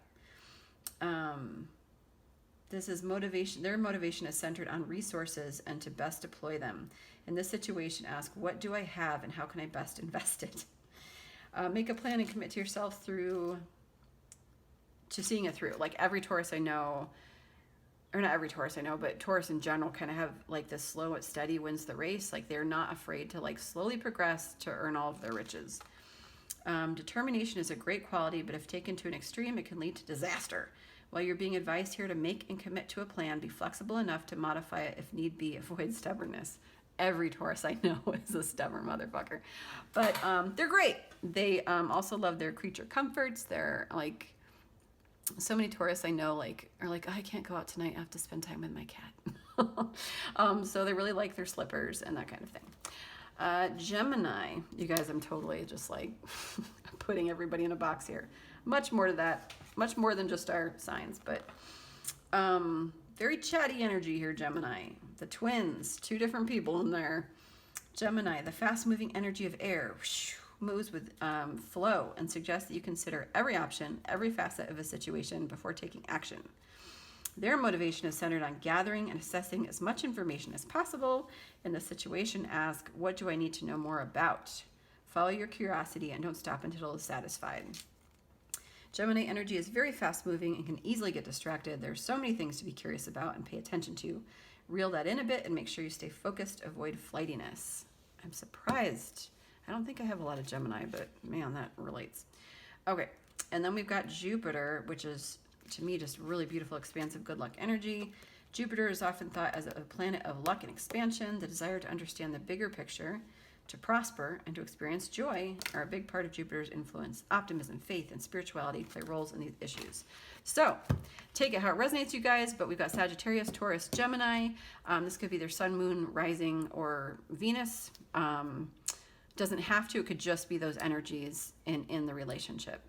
This is motivation. Their motivation is centered on resources and to best deploy them. In this situation, ask, what do I have and how can I best invest it? Make a plan and commit to yourself to seeing it through. Like every Taurus I know, or not every Taurus I know, but Taurus in general kind of have like this slow and steady wins the race. Like they're not afraid to like slowly progress to earn all of their riches. Determination is a great quality, but if taken to an extreme, it can lead to disaster. While you're being advised here to make and commit to a plan, be flexible enough to modify it if need be. Avoid stubbornness. Every Taurus I know is a stubborn motherfucker. But they're great. They also love their creature comforts. They're like, so many Taurus I know are like, oh, I can't go out tonight. I have to spend time with my cat. So they really like their slippers and that kind of thing. Gemini. You guys, I'm totally just like putting everybody in a box here. Much more to that. Much more than just our signs, but very chatty energy here, Gemini. The twins, two different people in there. Gemini, the fast-moving energy of air, moves with flow and suggests that you consider every option, every facet of a situation before taking action. Their motivation is centered on gathering and assessing as much information as possible. In this situation, ask, what do I need to know more about? Follow your curiosity and don't stop until it's satisfied. Gemini energy is very fast-moving and can easily get distracted. There's so many things to be curious about and pay attention to. Reel that in a bit and make sure you stay focused. Avoid flightiness. I'm surprised. I don't think I have a lot of Gemini, but man, that relates. Okay, and then we've got Jupiter, which is, to me, just really beautiful, expansive, good luck energy. Jupiter is often thought as a planet of luck and expansion. The desire to understand the bigger picture, to prosper, and to experience joy are a big part of Jupiter's influence. Optimism, faith, and spirituality play roles in these issues. So take it how it resonates, you guys, but we've got Sagittarius, Taurus, Gemini. This could be their sun, moon, rising, or Venus. Doesn't have to. It could just be those energies in the relationship.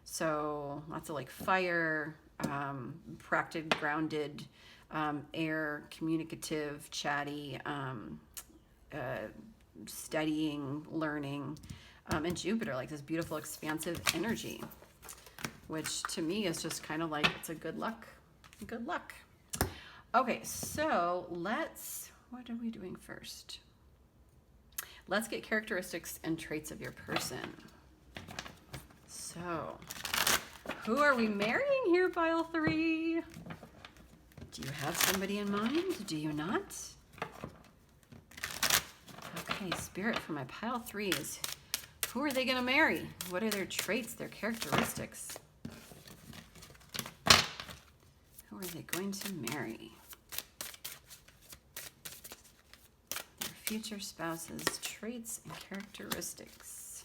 So lots of like fire, practiced, grounded, air, communicative, chatty, studying, learning, and Jupiter, like this beautiful expansive energy, which to me is just kind of like, it's a good luck. Okay, so what are we doing first? Let's get characteristics and traits of your person. So who are we marrying here, pile 3? Do you have somebody in mind? Do you not? Okay, Spirit, for my pile 3s, who are they going to marry? What are their traits, their characteristics? Who are they going to marry? Their future spouses' traits and characteristics.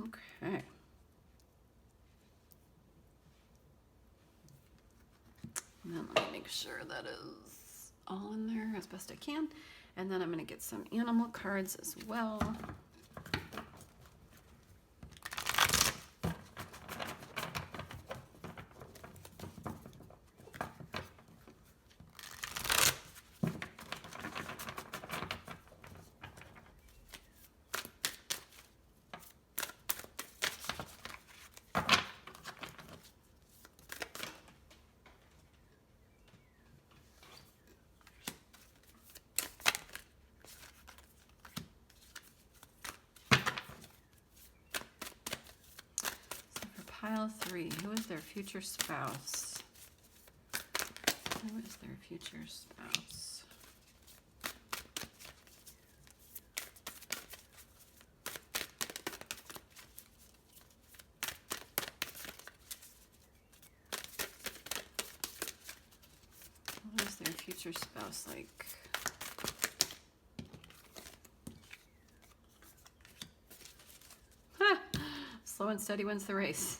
Okay. And then let me make sure that is all in there as best I can. And then I'm going to get some animal cards as well. Pile 3, who is their future spouse? Who is their future spouse? What is their future spouse like? Slow and steady wins the race.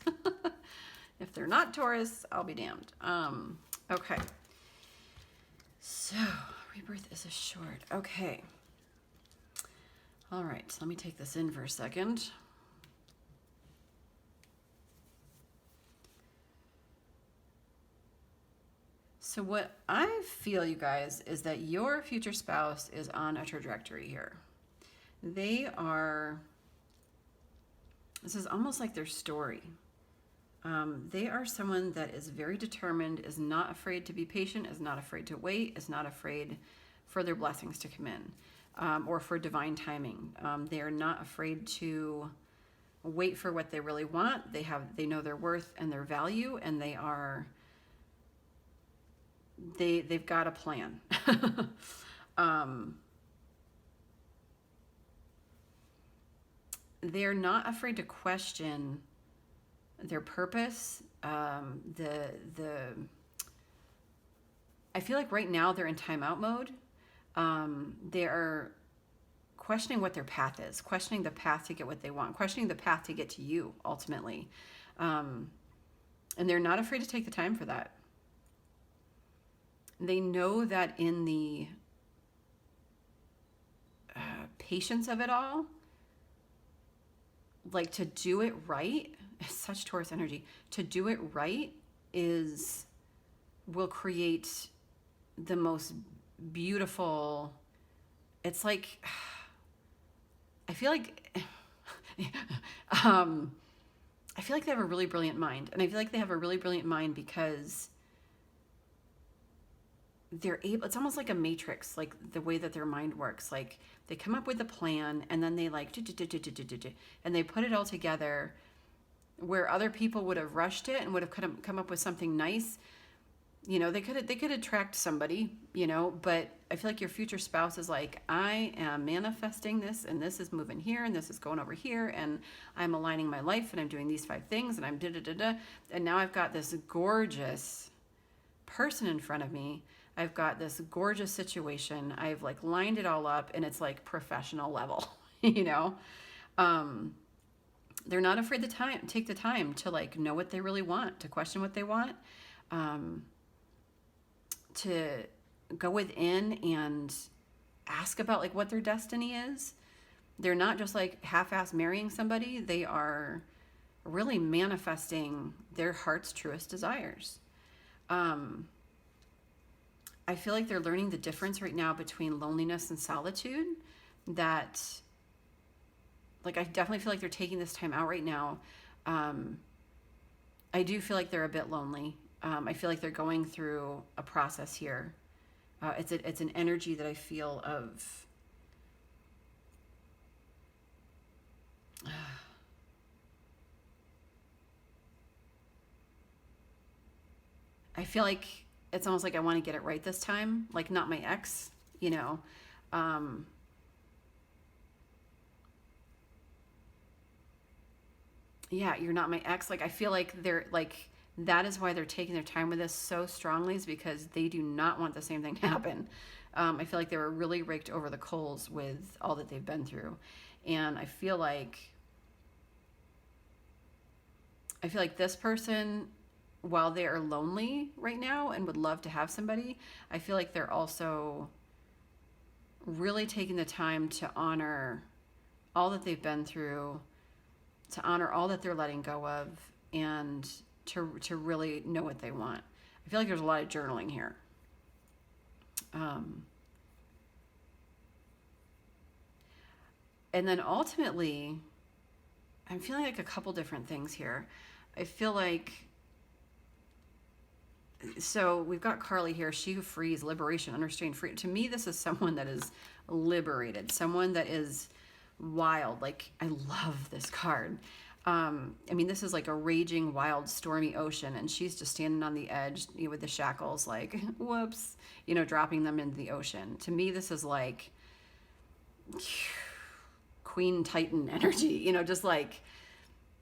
If they're not Taurus, I'll be damned. Okay. So, rebirth is assured. Okay. All right, so let me take this in for a second. So what I feel, you guys, is that your future spouse is on a trajectory here. They are... This is almost like their story. They are someone that is very determined, is not afraid to be patient, is not afraid to wait, is not afraid for their blessings to come in, or for divine timing. They are not afraid to wait for what they really want. They know their worth and their value, and they've got a plan. They're not afraid to question their purpose. I feel like right now they're in timeout mode. They are questioning what their path is, questioning the path to get what they want, questioning the path to get to you ultimately. And they're not afraid to take the time for that. They know that in the patience of it all, like to do it right, it's such Taurus energy. To do it right will create the most beautiful, it's like, I feel like, I feel like they have a really brilliant mind. And I feel like they have a really brilliant mind because they're able, it's almost like a matrix, like the way that their mind works. Like they come up with a plan and then they like, and they put it all together where other people would have rushed it and would have come up with something nice. You know, they could attract somebody, you know, but I feel like your future spouse is like, I am manifesting this and this is moving here and this is going over here and I'm aligning my life and I'm doing these 5 things and I'm and now I've got this gorgeous person in front of me. I've got this gorgeous situation. I've like lined it all up and it's like professional level, you know? They're not afraid to take the time to like know what they really want, to question what they want, to go within and ask about like what their destiny is. They're not just like half-ass marrying somebody. They are really manifesting their heart's truest desires. I feel like they're learning the difference right now between loneliness and solitude. That, like, I definitely feel like they're taking this time out right now. I do feel like they're a bit lonely. I feel like they're going through a process here. It's an energy that I feel of... I feel like it's almost like I want to get it right this time. Like, not my ex, you know. Yeah, you're not my ex. Like, I feel like they're like, that is why they're taking their time with this so strongly, is because they do not want the same thing to happen. I feel like they were really raked over the coals with all that they've been through. And I feel like I feel like this person, while they are lonely right now and would love to have somebody, I feel like they're also really taking the time to honor all that they've been through, to honor all that they're letting go of, and to really know what they want. I feel like there's a lot of journaling here. And then ultimately, I'm feeling like a couple different things here. I feel like, so we've got Carly here, she who frees, liberation, unrestrained freedom. To me, this is someone that is liberated, someone that is wild. Like, I love this card. I mean, this is like a raging, wild, stormy ocean, and she's just standing on the edge with the shackles, like, whoops, dropping them into the ocean. To me, this is like Queen Titan energy, just like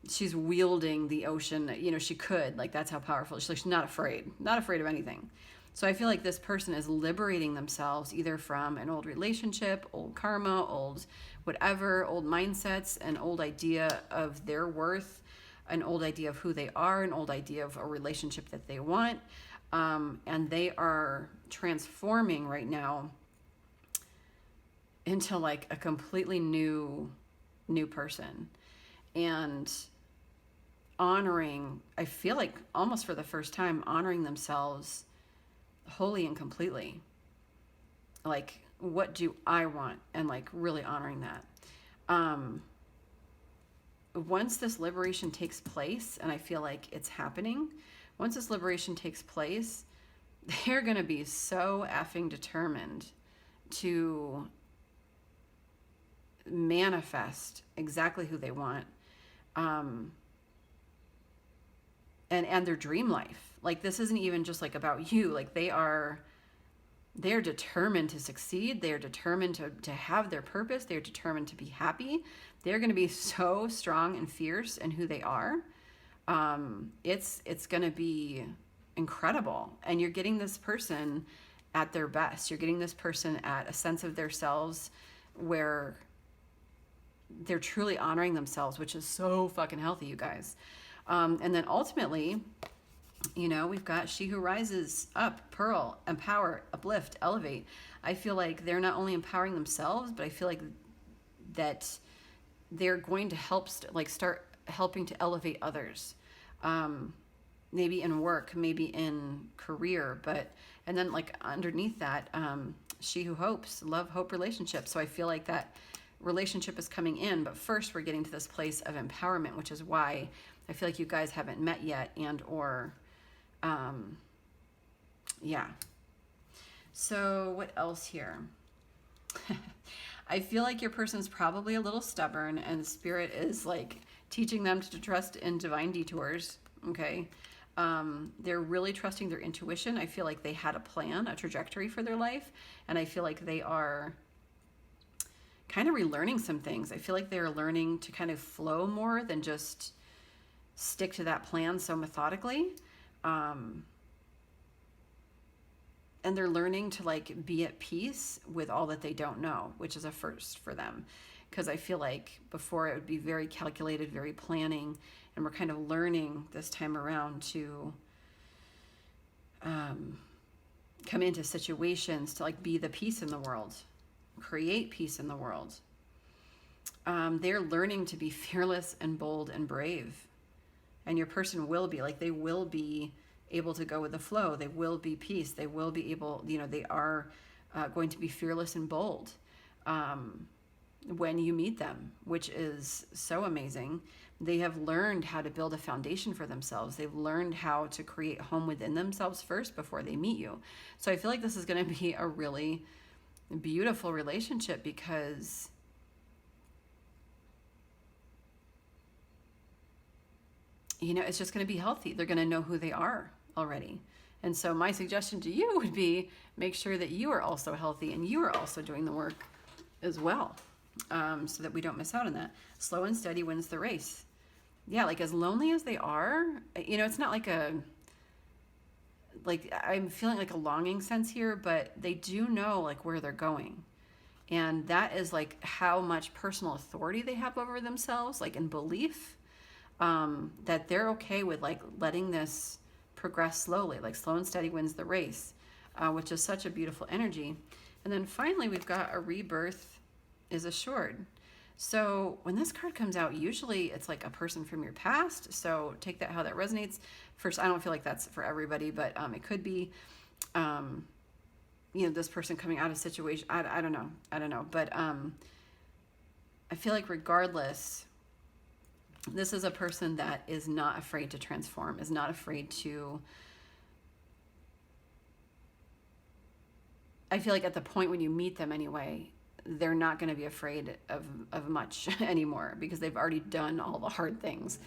she's wielding the ocean, she could, like, that's how powerful. She's not afraid of anything. So I feel like this person is liberating themselves either from an old relationship, old karma, old whatever, old mindsets, an old idea of their worth, an old idea of who they are, an old idea of a relationship that they want. And they are transforming right now into like a completely new person. And honoring, I feel like almost for the first time, honoring themselves wholly and completely. Like, what do I want? And like really honoring that. Once this liberation takes place, and I feel like it's happening, once this liberation takes place, they're going to be so effing determined to manifest exactly who they want. And their dream life. Like, this isn't even just like about you. Like, they're determined to succeed. They're determined to have their purpose. They're determined to be happy. They're going to be so strong and fierce in who they are. It's going to be incredible. And you're getting this person at their best. You're getting this person at a sense of themselves where they're truly honoring themselves, which is so fucking healthy, you guys. And then ultimately, we've got she who rises up, pearl, empower, uplift, elevate. I feel like they're not only empowering themselves, but I feel like that they're going to help start helping to elevate others. Maybe in work, maybe in career, and then like underneath that, she who hopes, love, hope, relationship. So I feel like that relationship is coming in, but first we're getting to this place of empowerment, which is why I feel like you guys haven't met yet, and or yeah. So what else here? I feel like your person's probably a little stubborn, and spirit is like teaching them to trust in divine detours. Okay. They're really trusting their intuition. I feel like they had a plan, a trajectory for their life, and I feel like they are kind of relearning some things. I feel like they're learning to kind of flow more than just stick to that plan so methodically. And they're learning to like be at peace with all that they don't know, which is a first for them. Because I feel like before it would be very calculated, very planning, and we're kind of learning this time around to come into situations to like be the peace in the world, create peace in the world. They're learning to be fearless and bold and brave. And your person will be, like, they will be able to go with the flow. They will be peace. They will be able, they are going to be fearless and bold when you meet them, which is so amazing. They have learned how to build a foundation for themselves. They've learned how to create home within themselves first before they meet you. So I feel like this is going to be a really beautiful relationship because it's just going to be healthy. They're going to know who they are already. And so my suggestion to you would be make sure that you are also healthy and you are also doing the work as well, so that we don't miss out on that. Slow and steady wins the race. Yeah, like as lonely as they are, it's not like I'm feeling like a longing sense here, but they do know like where they're going. And that is like how much personal authority they have over themselves, like in belief. that they're okay with like letting this progress slowly, like slow and steady wins the race, which is such a beautiful energy. And then finally, we've got a rebirth is assured. So when this card comes out, usually it's like a person from your past. So take that how that resonates. First, I don't feel like that's for everybody, but it could be, you know, this person coming out of situation. I don't know. But I feel like regardless, this is a person that is not afraid to transform, is not afraid to, I feel like at the point when you meet them anyway, they're not going to be afraid of much anymore, because they've already done all the hard things.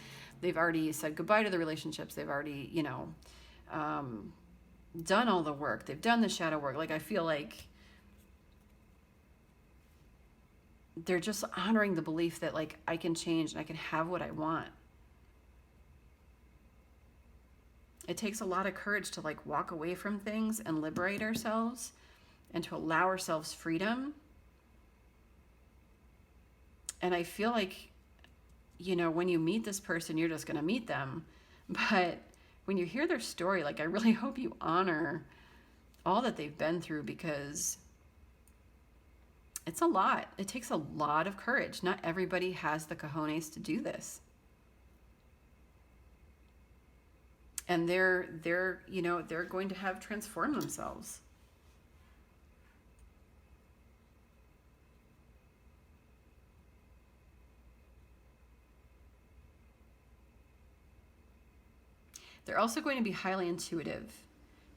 They've already said goodbye to the relationships. They've already, you know, done all the work. They've done the shadow work. Like, I feel like they're just honoring the belief that like I can change and I can have what I want. It takes a lot of courage to like walk away from things and liberate ourselves and to allow ourselves freedom. And I feel like, you know, when you meet this person, you're just going to meet them. But when you hear their story, like, I really hope you honor all that they've been through, because it's a lot. It takes a lot of courage. Not everybody has the cojones to do this. And they're you know, they're going to have transformed themselves. They're also going to be highly intuitive.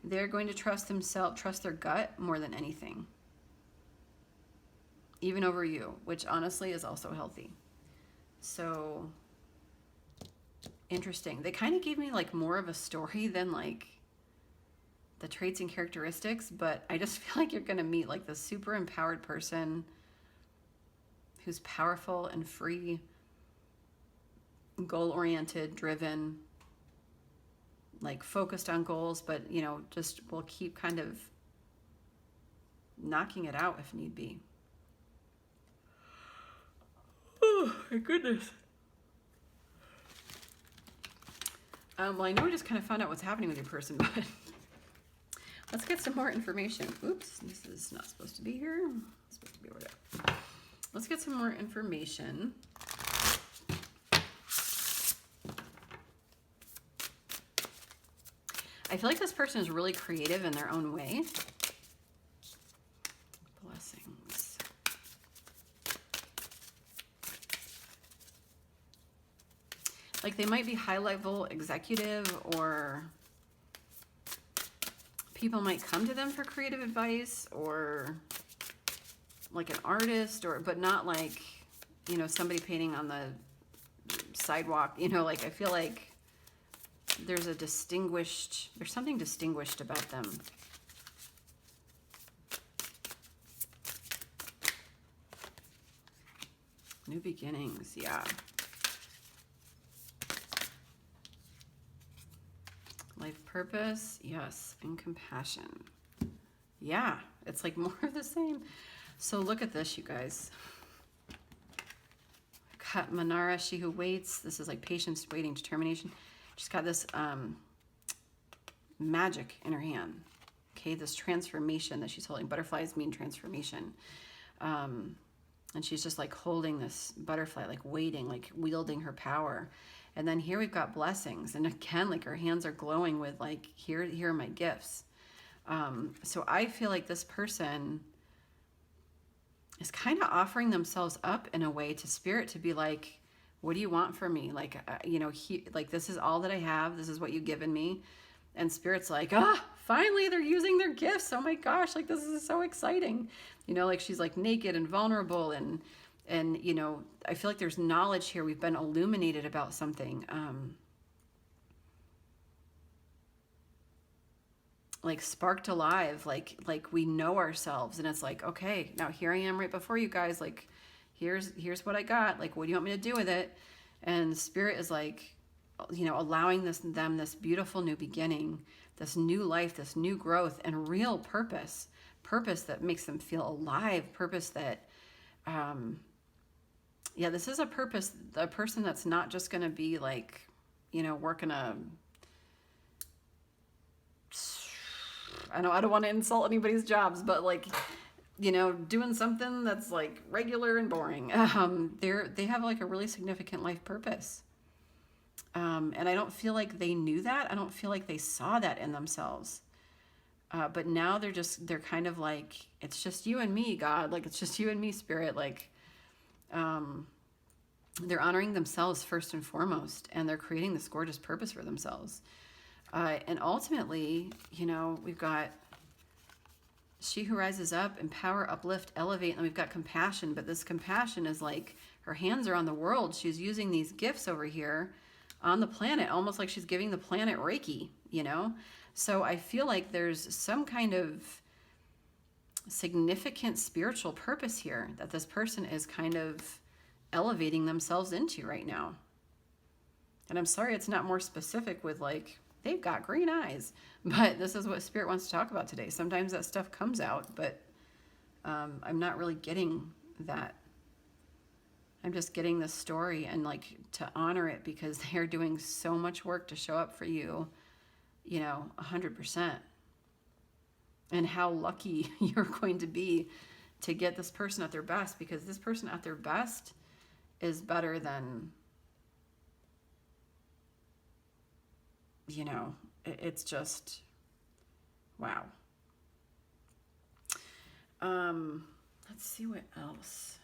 They're going to trust themselves, trust their gut more than anything. Even over you, which honestly is also healthy. So interesting. They kind of gave me like more of a story than like the traits and characteristics, but I just feel like you're going to meet like the super empowered person who's powerful and free, goal-oriented, driven, like focused on goals, but you know, just will keep kind of knocking it out if need be. Oh my goodness. Well, I know we just kind of found out what's happening with your person, but let's get some more information. Oops, this is not supposed to be here. It's supposed to be over there. Let's get some more information. I feel like this person is really creative in their own way. Blessings. Like, they might be high-level executive, or people might come to them for creative advice, or like an artist, or but not like, you know, somebody painting on the sidewalk. You know, like, I feel like there's something distinguished about them. New beginnings, yeah. Life purpose, yes, and compassion. Yeah, it's like more of the same. So look at this, you guys. Got Manara, she who waits. This is like patience, waiting, determination. She's got this magic in her hand. Okay, this transformation that she's holding. Butterflies mean transformation. And she's just like holding this butterfly, like waiting, like wielding her power. And then here we've got blessings. And again, like her hands are glowing with like, here are my gifts. So I feel like this person is kind of offering themselves up in a way to spirit, to be like, what do you want from me? Like, you know, like, this is all that I have. This is what you've given me. And spirit's like, finally they're using their gifts. Oh my gosh, like, this is so exciting. You know, like, she's like naked and vulnerable, and you know, I feel like there's knowledge here. We've been illuminated about something. Like sparked alive, like we know ourselves, and it's like, okay, now here I am right before you guys, like, here's what I got, like, what do you want me to do with it? And spirit is like, you know, allowing them this beautiful new beginning, this new life, this new growth, and real purpose that makes them feel alive, purpose that Yeah, this is a person that's not just going to be like, working I don't want to insult anybody's jobs, but like, doing something that's like regular and boring. They have like a really significant life purpose. And I don't feel like they knew that. I don't feel like they saw that in themselves. But now they're kind of like, it's just you and me, God. Like, it's just you and me, Spirit. Like, they're honoring themselves first and foremost, and they're creating this gorgeous purpose for themselves. And ultimately, we've got she who rises up, empower, uplift, elevate, and we've got compassion. But this compassion is like her hands are on the world. She's using these gifts over here on the planet, almost like she's giving the planet Reiki, So I feel like there's some kind of significant spiritual purpose here that this person is kind of elevating themselves into right now. And I'm sorry it's not more specific with like, they've got green eyes, but this is what Spirit wants to talk about today. Sometimes that stuff comes out, but I'm not really getting that. I'm just getting this story and like to honor it because they're doing so much work to show up for you, 100%. And how lucky you're going to be to get this person at their best, because this person at their best is better than, it's just, wow. Let's see what else.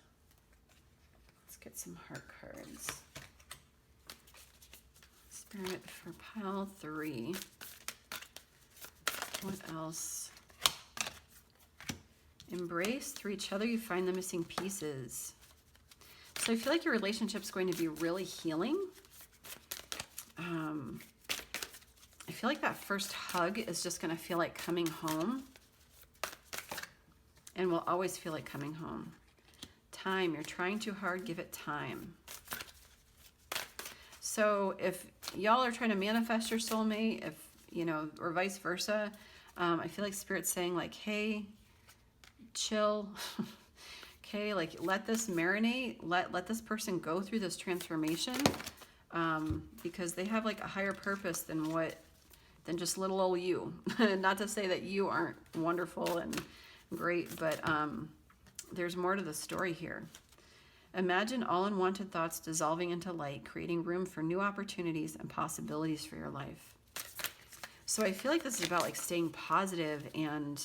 Let's get some heart cards. Spirit for pile 3. What else? Embrace through each other, you find the missing pieces. So I feel like your relationship's going to be really healing. I feel like that first hug is just going to feel like coming home. And will always feel like coming home. Time, you're trying too hard, give it time. So if y'all are trying to manifest your soulmate, or vice versa, I feel like Spirit's saying like, hey, chill. Okay, like let this marinate, let this person go through this transformation, because they have like a higher purpose than just little old you. Not to say that you aren't wonderful and great, but there's more to the story here. Imagine all unwanted thoughts dissolving into light, creating room for new opportunities and possibilities for your life. So I feel like this is about like staying positive and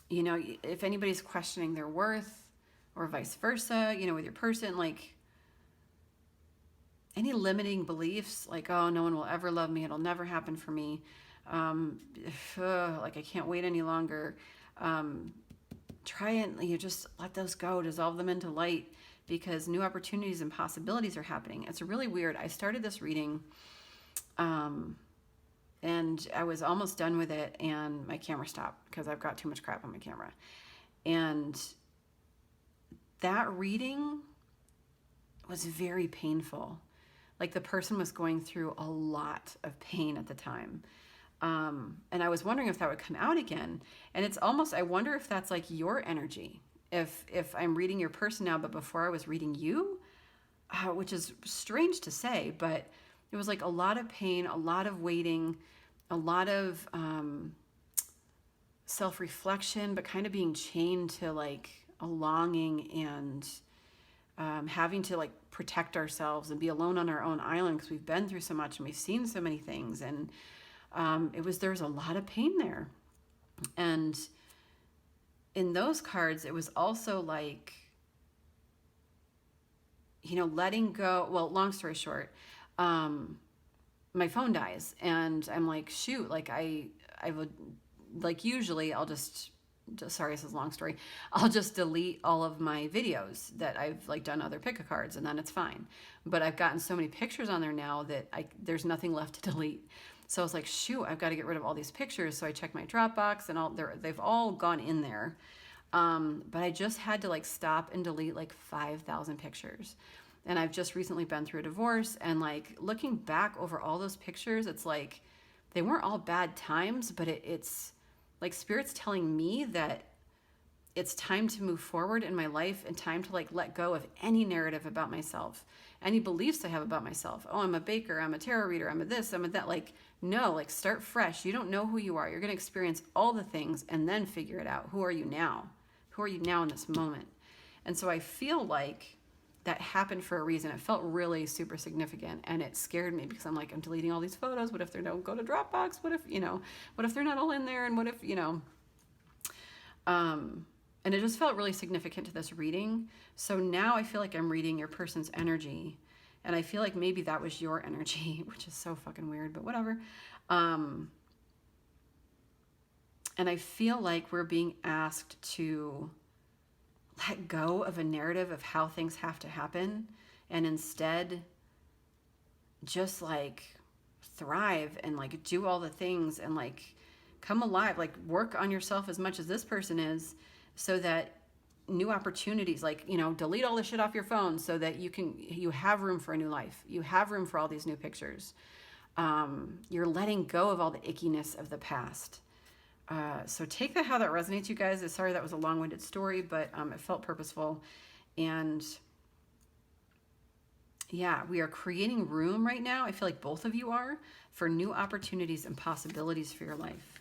if anybody's questioning their worth or vice versa, with your person, like any limiting beliefs, like, oh, no one will ever love me, it'll never happen for me, like I can't wait any longer, try and just let those go, dissolve them into light, because new opportunities and possibilities are happening. It's really weird. I started this reading and I was almost done with it and my camera stopped because I've got too much crap on my camera. And that reading was very painful. Like the person was going through a lot of pain at the time. And I was wondering if that would come out again. And it's almost, I wonder if that's like your energy. If I'm reading your person now, but before I was reading you, which is strange to say, but it was like a lot of pain, a lot of waiting, a lot of self-reflection, but kind of being chained to like a longing and having to like protect ourselves and be alone on our own island because we've been through so much and we've seen so many things. And there was a lot of pain there. And in those cards, it was also like, letting go. Well, long story short, my phone dies and I'm like, shoot, like I would like, usually I'll just sorry, this is a long story. I'll just delete all of my videos that I've like done other pick a cards and then it's fine. But I've gotten so many pictures on there now that there's nothing left to delete. So I was like, shoot, I've got to get rid of all these pictures. So I checked my Dropbox and they've all gone in there. But I just had to like stop and delete like 5,000 pictures. And I've just recently been through a divorce and like looking back over all those pictures, it's like, they weren't all bad times, but it's Like Spirit's telling me that it's time to move forward in my life and time to like let go of any narrative about myself, any beliefs I have about myself. Oh, I'm a baker, I'm a tarot reader, I'm a this, I'm a that. Like, no, like start fresh. You don't know who you are. You're going to experience all the things and then figure it out. Who are you now? Who are you now in this moment? And so I feel like that happened for a reason. It felt really super significant, and it scared me because I'm like, I'm deleting all these photos. What if they don't go to Dropbox? What if, what if they're not all in there? And what if, and it just felt really significant to this reading. So now I feel like I'm reading your person's energy, and I feel like maybe that was your energy, which is so fucking weird, but whatever. And I feel like we're being asked to let go of a narrative of how things have to happen and instead just like thrive and like do all the things and like come alive, like work on yourself as much as this person is, so that new opportunities, like, delete all the shit off your phone so that you have room for a new life. You have room for all these new pictures. You're letting go of all the ickiness of the past. So take that how that resonates, you guys. Sorry that was a long-winded story, but it felt purposeful. And yeah, we are creating room right now. I feel like both of you are, for new opportunities and possibilities for your life.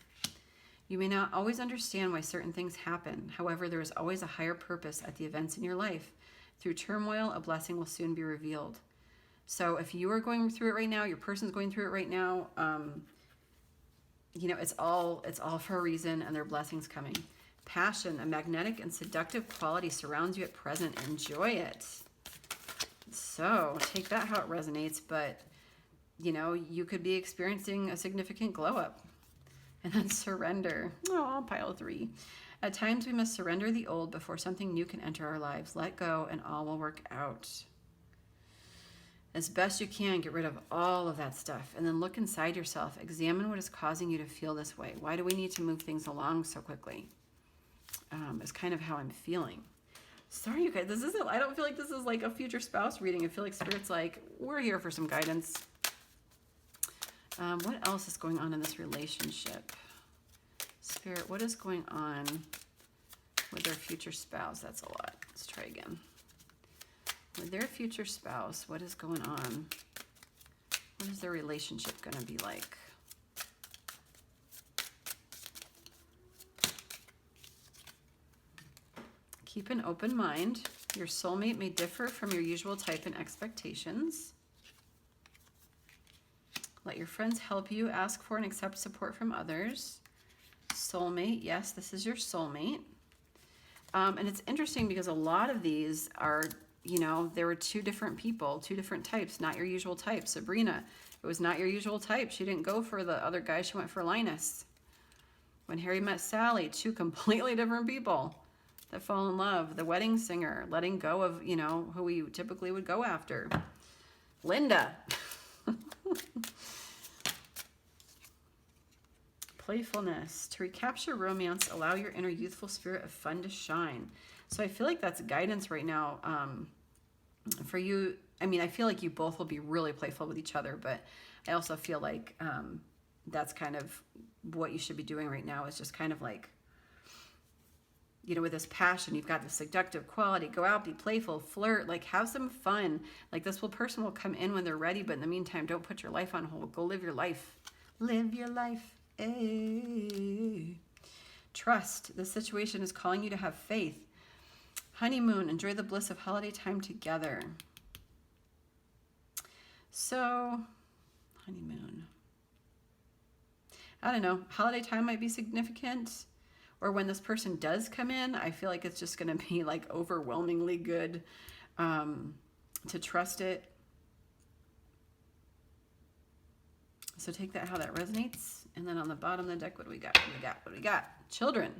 You may not always understand why certain things happen. However, there is always a higher purpose at the events in your life. Through turmoil, a blessing will soon be revealed. So if you are going through it right now, your person's going through it right now, it's all for a reason, and there are blessings coming. Passion, a magnetic and seductive quality surrounds you at present. Enjoy it. So take that how it resonates, but you could be experiencing a significant glow up. And then surrender. Oh, pile 3. At times we must surrender the old before something new can enter our lives. Let go and all will work out. As best you can, get rid of all of that stuff and then look inside yourself. Examine what is causing you to feel this way. Why do we need to move things along so quickly? Is kind of how I'm feeling. Sorry, you guys. I don't feel like this is like a future spouse reading. I feel like Spirit's like, we're here for some guidance. What else is going on in this relationship? Spirit, what is going on with their future spouse? That's a lot. Let's try again. With their future spouse, what is going on? What is their relationship going to be like? Keep an open mind. Your soulmate may differ from your usual type and expectations. Let your friends help you. Ask for and accept support from others. Soulmate. Yes, this is your soulmate. And it's interesting because a lot of these are, there were 2 different people, 2 different types, not your usual type. Sabrina, it was not your usual type. She didn't go for the other guy. She went for Linus. When Harry met Sally, 2 completely different people that fall in love. The wedding singer, letting go of, who we typically would go after. Linda. Playfulness. To recapture romance, allow your inner youthful spirit of fun to shine. So I feel like that's guidance right now for you. I mean, I feel like you both will be really playful with each other, but I also feel like that's kind of what you should be doing right now, is just kind of like, with this passion, you've got this seductive quality. Go out, be playful, flirt, like have some fun. Like this person will come in when they're ready, but in the meantime, don't put your life on hold. Go live your life. Live your life. Hey. Trust. This situation is calling you to have faith. Honeymoon. Enjoy the bliss of holiday time together. So, honeymoon. I don't know. Holiday time might be significant. Or when this person does come in, I feel like it's just going to be like overwhelmingly good to trust it. So take that how that resonates. And then on the bottom of the deck, what do we got? What do we got? Children.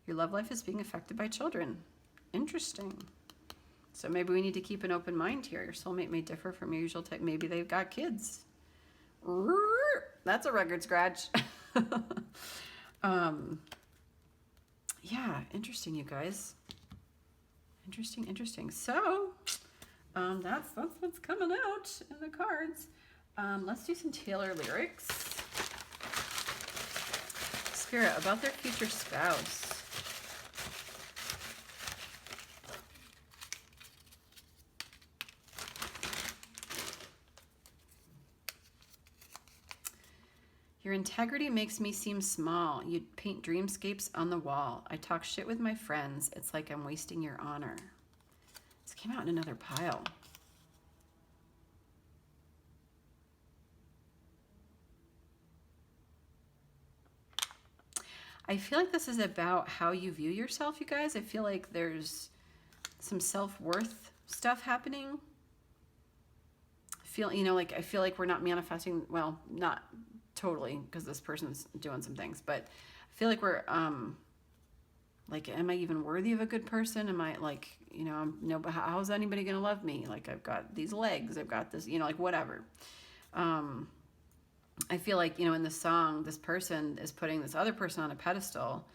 Your love life is being affected by children. Interesting. So maybe we need to keep an open mind here. Your soulmate may differ from your usual type. Maybe they've got kids. That's a record scratch. Yeah, interesting, you guys. Interesting. So that's what's coming out in the cards. Let's do some Taylor lyrics. Spirit, about their future spouse. Your integrity makes me seem small. You paint dreamscapes on the wall. I talk shit with my friends. It's like I'm wasting your honor. This came out in another pile. I feel like this is about how you view yourself, you guys. I feel like there's some self-worth stuff happening. I feel like we're not manifesting, well, not totally, because this person's doing some things, but I feel like we're like, am I even worthy of a good person? Am I like, no, but how's anybody gonna love me? Like, I've got these legs, I've got this, like whatever. I feel like, in the song, this person is putting this other person on a pedestal,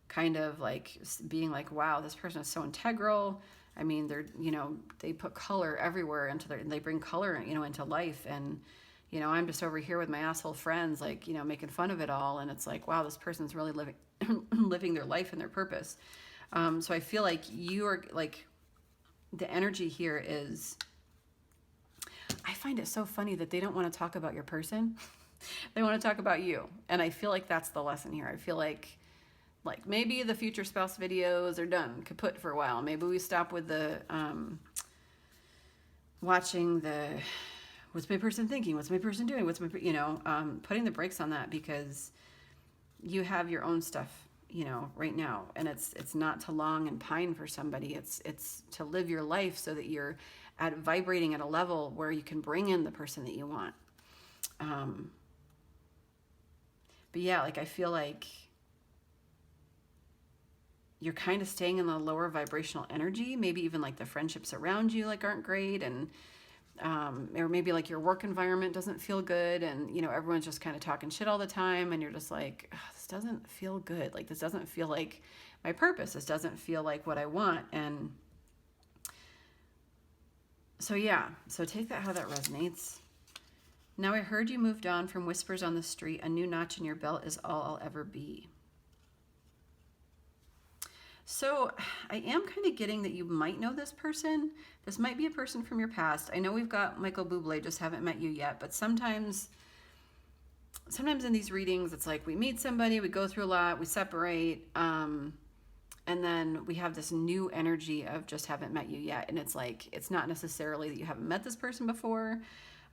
kind of like being like, wow, this person is so integral. I mean, they're, they put color everywhere they bring color, into life. And, I'm just over here with my asshole friends, like, making fun of it all. And it's like, wow, this person's really living their life and their purpose. So I feel like you are like, the energy here is, I find it so funny that they don't want to talk about your person. They want to talk about you. And I feel like that's the lesson here. I feel like maybe the future spouse videos are done, kaput for a while. Maybe we stop with the watching the what's my person thinking, what's my person doing, what's my putting the brakes on that, because you have your own stuff right now, and it's not to long and pine for somebody. It's to live your life so that you're vibrating at a level where you can bring in the person that you want. But yeah, like I feel like you're kind of staying in the lower vibrational energy. Maybe even like the friendships around you like aren't great, and or maybe like your work environment doesn't feel good, and everyone's just kind of talking shit all the time, and you're just like, this doesn't feel good. Like, this doesn't feel like my purpose. This doesn't feel like what I want. And so yeah, so take that how that resonates. Now I heard you moved on from whispers on the street. A new notch in your belt is all I'll ever be. So I am kind of getting that you might know this person. This might be a person from your past. I know we've got Michael Bublé, just haven't met you yet. But sometimes in these readings, it's like we meet somebody, we go through a lot, we separate, and then we have this new energy of just haven't met you yet. And it's like, it's not necessarily that you haven't met this person before,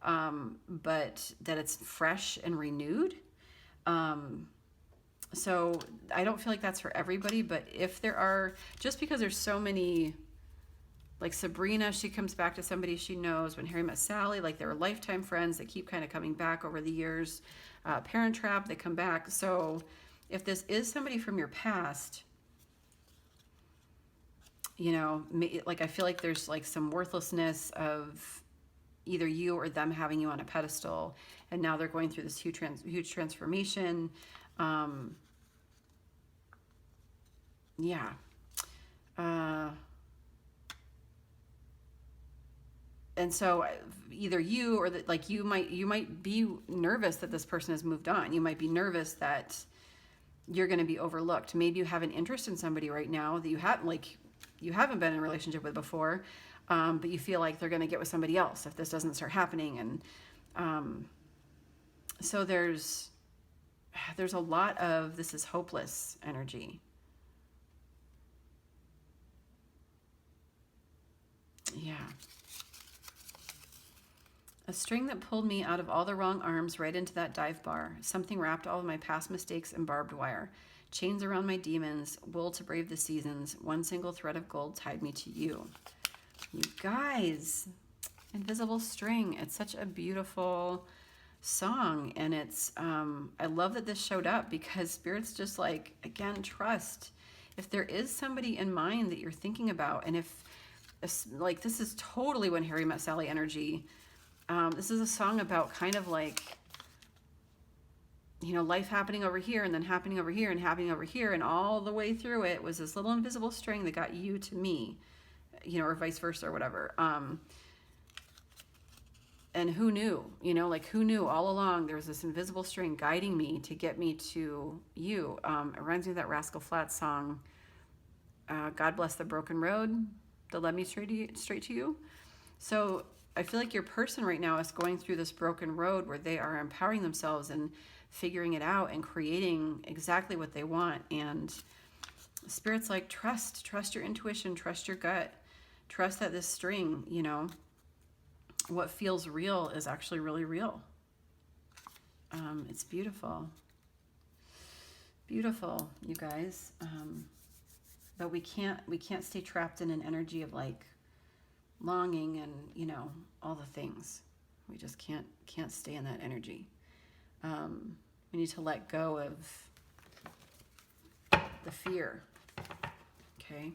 but that it's fresh and renewed. So I don't feel like that's for everybody, but if there are, just because there's so many, like Sabrina, she comes back to somebody she knows. When Harry Met Sally, like they were lifetime friends that keep kind of coming back over the years. Parent Trap, they come back. So if this is somebody from your past, like I feel like there's like some worthlessness of either you or them having you on a pedestal, and now they're going through this huge transformation. Yeah. And so either you or like you might be nervous that this person has moved on. You might be nervous that you're going to be overlooked. Maybe you have an interest in somebody right now that you haven't been in a relationship with before, but you feel like they're going to get with somebody else if this doesn't start happening. And so there's a lot of this is hopeless energy. Yeah. A string that pulled me out of all the wrong arms right into that dive bar. Something wrapped all of my past mistakes in barbed wire. Chains around my demons, wool to brave the seasons. One single thread of gold tied me to you. You guys, Invisible String. It's such a beautiful song, and it's I love that this showed up, because Spirit's just like, again, trust. If there is somebody in mind that you're thinking about, and if like this is totally When Harry Met Sally energy. This is a song about kind of like, life happening over here and then happening over here and happening over here, and all the way through it was this little invisible string that got you to me, or vice versa or whatever. and who knew, you know, like who knew all along there was this invisible string guiding me to get me to you. It reminds me of that Rascal Flatts song, God Bless the Broken Road that led me straight to you. So I feel like your person right now is going through this broken road where they are empowering themselves and figuring it out and creating exactly what they want. And Spirit's like, trust your intuition, trust your gut, trust that this string, you know, what feels real is actually really real. It's beautiful. Beautiful, you guys. But we can't stay trapped in an energy of like longing and, you know, all the things. We just can't stay in that energy. We need to let go of the fear. Okay.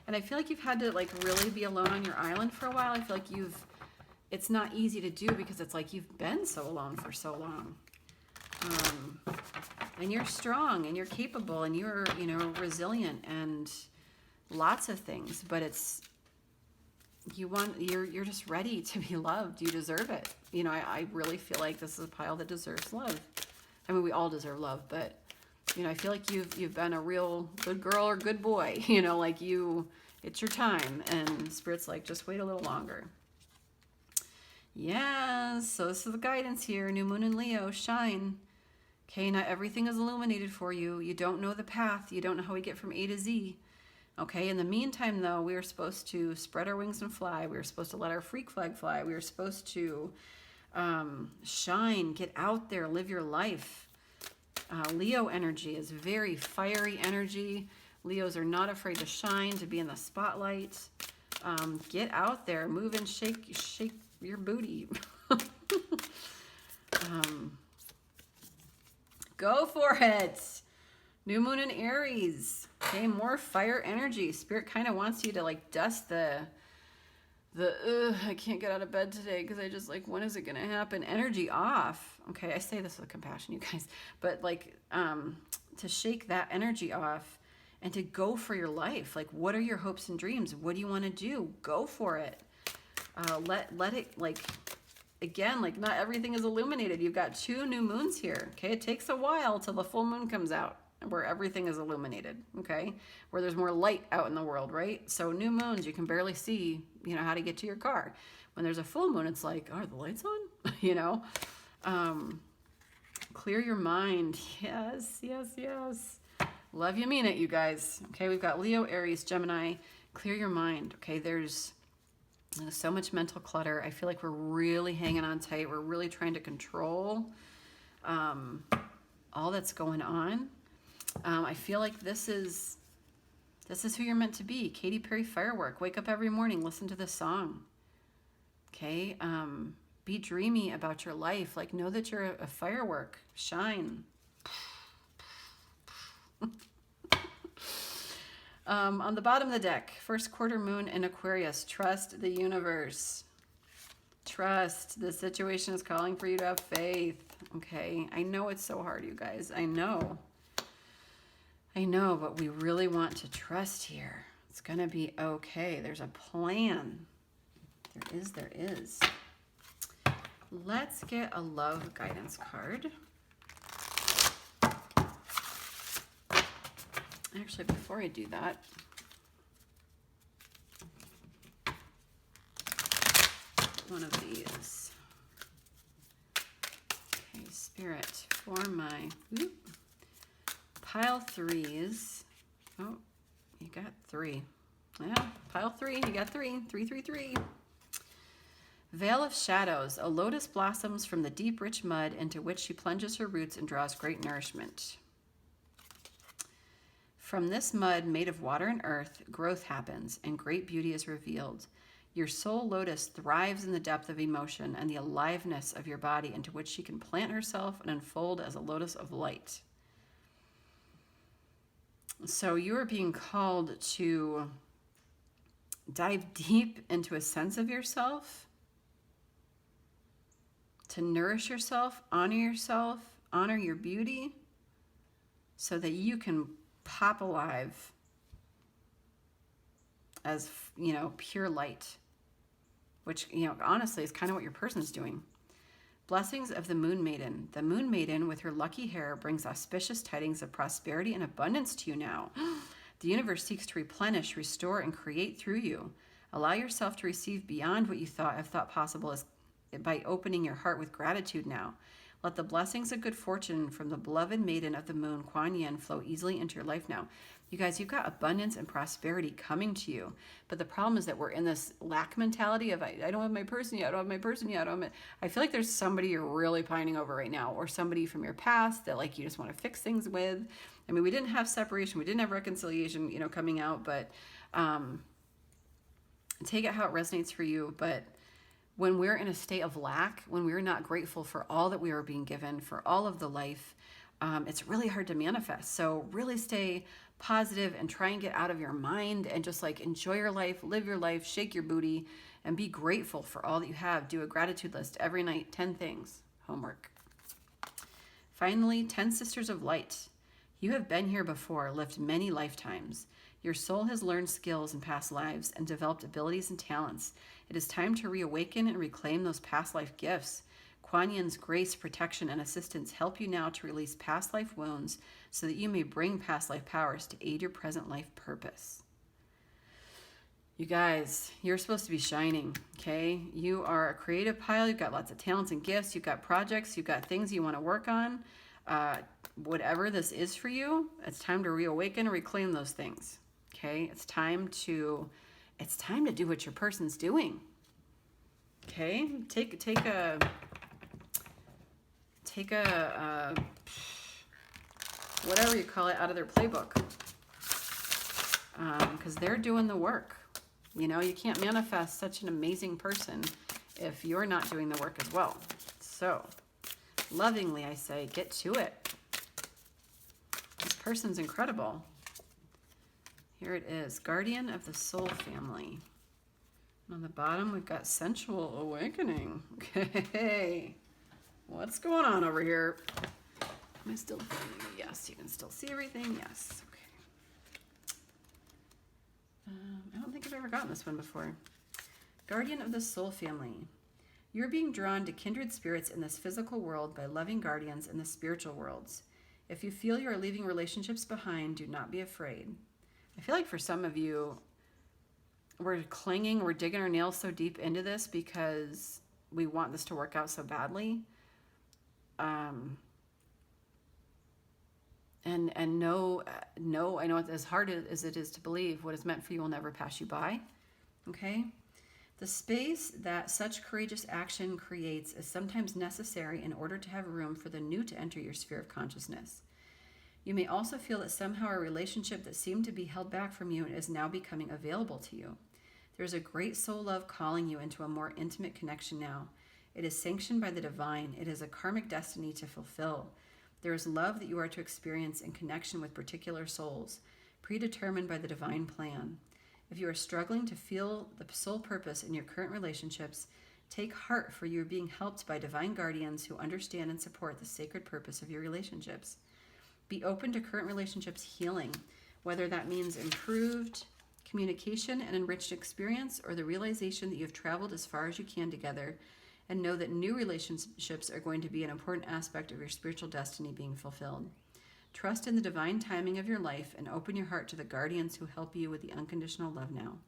And I feel like you've had to like really be alone on your island for a while. I feel like it's not easy to do because it's like you've been so alone for so long. And you're strong and you're capable and you're, you know, resilient and lots of things, but you're just ready to be loved. You deserve it. You know, I really feel like this is a pile that deserves love. I mean, we all deserve love, but you know, I feel like you've been a real good girl or good boy, you know, like it's your time, and Spirit's like, just wait a little longer. Yes, so this is the guidance here. New moon in Leo, shine. Okay, not everything is illuminated for you. You don't know the path. You don't know how we get from A to Z. Okay, in the meantime, though, we are supposed to spread our wings and fly. We are supposed to let our freak flag fly. We are supposed to shine, get out there, live your life. Leo energy is very fiery energy. Leos are not afraid to shine, to be in the spotlight. Get out there, move and shake your booty. Go for it. New moon in Aries. Okay, more fire energy. Spirit kind of wants you to like dust the I can't get out of bed today because I just like, when is it going to happen? Energy off. Okay, I say this with compassion, you guys, but like to shake that energy off and to go for your life. Like, what are your hopes and dreams? What do you want to do? Go for it. Let it, like, again, like not everything is illuminated. You've got 2 new moons here. Okay, it takes a while till the full moon comes out, where everything is illuminated, okay? Where there's more light out in the world, right? So new moons, you can barely see, you know, how to get to your car. When there's a full moon, it's like, are the lights on? You know? Clear your mind. Yes, yes, yes. Love you, mean it, you guys. Okay, we've got Leo, Aries, Gemini. Clear your mind, okay? There's so much mental clutter. I feel like we're really hanging on tight. We're really trying to control all that's going on. I feel like this is who you're meant to be. Katy Perry Firework. Wake up every morning, listen to this song. Okay? Be dreamy about your life. Like, know that you're a firework. Shine. On the bottom of the deck, first quarter moon in Aquarius. Trust the universe. Trust. The situation is calling for you to have faith. Okay? I know it's so hard, you guys. I know, but we really want to trust here. It's going to be okay. There's a plan. There is. Let's get a love guidance card. Actually, before I do that, one of these. Okay, Spirit, for my pile 3s. Oh, you got 3. Yeah, pile 3, you got 3. 3, 3, 3. Veil of Shadows. A lotus blossoms from the deep, rich mud into which she plunges her roots and draws great nourishment. From this mud made of water and earth, growth happens and great beauty is revealed. Your soul lotus thrives in the depth of emotion and the aliveness of your body into which she can plant herself and unfold as a lotus of light. So you are being called to dive deep into a sense of yourself, to nourish yourself, honor your beauty, so that you can pop alive as, you know, pure light, which, you know, honestly is kind of what your person's doing. Blessings of the Moon Maiden. The Moon Maiden with her lucky hair brings auspicious tidings of prosperity and abundance to you now. The universe seeks to replenish, restore, and create through you. Allow yourself to receive beyond what you have thought possible by opening your heart with gratitude now. Let the blessings of good fortune from the beloved maiden of the moon, Kuan Yin, flow easily into your life now. You guys, you've got abundance and prosperity coming to you. But the problem is that we're in this lack mentality of, I don't have my person yet, I don't have my person yet. I feel like there's somebody you're really pining over right now, or somebody from your past that like you just want to fix things with. I mean, we didn't have separation, we didn't have reconciliation, you know, coming out, but take it how it resonates for you. But when we're in a state of lack, when we're not grateful for all that we are being given, for all of the life, it's really hard to manifest. So really stay positive and try and get out of your mind and just like enjoy your life, live your life, shake your booty, and be grateful for all that you have. Do a gratitude list every night, 10 things, homework. Finally, 10 Sisters of Light. You have been here before, lived many lifetimes. Your soul has learned skills in past lives and developed abilities and talents. It is time to reawaken and reclaim those past life gifts. Kuan Yin's grace, protection, and assistance help you now to release past life wounds so that you may bring past life powers to aid your present life purpose. You guys, you're supposed to be shining, okay? You are a creative pile. You've got lots of talents and gifts. You've got projects. You've got things you want to work on. Whatever this is for you, it's time to reawaken and reclaim those things, okay? It's time to do what your person's doing, okay? Take a whatever you call it out of their playbook, because they're doing the work. You know, you can't manifest such an amazing person if you're not doing the work as well. So lovingly I say, get to it. This person's incredible. Here it is, Guardian of the Soul Family. And on the bottom, we've got Sensual Awakening. Okay, what's going on over here? Am I still filming? Yes, you can still see everything. Yes, okay. I don't think I've ever gotten this one before. Guardian of the Soul Family. You're being drawn to kindred spirits in this physical world by loving guardians in the spiritual worlds. If you feel you are leaving relationships behind, do not be afraid. I feel like for some of you, we're clinging, we're digging our nails so deep into this because we want this to work out so badly. And no, I know as hard as it is to believe, what is meant for you will never pass you by, okay? The space that such courageous action creates is sometimes necessary in order to have room for the new to enter your sphere of consciousness. You may also feel that somehow a relationship that seemed to be held back from you is now becoming available to you. There is a great soul love calling you into a more intimate connection now. It is sanctioned by the divine. It is a karmic destiny to fulfill. There is love that you are to experience in connection with particular souls, predetermined by the divine plan. If you are struggling to feel the soul purpose in your current relationships, take heart, for you are being helped by divine guardians who understand and support the sacred purpose of your relationships. Be open to current relationships healing, whether that means improved communication and enriched experience, or the realization that you have traveled as far as you can together, and know that new relationships are going to be an important aspect of your spiritual destiny being fulfilled. Trust in the divine timing of your life and open your heart to the guardians who help you with the unconditional love now.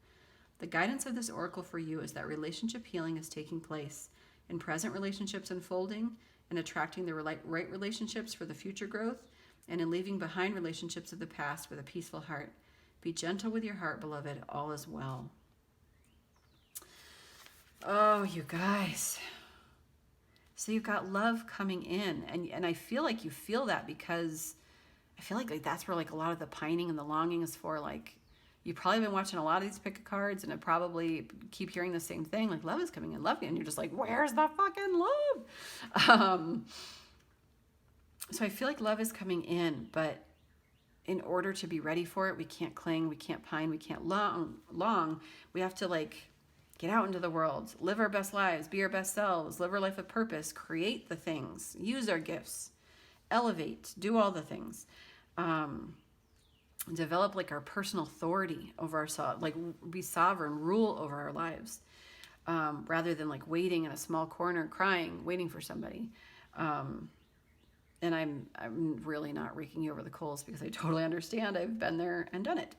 The guidance of this oracle for you is that relationship healing is taking place, in present relationships unfolding and attracting the right relationships for the future growth, and in leaving behind relationships of the past with a peaceful heart. Be gentle with your heart, beloved. All is well. Oh, you guys. So you've got love coming in. And I feel like you feel that because I feel like that's where like a lot of the pining and the longing is for. Like, you've probably been watching a lot of these pick of cards and I probably keep hearing the same thing. Like, love is coming in, love. And you're just like, where's the fucking love? So I feel like love is coming in, but in order to be ready for it, we can't cling, we can't pine, we can't long. We have to like get out into the world, live our best lives, be our best selves, live our life of purpose, create the things, use our gifts, elevate, do all the things. develop like our personal authority over ourselves, like be sovereign, rule over our lives, rather than like waiting in a small corner crying, waiting for somebody. And I'm really not raking you over the coals, because I totally understand. I've been there and done it.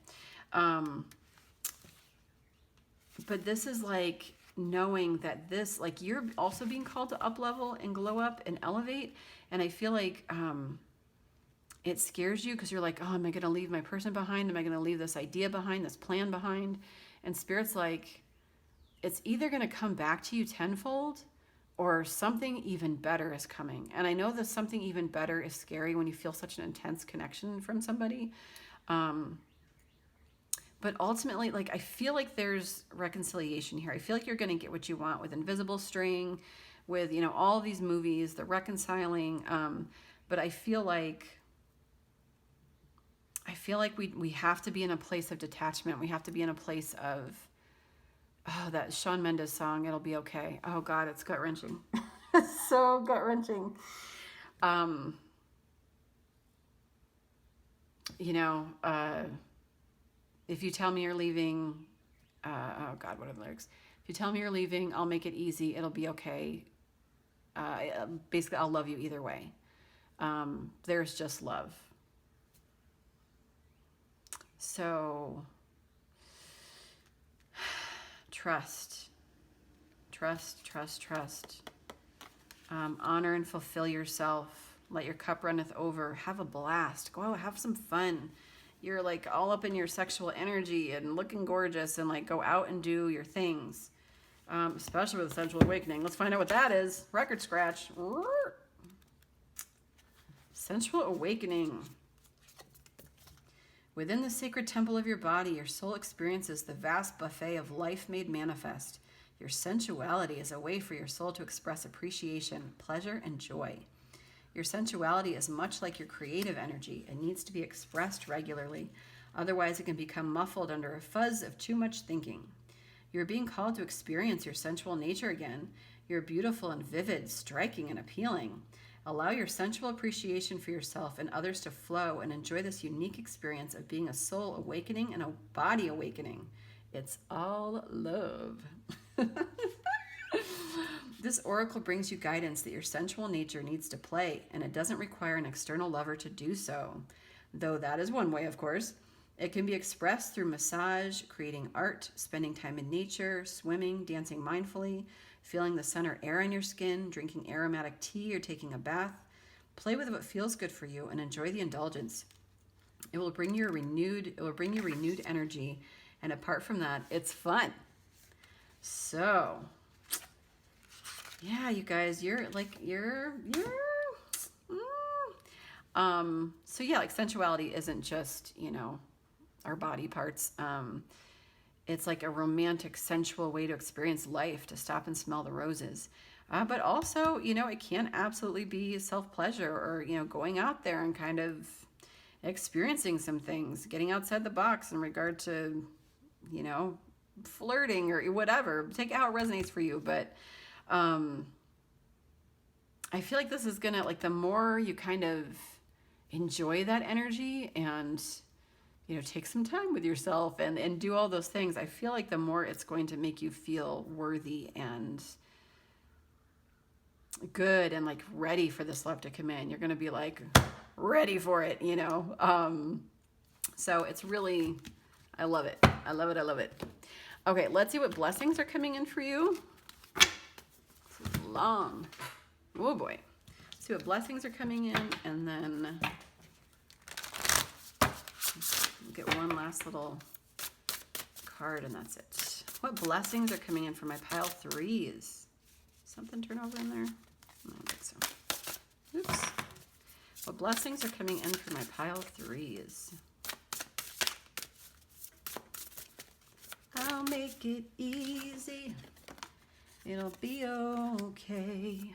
But this is like knowing that this, like, you're also being called to up level and glow up and elevate. And I feel like it scares you, because you're like, oh, am I going to leave my person behind? Am I going to leave this idea behind, this plan behind? And Spirit's like, it's either going to come back to you tenfold, or something even better is coming. And I know that something even better is scary when you feel such an intense connection from somebody. But ultimately, like, I feel like there's reconciliation here. I feel like you're going to get what you want with Invisible String, with, you know, all these movies, the reconciling. But I feel like we have to be in a place of detachment. We have to be in a place of, oh, that Shawn Mendes song, It'll Be Okay. Oh God, it's gut-wrenching. It's so gut-wrenching. You know, if you tell me you're leaving, oh God, what are the lyrics? If you tell me you're leaving, I'll make it easy. It'll be okay. Basically, I'll love you either way. There's just love. So trust. Honor and fulfill yourself. Let your cup runneth over. Have a blast. Go out, have some fun. You're like all up in your sexual energy and looking gorgeous, and like go out and do your things. Especially with Sensual Awakening. Let's find out what that is. Record scratch. Sensual Awakening. Within the sacred temple of your body, your soul experiences the vast buffet of life made manifest. Your sensuality is a way for your soul to express appreciation, pleasure, and joy. Your sensuality is much like your creative energy. It needs to be expressed regularly. Otherwise, it can become muffled under a fuzz of too much thinking. You're being called to experience your sensual nature again. You're beautiful and vivid, striking and appealing. Allow your sensual appreciation for yourself and others to flow, and enjoy this unique experience of being a soul awakening and a body awakening. It's all love. This oracle brings you guidance that your sensual nature needs to play, and it doesn't require an external lover to do so. Though that is one way, of course. It can be expressed through massage, creating art, spending time in nature, swimming, dancing mindfully, feeling the center air on your skin, drinking aromatic tea, or taking a bath. Play with what feels good for you and enjoy the indulgence. It will bring you renewed energy, and apart from that, it's fun. So, yeah, you guys, so yeah, like sensuality isn't just, you know, our body parts. It's like a romantic, sensual way to experience life, to stop and smell the roses. But also, you know, it can absolutely be self-pleasure, or, you know, going out there and kind of experiencing some things, getting outside the box in regard to, you know, flirting or whatever. Take it how it resonates for you. But I feel like this is gonna, like, the more you kind of enjoy that energy and, you know, take some time with yourself and do all those things, I feel like the more it's going to make you feel worthy and good and like ready for this love to come in. You're going to be like ready for it, you know? So it's really, I love it. I love it. I love it. Okay, let's see what blessings are coming in for you. This is long. Oh boy. Let's see what blessings are coming in, and then we'll get one last little card, and that's it. What blessings are coming in for my pile threes? Something turn over in there? I don't think so. Oops. What blessings are coming in for my pile threes? I'll make it easy. It'll be okay.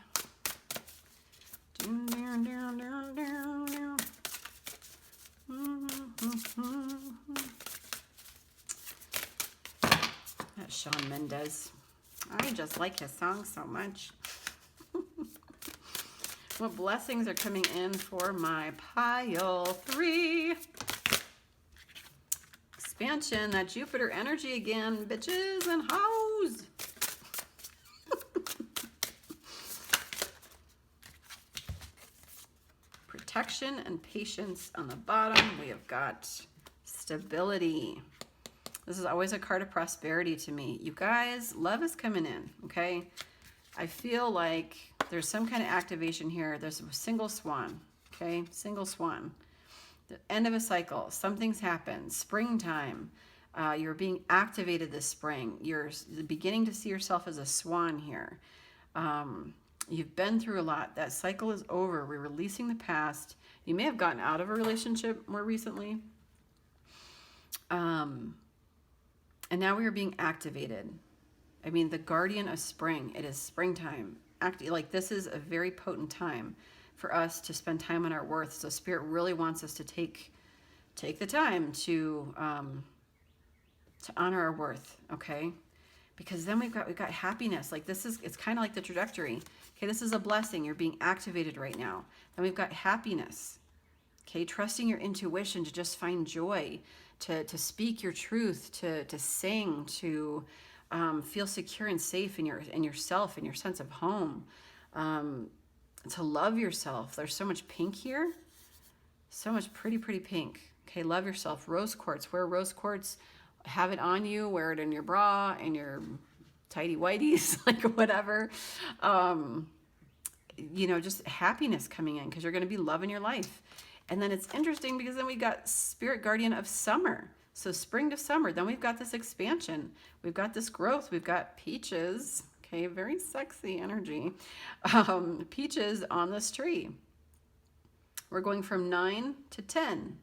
That's Shawn Mendes. I just like his song so much. What blessings are coming in for my pile three? expansion, that Jupiter energy again, bitches and hoes. Protection and patience on the bottom. We have got stability. This is always a card of prosperity to me. You guys, love is coming in, okay? I feel like there's some kind of activation here. There's a single swan, okay? Single swan. The end of a cycle. Something's happened. Springtime. You're being activated this spring. You're beginning to see yourself as a swan here. You've been through a lot. That cycle is over. We're releasing the past. You may have gotten out of a relationship more recently. And now we are being activated. I mean, the guardian of spring. It is springtime. Like, this is a very potent time for us to spend time on our worth. So Spirit really wants us to take the time to honor our worth, okay? Because then we've got happiness. Like, it's kind of like the trajectory. Okay, this is a blessing. You're being activated right now. Then we've got happiness. Okay, trusting your intuition to just find joy, to speak your truth, to sing, to feel secure and safe in yourself, in your sense of home, to love yourself. There's so much pink here, so much pretty pink. Okay, love yourself. Rose quartz. Wear rose quartz. Have it on you. Wear it in your bra, in your tidy whities, like whatever. You know, just happiness coming in because you're going to be loving your life. And then it's interesting because then we got Spirit Guardian of Summer. So spring to summer. Then we've got this expansion. We've got this growth. We've got peaches. Okay, very sexy energy. Peaches on this tree. We're going from 9 to 10.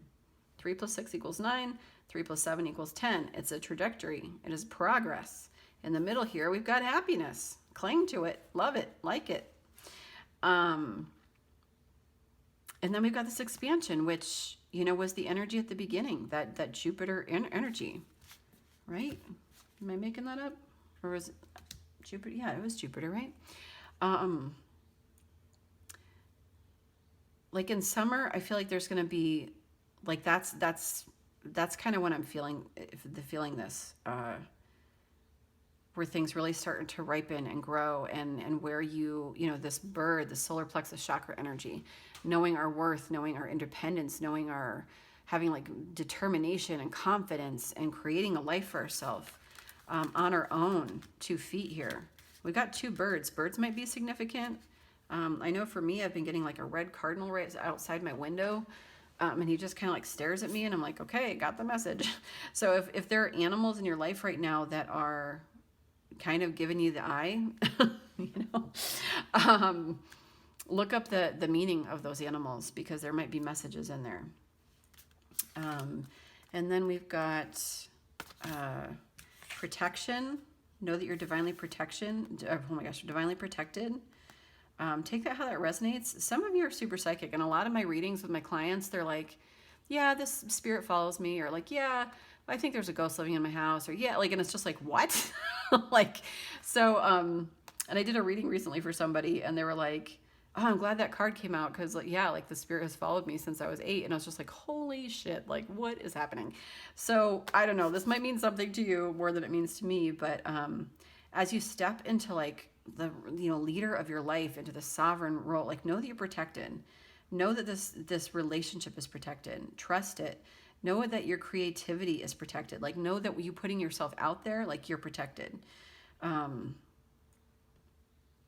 3 plus 6 equals 9. 3 plus 7 equals 10. It's a trajectory. It is progress. In the middle here, we've got happiness. Cling to it. Love it. Like it. And then we've got this expansion, which, you know, was the energy at the beginning, that Jupiter energy, right? Am I making that up? Or was it Jupiter? Yeah, it was Jupiter, right? Like in summer, I feel like there's going to be, like, that's kind of when I'm feeling this, where things really starting to ripen and grow, and where you know, this bird, the solar plexus chakra energy, knowing our worth, knowing our independence, having like determination and confidence and creating a life for ourselves on our own 2 feet here. We got 2 birds. Birds might be significant. I know for me, I've been getting like a red cardinal right outside my window. And he just kind of like stares at me and I'm like, okay, got the message. So if there are animals in your life right now that are kind of giving you the eye, you know, look up the meaning of those animals, because there might be messages in there. And then we've got protection. Know that you're divinely divinely protected. Take that how that resonates. Some of you are super psychic, and a lot of my readings with my clients, they're like, yeah, this spirit follows me, or like, yeah, I think there's a ghost living in my house, or yeah, like, and it's just like, what? Like, so, and I did a reading recently for somebody, and they were like, oh, I'm glad that card came out, because like, yeah, like the spirit has followed me since I was 8, and I was just like, holy shit, like, what is happening? So I don't know, this might mean something to you more than it means to me, but as you step into like the, you know, leader of your life, into the sovereign role, like, know that you're protected. Know that this relationship is protected. Trust it. Know that your creativity is protected. Like, know that you putting yourself out there, like, you're protected.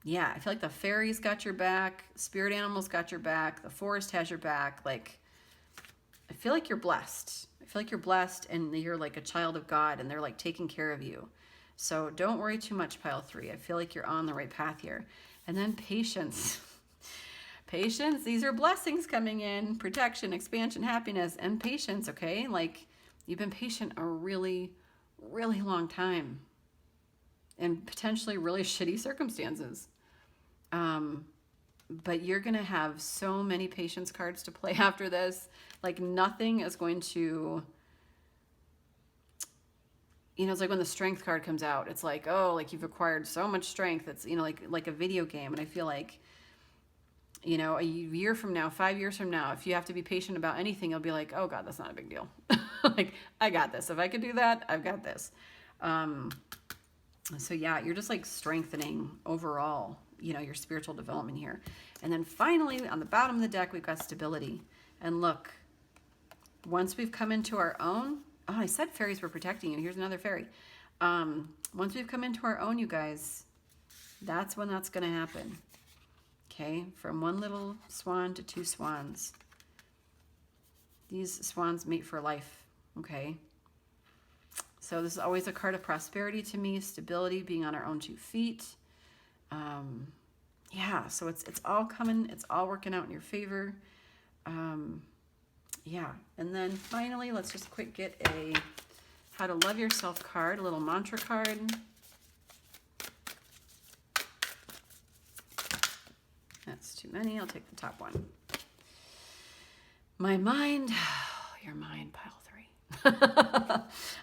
Yeah, I feel like the fairies got your back. Spirit animals got your back. The forest has your back. Like, I feel like you're blessed. I feel like you're blessed, and you're like a child of God, and they're like taking care of you. So don't worry too much, pile 3. I feel like you're on the right path here. And then patience. Patience, these are blessings coming in. Protection, expansion, happiness, and patience, okay? Like, you've been patient a really, really long time. And potentially really shitty circumstances. But you're going to have so many patience cards to play after this. Like, nothing is going to... You know, it's like when the strength card comes out, it's like, oh, like, you've acquired so much strength. It's, you know, like a video game. And I feel like You know, a year from now, 5 years from now, if you have to be patient about anything, you'll be like, oh God, that's not a big deal. Like, I got this. If I could do that, I've got this. So yeah, you're just like strengthening overall, you know, your spiritual development here. And then finally, on the bottom of the deck, we've got stability. And look, once we've come into our own, oh, I said fairies were protecting you. Here's another fairy. Once we've come into our own, you guys, that's when that's going to happen. Okay, from one little swan to 2 swans. These swans mate for life, okay? So this is always a card of prosperity to me, stability, being on our own 2 feet. Yeah, so it's all coming, it's all working out in your favor. Yeah, and then finally, let's just quick get a How to Love Yourself card, a little mantra card. That's too many, I'll take the top one. My mind, your mind, pile 3.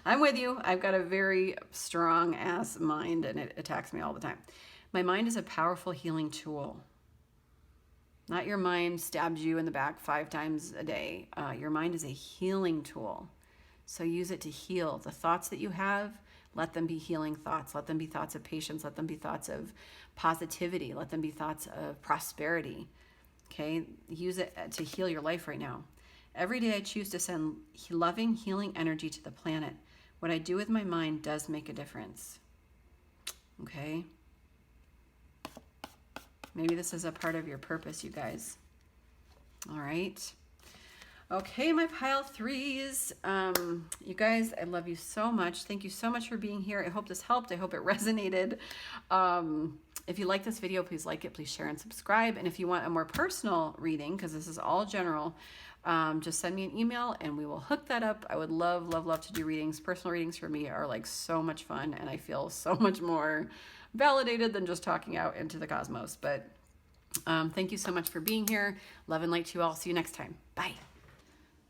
I'm with you. I've got a very strong ass mind and it attacks me all the time. My mind is a powerful healing tool. Not your mind stabs you in the back 5 times a day. Your mind is a healing tool. So use it to heal. The thoughts that you have, let them be healing thoughts. Let them be thoughts of patience. Let them be thoughts of positivity. Let them be thoughts of prosperity. Okay? Use it to heal your life right now. Every day I choose to send loving, healing energy to the planet. What I do with my mind does make a difference. Okay? Maybe this is a part of your purpose, you guys. All right. Okay, my pile 3s. You guys, I love you so much. Thank you so much for being here. I hope this helped. I hope it resonated. If you like this video, please like it, please share and subscribe. And if you want a more personal reading, because this is all general, just send me an email and we will hook that up. I would love, love, love to do readings. Personal readings for me are like so much fun and I feel so much more validated than just talking out into the cosmos. But thank you so much for being here. Love and light to you all. See you next time. Bye.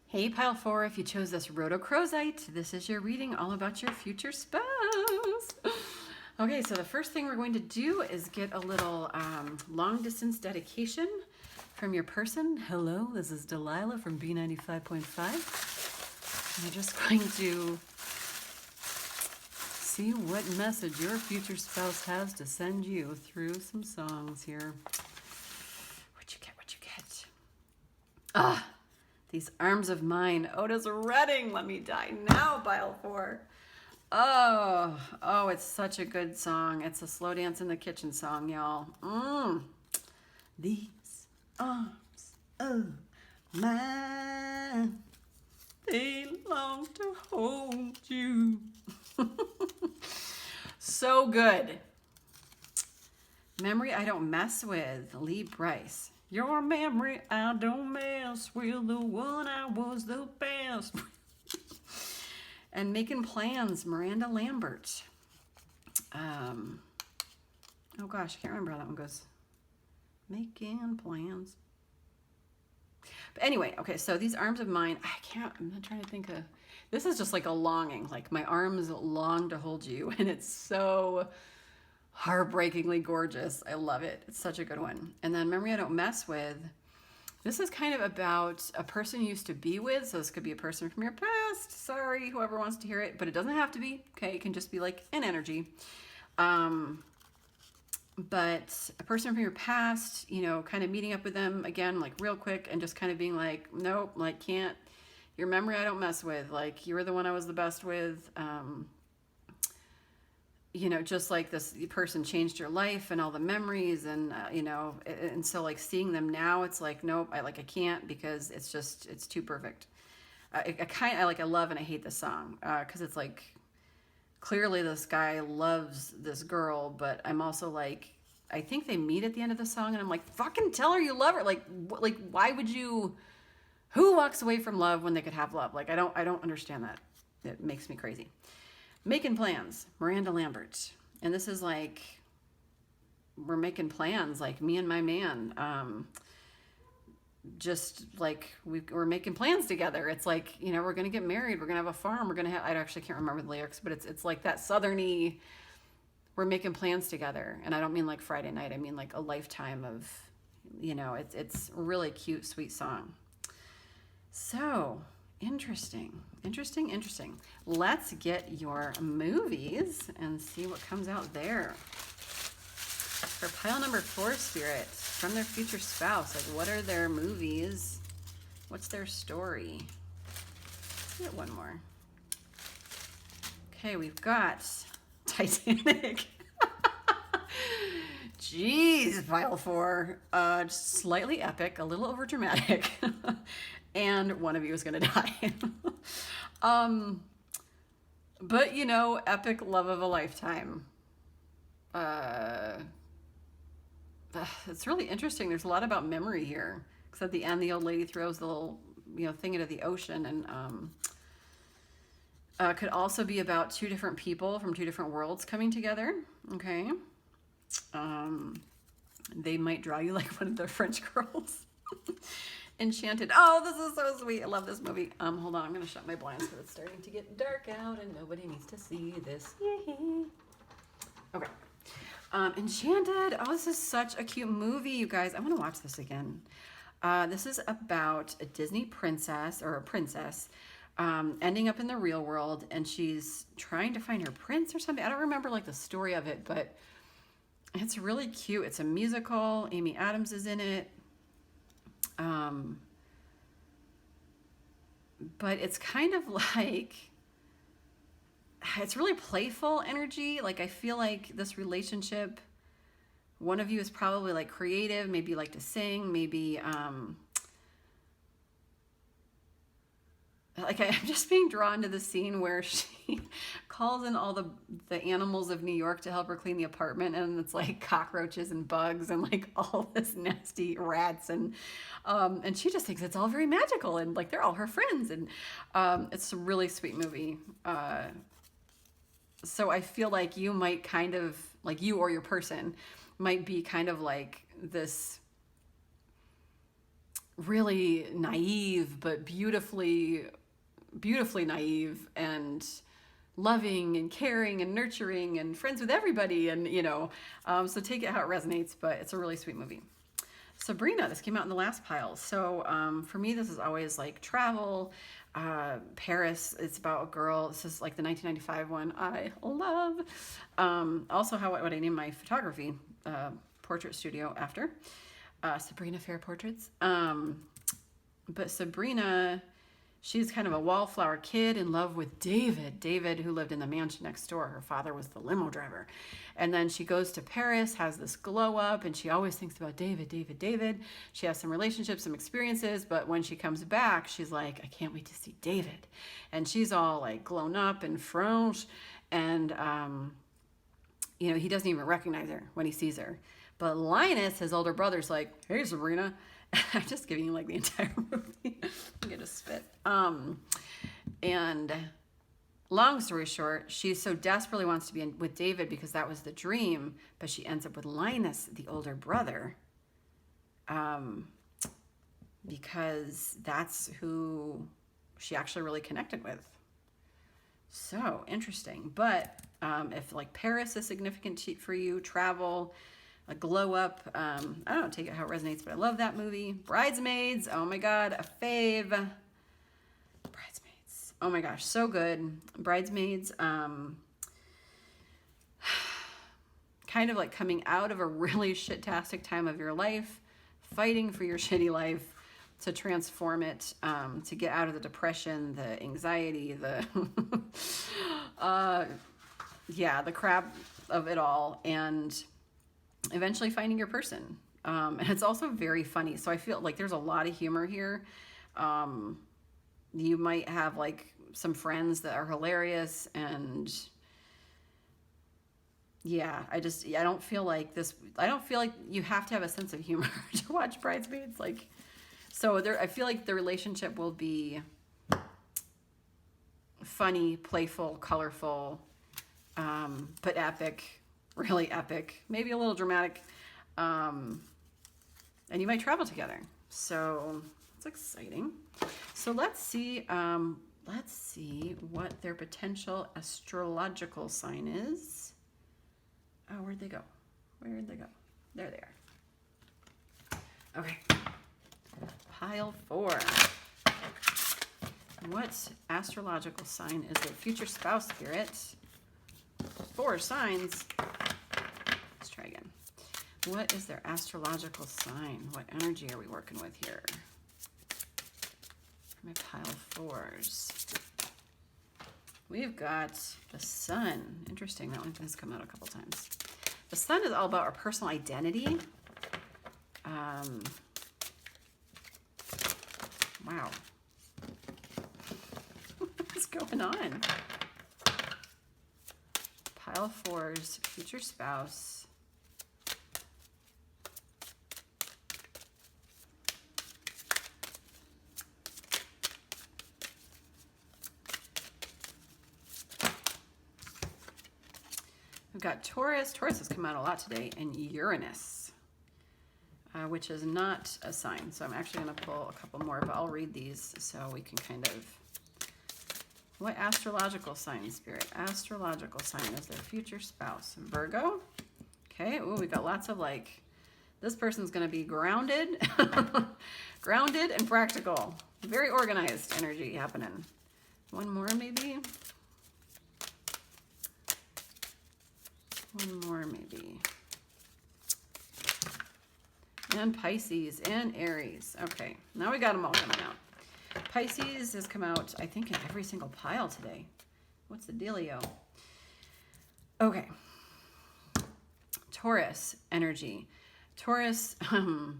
Hey, pile 4, if you chose this Rhodochrosite, this is your reading all about your future spouse. Okay, so the first thing we're going to do is get a little long distance dedication from your person. Hello, this is Delilah from B95.5. And I'm just going to see what message your future spouse has to send you through some songs here. What you get, what you get. Ah, these arms of mine. Otis Redding, let me die now, pile 4. Oh, it's such a good song. It's a slow dance in the kitchen song, y'all. These arms of mine, they long to hold you. So good. Memory I Don't Mess With, Lee Bryce. Your memory I don't mess with, the one I was the best. And Making Plans, Miranda Lambert. Oh gosh, I can't remember how that one goes. Making Plans. But anyway, okay, so these arms of mine, I'm not trying to think of, this is just like a longing, like my arms long to hold you, and it's so heartbreakingly gorgeous. I love it. It's such a good one. And then Memory I Don't Mess With, this is kind of about a person you used to be with, so this could be a person from your past, sorry, whoever wants to hear it, but it doesn't have to be, okay, it can just be like an energy. But a person from your past, you know, kind of meeting up with them again, like real quick, and just kind of being like, nope, like can't, your memory I don't mess with, like you were the one I was the best with. You know, just like this person changed your life and all the memories and, you know, and so like seeing them now, it's like, nope, I can't because it's just, it's too perfect. I love and I hate this song because it's like, clearly this guy loves this girl, but I'm also like, I think they meet at the end of the song and I'm like, fucking tell her you love her. Like why would you, who walks away from love when they could have love? Like, I don't understand that. It makes me crazy. Making Plans, Miranda Lambert. And this is like, we're making plans, like me and my man. Just like we're making plans together. It's like, you know, we're going to get married. We're going to have a farm. We're going to have, I actually can't remember the lyrics, but it's like that southerny, we're making plans together. And I don't mean like Friday night. I mean like a lifetime of you know, it's really cute, sweet song. So interesting. Let's get your movies and see what comes out there. For pile number 4, Spirit, from their future spouse, like what are their movies? What's their story? Let's get one more. Okay, we've got Titanic. Jeez, pile 4. Just slightly epic, a little over dramatic. And one of you is going to die. But you know, epic love of a lifetime. It's really interesting. There's a lot about memory here. Because at the end, the old lady throws the little, you know, thing into the ocean, and could also be about 2 different people from 2 different worlds coming together. Okay. They might draw you like one of the French girls. Enchanted. Oh, this is so sweet. I love this movie. Hold on. I'm going to shut my blinds because it's starting to get dark out and nobody needs to see this. Okay. Enchanted. Oh, this is such a cute movie, you guys. I'm going to watch this again. This is about a Disney princess, or a princess, ending up in the real world, and she's trying to find her prince or something. I don't remember like the story of it, but it's really cute. It's a musical. Amy Adams is in it. But it's kind of like, it's really playful energy. Like, I feel like this relationship, one of you is probably like creative, maybe you like to sing, maybe, like I'm just being drawn to the scene where she calls in all the animals of New York to help her clean the apartment, and it's like cockroaches and bugs and like all this nasty rats, and she just thinks it's all very magical and like they're all her friends, and it's a really sweet movie. So I feel like you might kind of, like you or your person might be kind of like this really naive but beautifully naive and loving and caring and nurturing and friends with everybody, and you know, so take it how it resonates, but it's a really sweet movie. Sabrina, this came out in the last pile. So for me, this is always like travel. Paris, it's about a girl. This is like the 1995 one I love. Also what I named my photography portrait studio after. Sabrina Fair Portraits. But Sabrina, she's kind of a wallflower kid in love with David, who lived in the mansion next door. Her father was the limo driver. And then she goes to Paris, has this glow up, and she always thinks about David. She has some relationships, some experiences, but when she comes back, she's like, I can't wait to see David. And she's all like grown up and French, and you know, he doesn't even recognize her when he sees her. But Linus, his older brother's like, hey, Sabrina. I'm just giving you like the entire movie. I'm gonna spit. And long story short, she so desperately wants to be with David because that was the dream, but she ends up with Linus, the older brother, because that's who she actually really connected with. So interesting. But if like Paris is significant for you, travel, a glow up, I don't take it how it resonates, but I love that movie. Bridesmaids, oh my god, a fave. Bridesmaids, oh my gosh, so good. Bridesmaids, kind of like coming out of a really shit-tastic time of your life, fighting for your shitty life to transform it, to get out of the depression, the anxiety, the yeah, the crap of it all, and eventually finding your person. And it's also very funny. So I feel like there's a lot of humor here. You might have like some friends that are hilarious, and yeah, I don't feel like you have to have a sense of humor to watch Bridesmaids. Like, so I feel like the relationship will be funny, playful, colorful, but epic. Really epic, maybe a little dramatic, and you might travel together. So it's exciting. So let's see what their potential astrological sign is. Oh, where'd they go? There they are. Okay. Pile 4. What astrological sign is their future spouse, Spirit? 4 signs. Let's try again. What is their astrological sign? What energy are we working with here? For my pile 4s. We've got the Sun. Interesting, that one has come out a couple times. The Sun is all about our personal identity. Wow. What's going on? Pile 4's future spouse. We've got Taurus. Taurus has come out a lot today, and Uranus, which is not a sign. So I'm actually going to pull a couple more, but I'll read these so we can kind of... What astrological sign, Spirit? Astrological sign is their future spouse. Virgo. Okay. Ooh, we got lots of like, this person's going to be grounded, grounded and practical. Very organized energy happening. One more maybe. One more maybe. And Pisces and Aries. Okay. Now we got them all coming out. Pisces has come out, I think, in every single pile today. What's the dealio? Okay. Taurus energy. Taurus, the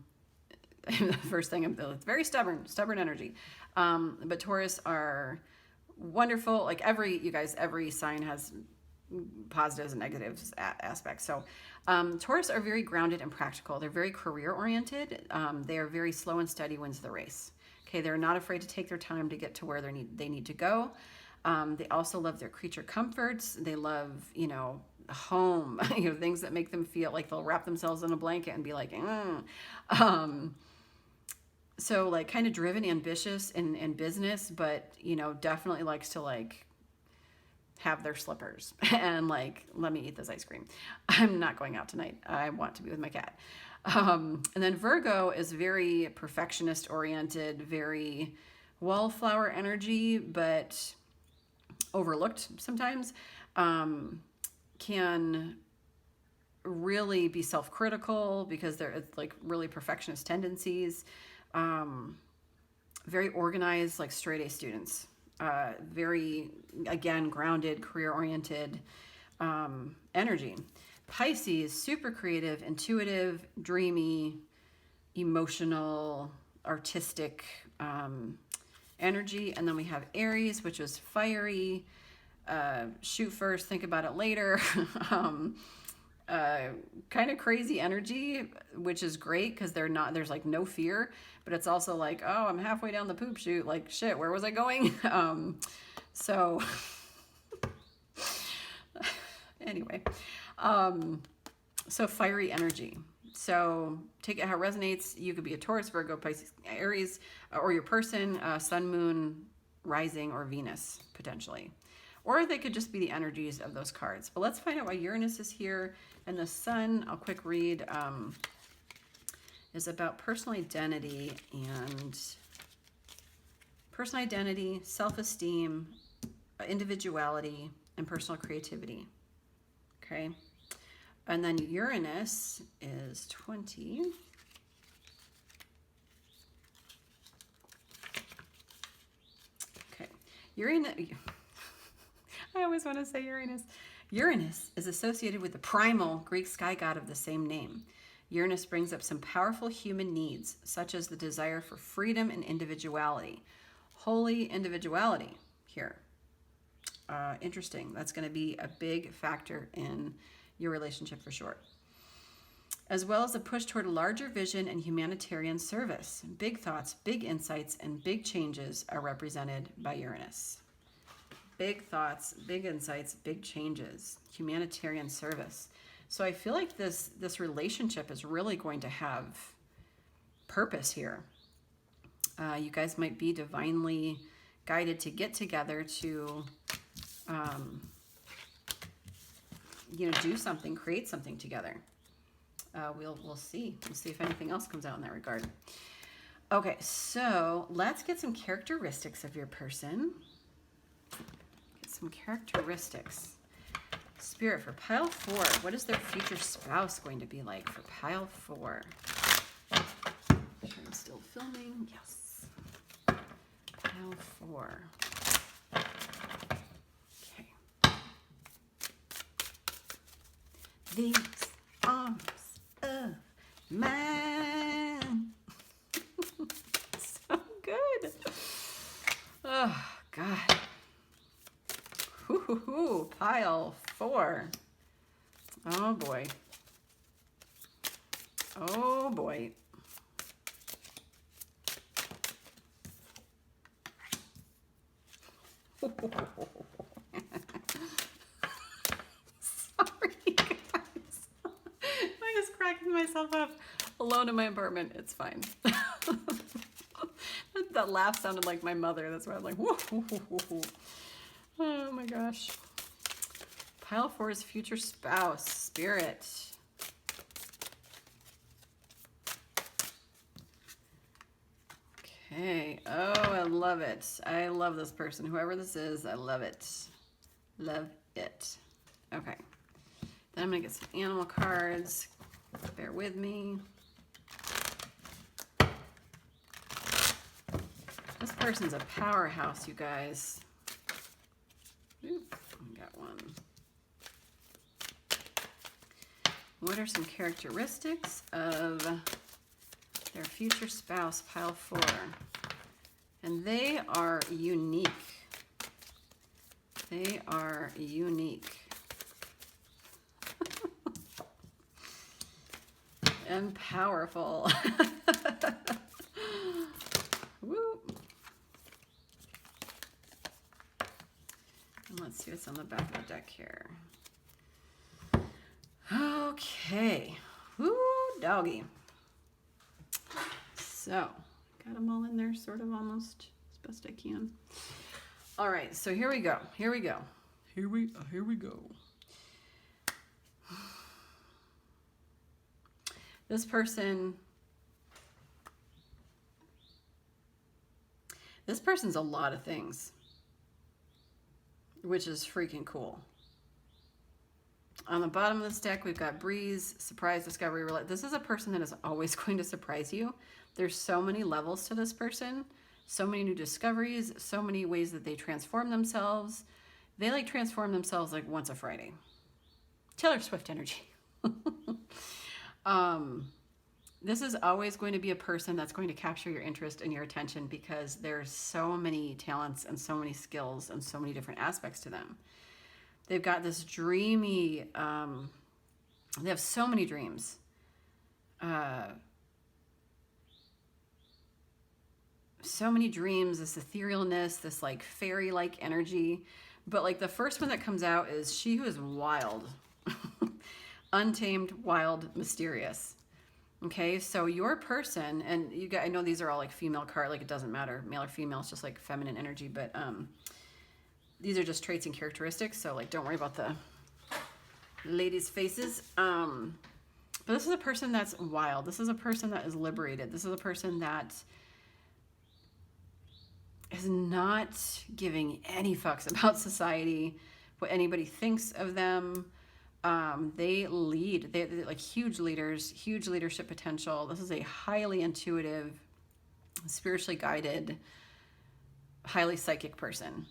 first thing, it's very stubborn energy. But Taurus are wonderful. Like every sign has positives and negatives aspects. So Taurus are very grounded and practical. They're very career oriented. They are very slow and steady wins the race. Okay, they're not afraid to take their time to get to where they need to go. They also love their creature comforts. They love, home, things that make them feel like they'll wrap themselves in a blanket and be like, so like kind of driven, ambitious in business, but, definitely likes to like have their slippers and like, let me eat this ice cream. I'm not going out tonight. I want to be with my cat. And then Virgo is very perfectionist oriented, very wallflower energy, but overlooked sometimes. Can really be self-critical because they're like really perfectionist tendencies. Very organized, like straight A students. Very, again, grounded, career-oriented energy. Pisces, super creative, intuitive, dreamy, emotional, artistic energy. And then we have Aries, which is fiery, shoot first, think about it later. Kind of crazy energy, which is great because there's like no fear, but it's also like, oh, I'm halfway down the poop chute. Like, shit, where was I going? So anyway, so fiery energy. So take it how it resonates. You could be a Taurus, Virgo, Pisces, Aries, or your person, Sun, Moon, Rising, or Venus, potentially. Or they could just be the energies of those cards. But let's find out why Uranus is here. And the Sun, I'll quick read, is about personal identity, self-esteem, individuality, and personal creativity. Okay. And then Uranus is 20. Okay. Uranus, I always want to say Uranus. Uranus is associated with the primal Greek sky god of the same name. Uranus brings up some powerful human needs, such as the desire for freedom and individuality. Holy individuality here. Interesting. That's going to be a big factor in your relationship for sure. As well as a push toward a larger vision and humanitarian service. Big thoughts, big insights, and big changes are represented by Uranus. Big thoughts, big insights, big changes, humanitarian service. So I feel like this relationship is really going to have purpose here. You guys might be divinely guided to get together to, do something, create something together. we'll see. We'll see if anything else comes out in that regard. Okay, so let's get some characteristics of your person. Get some characteristics. Spirit for pile 4. What is their future spouse going to be like for pile 4? Make sure I'm still filming. Yes. Pile 4. Okay. These arms of mine. So good. Oh, God. Ooh, pile 4. Oh, boy. Oh, boy. Sorry, guys. I'm just cracking myself up alone in my apartment. It's fine. That laugh sounded like my mother. That's why I'm like, whoo, whoo, whoo, whoo, whoo. Oh my gosh. Pile 4's future spouse, Spirit. Okay. Oh, I love it. I love this person. Whoever this is, I love it. Love it. Okay. Then I'm going to get some animal cards. Bear with me. This person's a powerhouse, you guys. Oop, I got one. What are some characteristics of their future spouse, pile 4? And they are unique. They are unique. And powerful. Woo. And let's see what's on the back of the deck here. Okay. Woo, doggy. So, got them all in there, sort of, almost, as best I can. All right, so here we go. Here we go. Here we go. This person's a lot of things, which is freaking cool. On the bottom of this deck, we've got breeze, surprise, discovery. This is a person that is always going to surprise you. There's so many levels to this person, so many new discoveries, so many ways that they transform themselves. They like transform themselves like once a Friday. Taylor Swift energy. This is always going to be a person that's going to capture your interest and your attention because there's so many talents and so many skills and so many different aspects to them. They've got this dreamy, they have so many dreams. So many dreams, this etherealness, this like fairy-like energy. But like the first one that comes out is she who is wild, untamed, wild, mysterious. Okay, so your person, and you guys, I know these are all like female card, like it doesn't matter, male or female, it's just like feminine energy, but these are just traits and characteristics, so like don't worry about the ladies' faces. But this is a person that's wild. This is a person that is liberated. This is a person that is not giving any fucks about society, what anybody thinks of them. They lead. They're like huge leaders, huge leadership potential. This is a highly intuitive, spiritually guided, highly psychic person.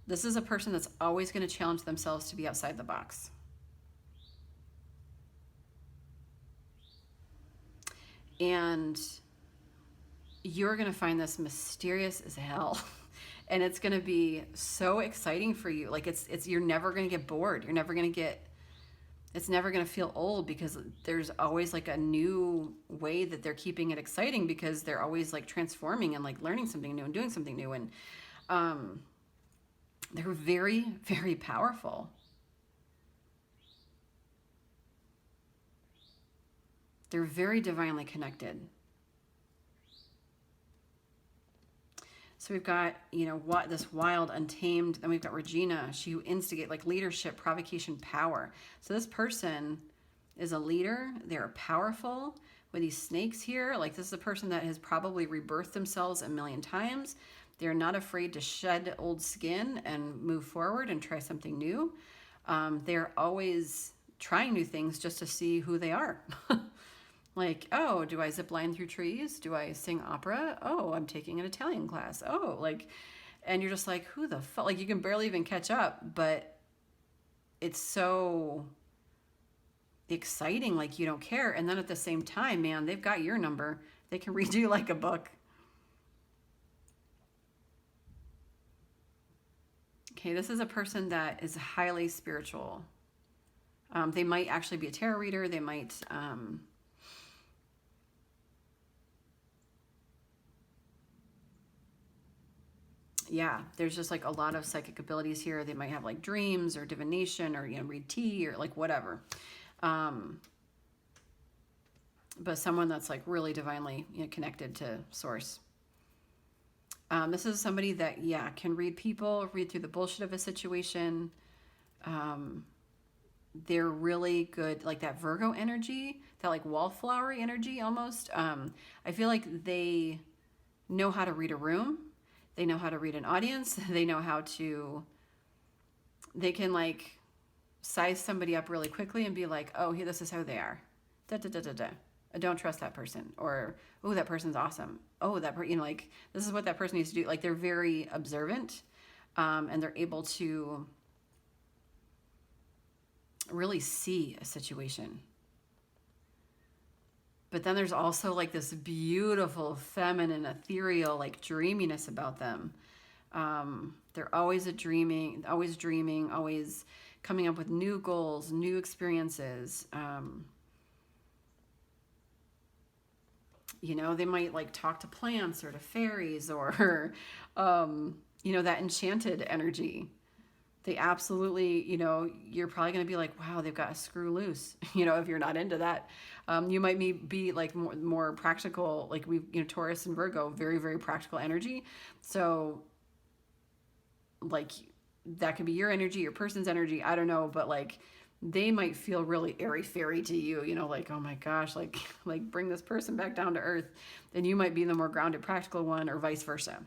This is a person that's always going to challenge themselves to be outside the box. And you're going to find this mysterious as hell. And it's going to be so exciting for you. Like it's you're never going to get bored. You're never going to get, it's never going to feel old because there's always like a new way that they're keeping it exciting because they're always like transforming and like learning something new and doing something new. And they're very, very powerful. They're very divinely connected. So we've got, you know, what this wild, untamed. Then we've got Regina. She instigate like leadership, provocation, power. So this person is a leader. They're powerful. With these snakes here, like this is a person that has probably rebirthed themselves a million times. They're not afraid to shed old skin and move forward and try something new. They're always trying new things just to see who they are. Like, oh, do I zip line through trees? Do I sing opera? Oh, I'm taking an Italian class. Oh, like, and you're just like, who the fuck? Like, you can barely even catch up, but it's so exciting. Like, you don't care. And then at the same time, man, they've got your number. They can read you like a book. Okay, this is a person that is highly spiritual. They might actually be a tarot reader. They might... yeah, there's just like a lot of psychic abilities here. They might have like dreams or divination or, you know, read tea or like whatever. But someone that's like really divinely, you know, connected to source. This is somebody that, yeah, can read people, read through the bullshit of a situation. They're really good, like that Virgo energy, that like wallflowery energy almost. I feel like they know how to read a room. They know how to read an audience. They know how to, they can like size somebody up really quickly and be like, oh, here, this is how they are. Da, da, da, da, da. I don't trust that person. Or, oh, that person's awesome. Oh, that person, you know, like, this is what that person needs to do. Like, they're very observant, and they're able to really see a situation. But then there's also like this beautiful, feminine, ethereal, like dreaminess about them. They're always dreaming, always coming up with new goals, new experiences. You know, they might like talk to plants or to fairies or, you know, that enchanted energy. They absolutely, you know, you're probably going to be like, wow, they've got a screw loose. You know, if you're not into that, you might be like more practical, like we, you know, Taurus and Virgo, very, very practical energy. So like that could be your energy, your person's energy. I don't know, but like they might feel really airy fairy to you, you know, like, oh my gosh, like bring this person back down to earth. Then you might be the more grounded, practical one or vice versa.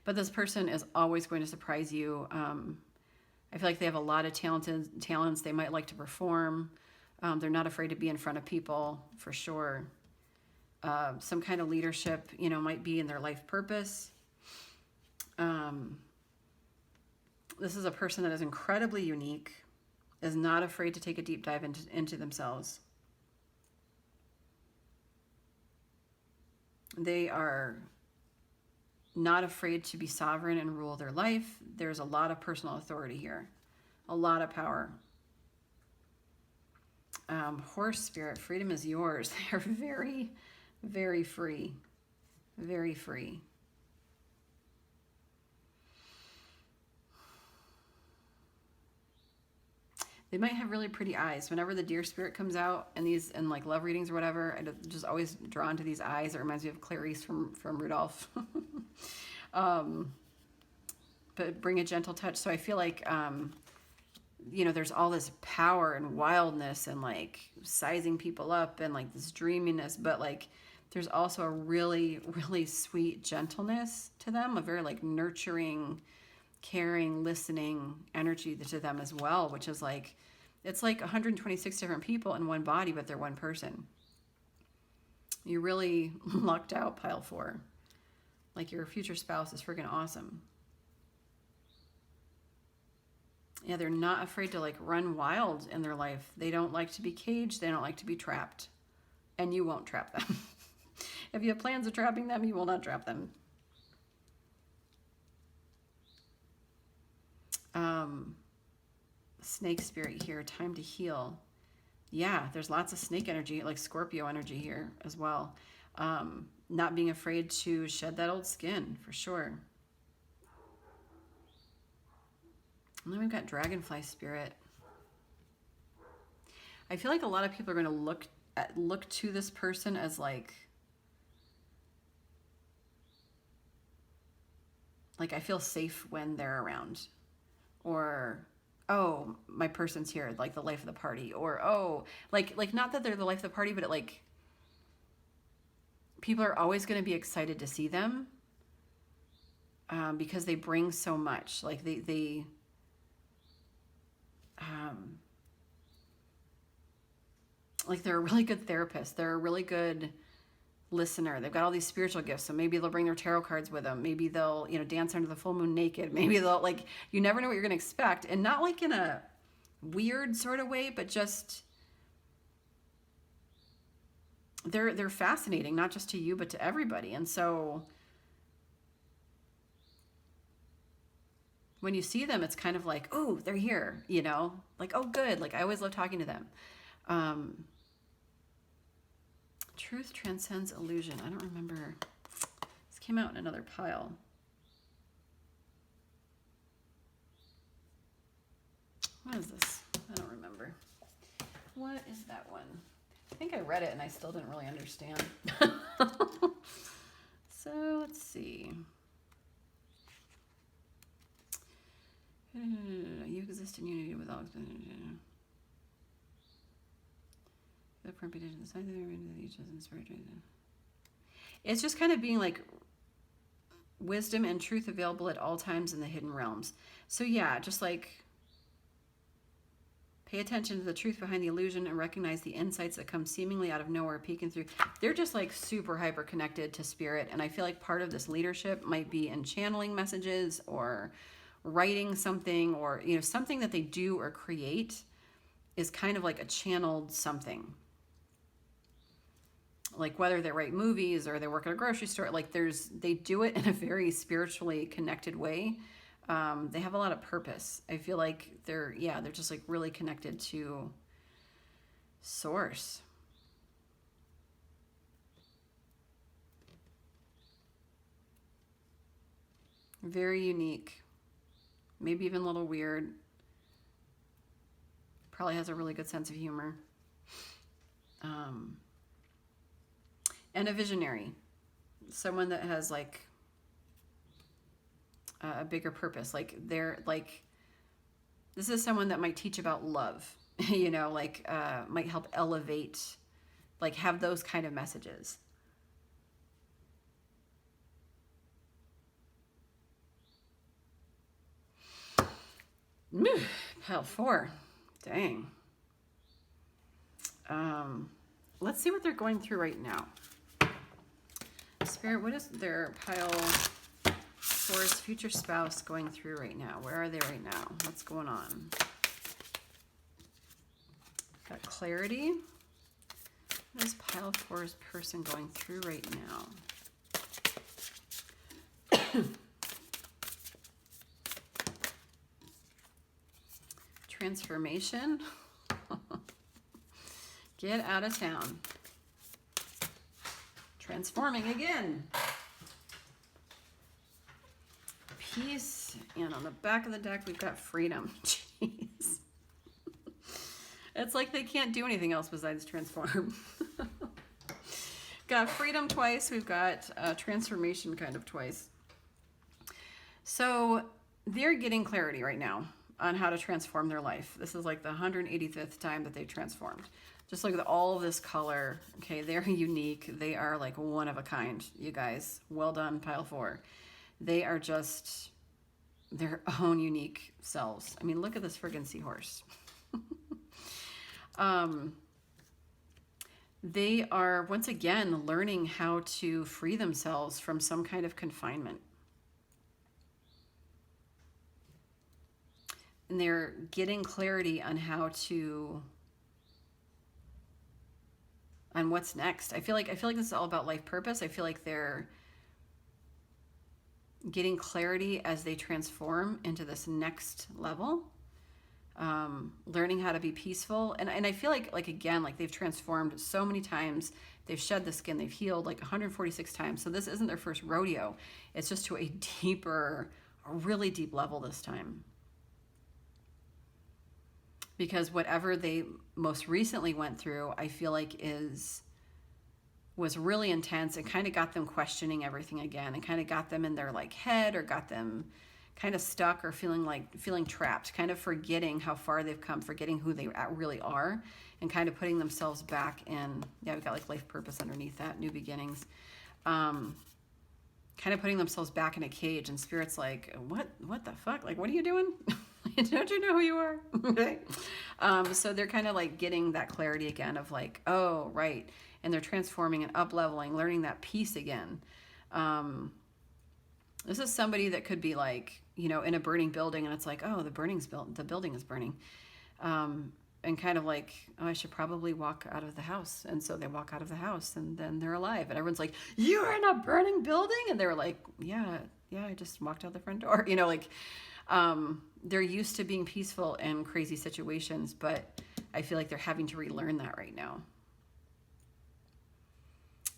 But this person is always going to surprise you. I feel like they have a lot of talents. They might like to perform. They're not afraid to be in front of people, for sure. Some kind of leadership, you know, might be in their life purpose. This is a person that is incredibly unique, is not afraid to take a deep dive into themselves. They are not afraid to be sovereign and rule their life. There's a lot of personal authority here, a lot of power. Horse spirit, freedom is yours. They're very, very free, very free. They might have really pretty eyes. Whenever the deer spirit comes out in these, in like love readings or whatever, I'm just always drawn to these eyes. It reminds me of Clarice from Rudolph. But bring a gentle touch. So I feel like, you know, there's all this power and wildness and like sizing people up and like this dreaminess, but like there's also a really, really sweet gentleness to them, a very like nurturing, caring, listening energy to them as well, which is like, it's like 126 different people in one body, but they're one person. You're really lucked out, pile 4. Like your future spouse is freaking awesome. Yeah, they're not afraid to like run wild in their life. They don't like to be caged. They don't like to be trapped. And you won't trap them. If you have plans of trapping them, you will not trap them. Snake spirit here, time to heal. Yeah, there's lots of snake energy, like Scorpio energy here as well. Not being afraid to shed that old skin, for sure. And then we've got dragonfly spirit. I feel like a lot of people are going to look to this person as like like I feel safe when they're around, or oh, my person's here, like the life of the party, or oh, like not that they're the life of the party, but it, like, people are always going to be excited to see them, because they bring so much. Like like they're a really good therapist. They're a really good listener. They've got all these spiritual gifts. So maybe they'll bring their tarot cards with them. Maybe they'll, dance under the full moon naked. Maybe they'll, like, you never know what you're going to expect. And not like in a weird sort of way, but just, they're fascinating, not just to you, but to everybody. And so when you see them, it's kind of like, oh, they're here, like, oh, good. Like, I always love talking to them. Truth transcends illusion. I don't remember. This came out in another pile. What is this? I don't remember. What is that one? I think I read it and I still didn't really understand. So let's see. You exist in unity with all. It's just kind of being like wisdom and truth available at all times in the hidden realms. So yeah, just like pay attention to the truth behind the illusion and recognize the insights that come seemingly out of nowhere, peeking through. They're just like super hyper connected to spirit. And I feel like part of this leadership might be in channeling messages or writing something, or, something that they do or create is kind of like a channeled something. Like whether they write movies or they work at a grocery store, like they do it in a very spiritually connected way. They have a lot of purpose. I feel like they're just like really connected to source. Very unique. Maybe even a little weird. Probably has a really good sense of humor. And a visionary. Someone that has like a bigger purpose. Like this is someone that might teach about love, might help elevate, like have those kind of messages. Pile 4. Dang. Let's see what they're going through right now. Spirit, what is their pile 4's future spouse going through right now? Where are they right now? What's going on? Got clarity. What is pile 4's person going through right now? Transformation. Get out of town. Transforming again. Peace. And on the back of the deck, we've got freedom. Jeez. It's like they can't do anything else besides transform. Got freedom twice. We've got transformation kind of twice. So they're getting clarity right now on how to transform their life. This is like the 185th time that they've transformed. Just look at all of this color. Okay, they're unique. They are like one of a kind, you guys. Well done, pile 4. They are just their own unique selves. I mean, look at this friggin' seahorse. They are, once again, learning how to free themselves from some kind of confinement. And they're getting clarity on how to, on what's next. I feel like this is all about life purpose. I feel like they're getting clarity as they transform into this next level. Learning how to be peaceful. And I feel like again, like they've transformed so many times. They've shed the skin. They've healed like 146 times. So this isn't their first rodeo. It's just to a really deep level this time. Because whatever they most recently went through, I feel like was really intense and kind of got them questioning everything again, and kind of got them in their like head, or got them kind of stuck, or feeling trapped, kind of forgetting how far they've come, forgetting who they really are, and kind of putting themselves back in, yeah, we've got like life purpose underneath that, new beginnings. Kind of putting themselves back in a cage, and Spirit's like, what the fuck? Like, what are you doing? Don't you know who you are? Okay. So they're kind of like getting that clarity again of like, oh, right. And they're transforming and up-leveling, learning that peace again. This is somebody that could be like, you know, in a burning building, and it's like, oh, the building is burning. And kind of like, oh, I should probably walk out of the house. And so they walk out of the house, and then they're alive. And everyone's like, you're in a burning building? And they were like, yeah, I just walked out the front door. You know, like, they're used to being peaceful in crazy situations, but I feel like they're having to relearn that right now.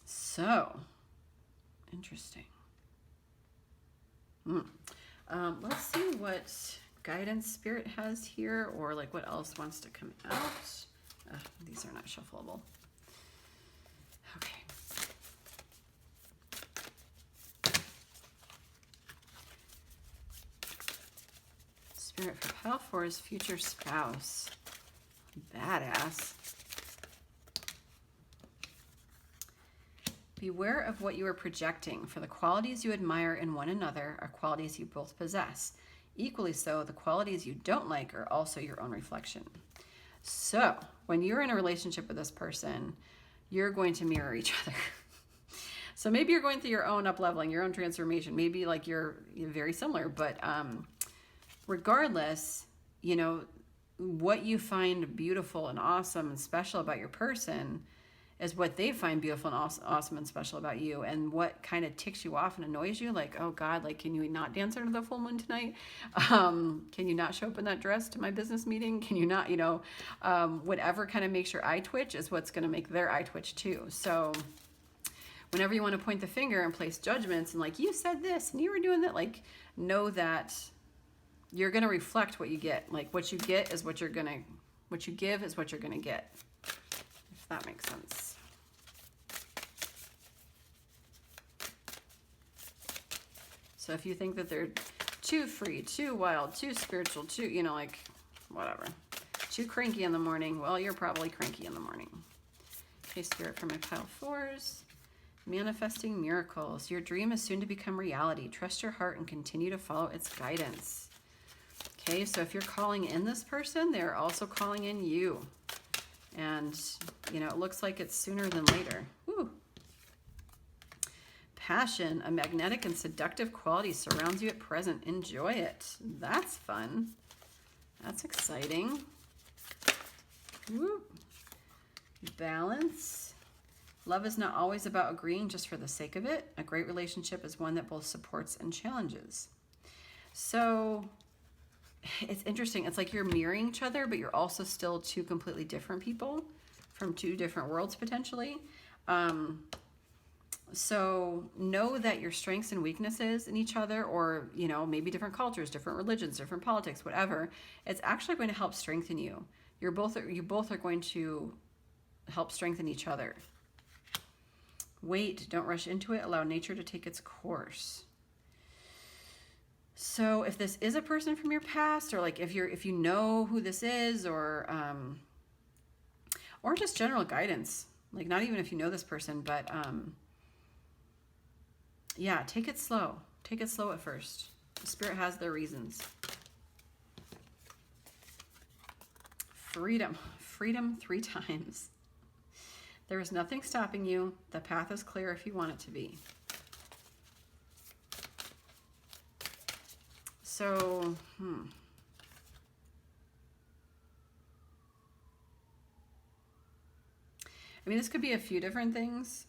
So, interesting. Let's see what guidance Spirit has here, or like what else wants to come out. These are not shuffleable. Okay. Spirit for pile 4's future spouse. Badass. Beware of what you are projecting, for the qualities you admire in one another are qualities you both possess. Equally so, the qualities you don't like are also your own reflection. So, when you're in a relationship with this person, you're going to mirror each other. So maybe you're going through your own up-leveling, your own transformation. Maybe like you're very similar, but regardless, you know, what you find beautiful and awesome and special about your person is what they find beautiful and awesome and special about you. And what kind of ticks you off and annoys you, like, oh God, like, can you not dance under the full moon tonight? Can you not show up in that dress to my business meeting? Can you not, you know, whatever kind of makes your eye twitch is what's going to make their eye twitch too. So whenever you want to point the finger and place judgments and like, you said this and you were doing that, like, know that you're going to reflect what you get. Like, what you get is what you give is what you're going to get. If that makes sense. So if you think that they're too free, too wild, too spiritual, too, you know, like, whatever, too cranky in the morning, well, you're probably cranky in the morning. Okay, Spirit for my pile 4s. Manifesting miracles. Your dream is soon to become reality. Trust your heart and continue to follow its guidance. Okay, so if you're calling in this person, they're also calling in you. And, you know, it looks like it's sooner than later. Woo. Passion, a magnetic and seductive quality surrounds you at present. Enjoy it. That's fun. That's exciting. Woo. Balance. Love is not always about agreeing just for the sake of it. A great relationship is one that both supports and challenges. So it's interesting. It's like you're mirroring each other, but you're also still two completely different people from two different worlds potentially. So know that your strengths and weaknesses in each other, or, you know, maybe different cultures, different religions, different politics, whatever, it's actually going to help strengthen you. You both are going to help strengthen each other. Wait, don't rush into it. Allow nature to take its course. So if this is a person from your past, or like if you know who this is, or just general guidance, like not even if you know this person, but yeah, take it slow. Take it slow at first. The Spirit has their reasons. Freedom. Freedom 3 times. There is nothing stopping you. The path is clear if you want it to be. So, I mean, this could be a few different things.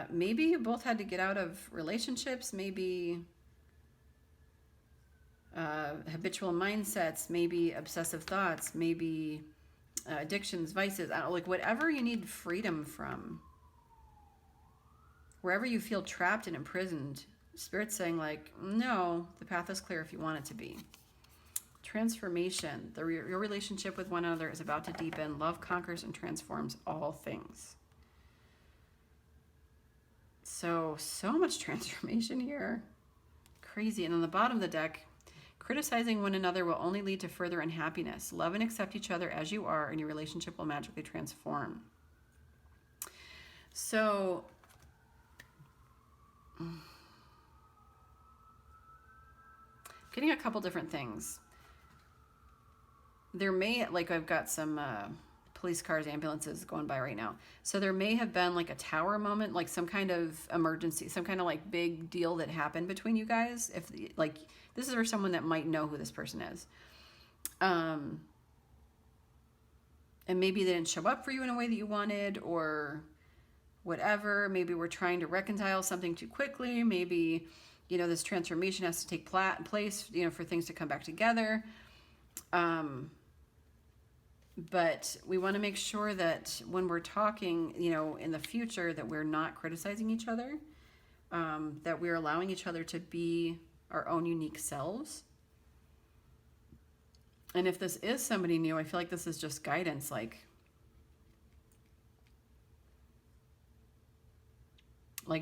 Maybe you both had to get out of relationships, maybe habitual mindsets, maybe obsessive thoughts, maybe addictions, vices, I don't know, like whatever you need freedom from. Wherever you feel trapped and imprisoned, Spirit's saying like, no, the path is clear if you want it to be. Transformation. Your relationship with one another is about to deepen. Love conquers and transforms all things. So much transformation here. Crazy. And on the bottom of the deck, criticizing one another will only lead to further unhappiness. Love and accept each other as you are, and your relationship will magically transform. So, getting a couple different things. There may, like I've got some police cars, ambulances going by right now. So there may have been like a tower moment, like some kind of emergency, some kind of like big deal that happened between you guys. If like, this is for someone that might know who this person is. And maybe they didn't show up for you in a way that you wanted, or whatever. Maybe we're trying to reconcile something too quickly. Maybe, you know, this transformation has to take place, you know, for things to come back together. But we want to make sure that when we're talking, you know, in the future, that we're not criticizing each other, that we're allowing each other to be our own unique selves. And if this is somebody new, I feel like this is just guidance, like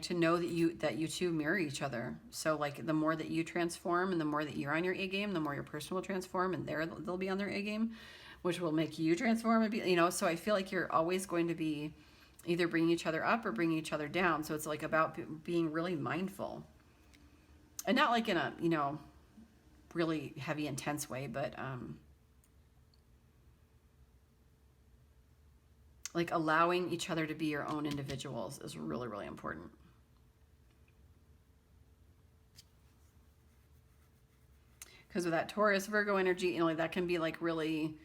to know that you two mirror each other. So like the more that you transform and the more that you're on your A game, the more your person will transform and they'll be on their A game, which will make you transform and be, you know, so I feel like you're always going to be either bringing each other up or bringing each other down. So it's like about being really mindful, and not like in a, you know, really heavy, intense way, but like allowing each other to be your own individuals is really, really important. Because with that Taurus, Virgo energy, you know, like that can be like really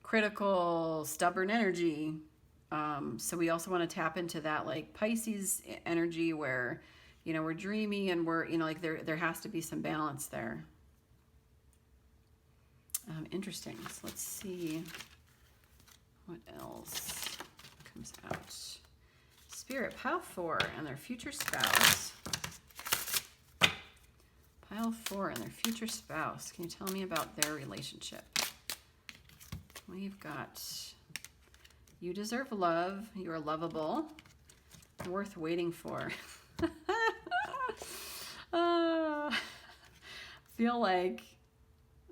critical, stubborn energy. So we also want to tap into that like Pisces energy where, you know, we're dreamy and we're, you know, like there has to be some balance there. Interesting. So let's see what else comes out. Spirit, pile 4 and their future spouse. Pile 4 and their future spouse. Can you tell me about their relationship? We've got, you deserve love. You are lovable. Worth waiting for. Feel like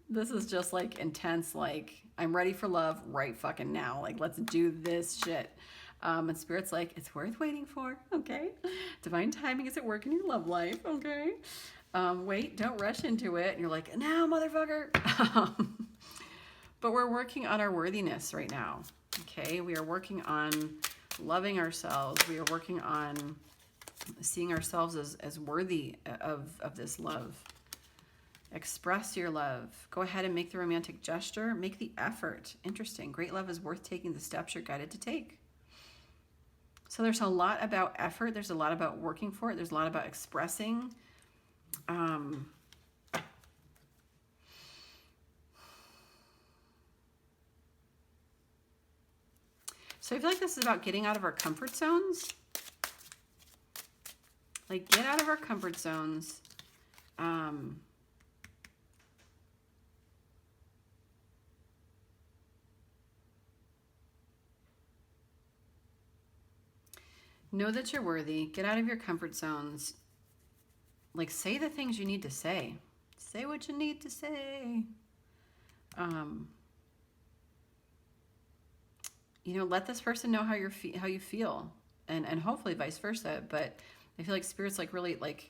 this is just like intense, like I'm ready for love right fucking now. Like let's do this shit. And Spirit's like, it's worth waiting for, okay? Divine timing is at work in your love life, okay? Wait, don't rush into it. And you're like, now, motherfucker. But we're working on our worthiness right now, okay? We are working on loving ourselves. We are working on seeing ourselves as worthy of this love. Express your love. Go ahead and make the romantic gesture. Make the effort. Interesting. Great love is worth taking the steps you're guided to take. So there's a lot about effort. There's a lot about working for it. There's a lot about expressing. So I feel like this is about getting out of our comfort zones. Like get out of our comfort zones. Know that you're worthy. Get out of your comfort zones. Like say the things you need to say. Say what you need to say. You know, let this person know how you feel, and hopefully vice versa. But I feel like Spirit's like really like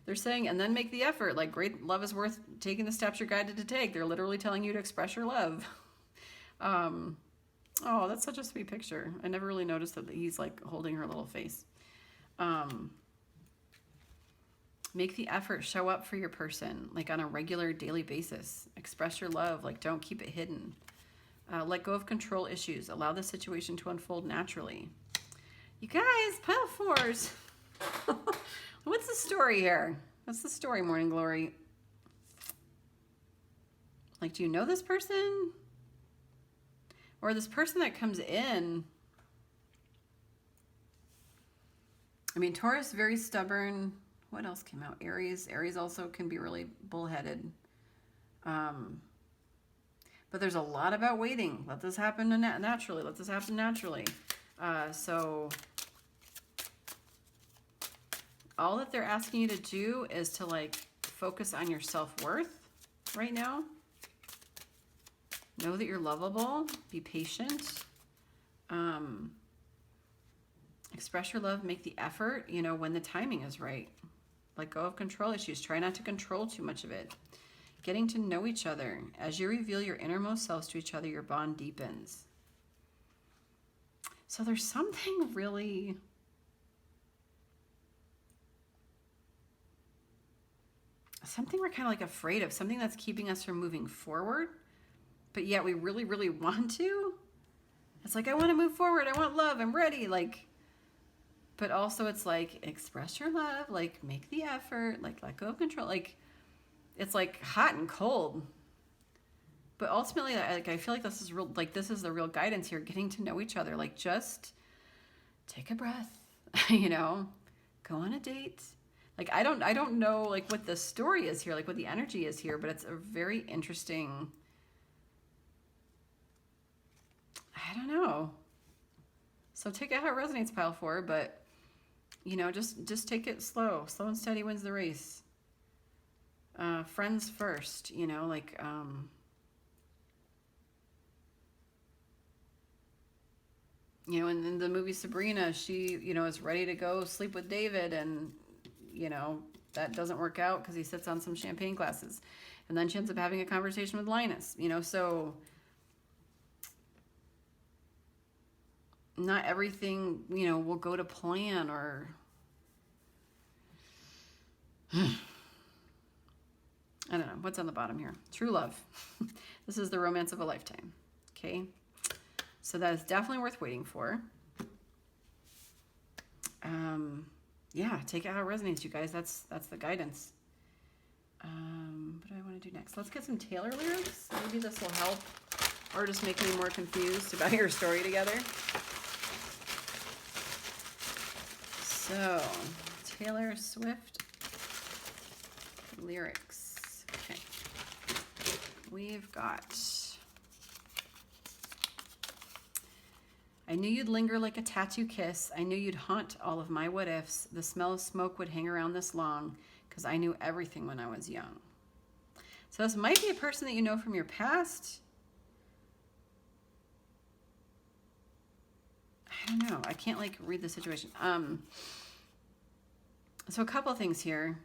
they're saying, and then make the effort. Like great love is worth taking the steps you're guided to take. They're literally telling you to express your love. Oh, that's such a sweet picture. I never really noticed that he's like holding her little face. Make the effort. Show up for your person, like on a regular daily basis. Express your love. Like don't keep it hidden. Let go of control issues. Allow the situation to unfold naturally. You guys, pile 4s. What's the story here? What's the story, Morning Glory? Like, do you know this person? Or this person that comes in? I mean, Taurus, very stubborn. What else came out? Aries. Aries also can be really bullheaded. But there's a lot about waiting. Let this happen naturally. Let this happen naturally. So all that they're asking you to do is to like focus on your self-worth right now. Know that you're lovable. Be patient. Express your love. Make the effort, you know, when the timing is right. Let go of control issues. Try not to control too much of it. Getting to know each other. As you reveal your innermost selves to each other, your bond deepens. So there's something really... something we're kind of like afraid of. Something that's keeping us from moving forward. But yet we really, really want to. It's like, I want to move forward. I want love. I'm ready. Like, but also it's like, express your love. Like, make the effort. Like, let go of control. Like, it's like hot and cold. But ultimately, like, I feel like this is real. Like, this is the real guidance here. Getting to know each other. Like, just take a breath. You know, go on a date. Like, I don't know like what the story is here. Like, what the energy is here. But it's a very interesting... I don't know. So take it how it resonates, pile 4, but you know, just take it slow. Slow and steady wins the race. Friends first, you know, like you know, in the movie Sabrina, she, you know, is ready to go sleep with David, and you know, that doesn't work out because he sits on some champagne glasses. And then she ends up having a conversation with Linus, you know, so not everything, you know, will go to plan, or I don't know. What's on the bottom here? True love. This is the romance of a lifetime. Okay. So that is definitely worth waiting for. Yeah, take it how it resonates, you guys. That's the guidance. What do I want to do next? Let's get some Taylor lyrics. Maybe this will help, or just make me more confused about your story together. So, Taylor Swift lyrics. Okay. We've got... I knew you'd linger like a tattoo kiss. I knew you'd haunt all of my what ifs. The smell of smoke would hang around this long, because I knew everything when I was young. So this might be a person that you know from your past. I don't know. I can't like read the situation. So a couple of things here.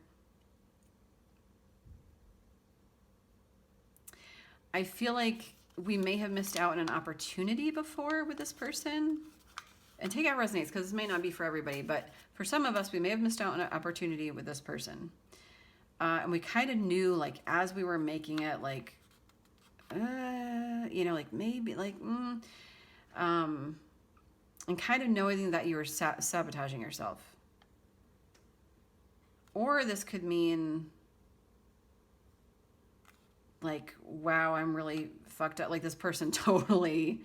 I feel like we may have missed out on an opportunity before with this person. And take out resonates, because this may not be for everybody, but for some of us, we may have missed out on an opportunity with this person. And we kind of knew, like, as we were making it, like, you know, like, maybe, like, and kind of knowing that you were sabotaging yourself. Or this could mean, like, wow, I'm really fucked up. Like, this person totally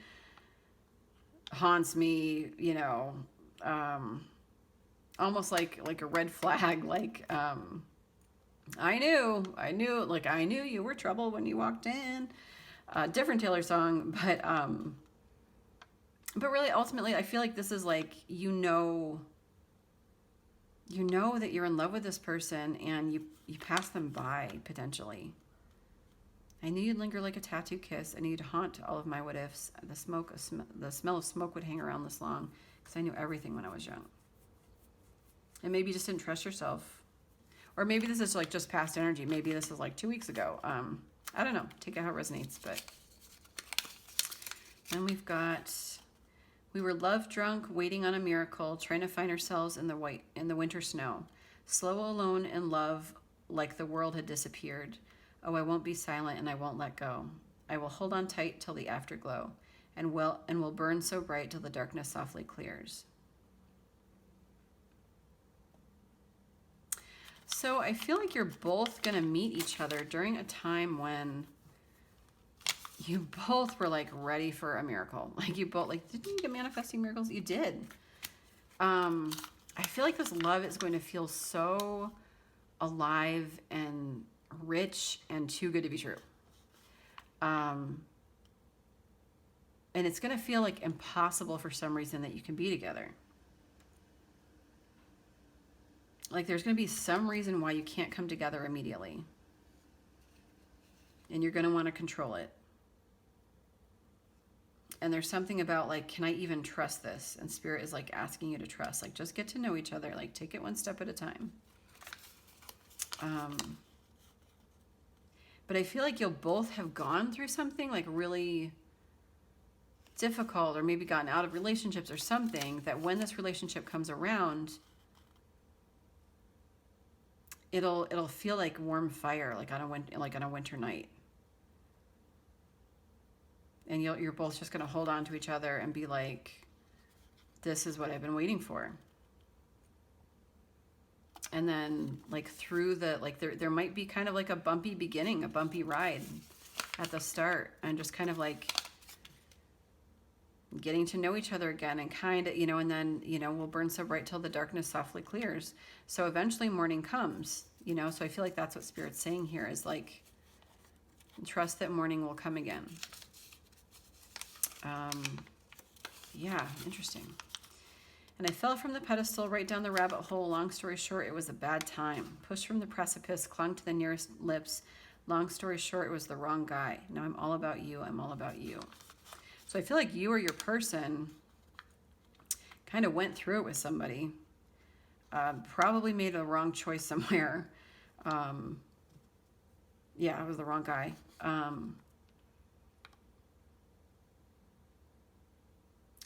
haunts me, you know, almost like a red flag. Like, I knew, like, I knew you were trouble when you walked in. Different Taylor song, but really, ultimately, I feel like this is like, you know that you're in love with this person, and you pass them by, potentially. I knew you'd linger like a tattoo kiss. I knew you'd haunt all of my what ifs. The smell of smoke would hang around this long, because I knew everything when I was young. And maybe you just didn't trust yourself. Or maybe this is like just past energy. Maybe this is like 2 weeks ago. I don't know. Take it how it resonates. But then we've got... We were love drunk, waiting on a miracle, trying to find ourselves in the winter snow. Slow, alone in love, like the world had disappeared. Oh, I won't be silent, and I won't let go. I will hold on tight till the afterglow, and will burn so bright till the darkness softly clears. So I feel like you're both gonna meet each other during a time when you both were like ready for a miracle. Like, you both, like, didn't you get manifesting miracles? You did. I feel like this love is going to feel so alive and rich and too good to be true. And it's going to feel like impossible for some reason that you can be together. like there's going to be some reason why you can't come together immediately. And you're going to want to control it. And there's something about like, can I even trust this? And Spirit is like asking you to trust. Like, just get to know each other. Like, take it one step at a time. But I feel like you'll both have gone through something like really difficult, or maybe gotten out of relationships or something, that when this relationship comes around, it'll feel like warm fire, like on a winter night. And you're both just going to hold on to each other and be like, this is what I've been waiting for. And then like through the, like there might be kind of like a bumpy beginning, a bumpy ride at the start, and just kind of like getting to know each other again, and kind of, and then, we'll burn so bright till the darkness softly clears. So eventually morning comes, so I feel like that's what Spirit's saying here, is like, trust that morning will come again. Yeah, interesting. And I fell from the pedestal right down the rabbit hole. Long story short, it was a bad time. Pushed from the precipice, clung to the nearest lips. Long story short, it was the wrong guy. Now I'm all about you. I'm all about you. So I feel like you or your person kind of went through it with somebody. Probably made a wrong choice somewhere. Yeah, it was the wrong guy.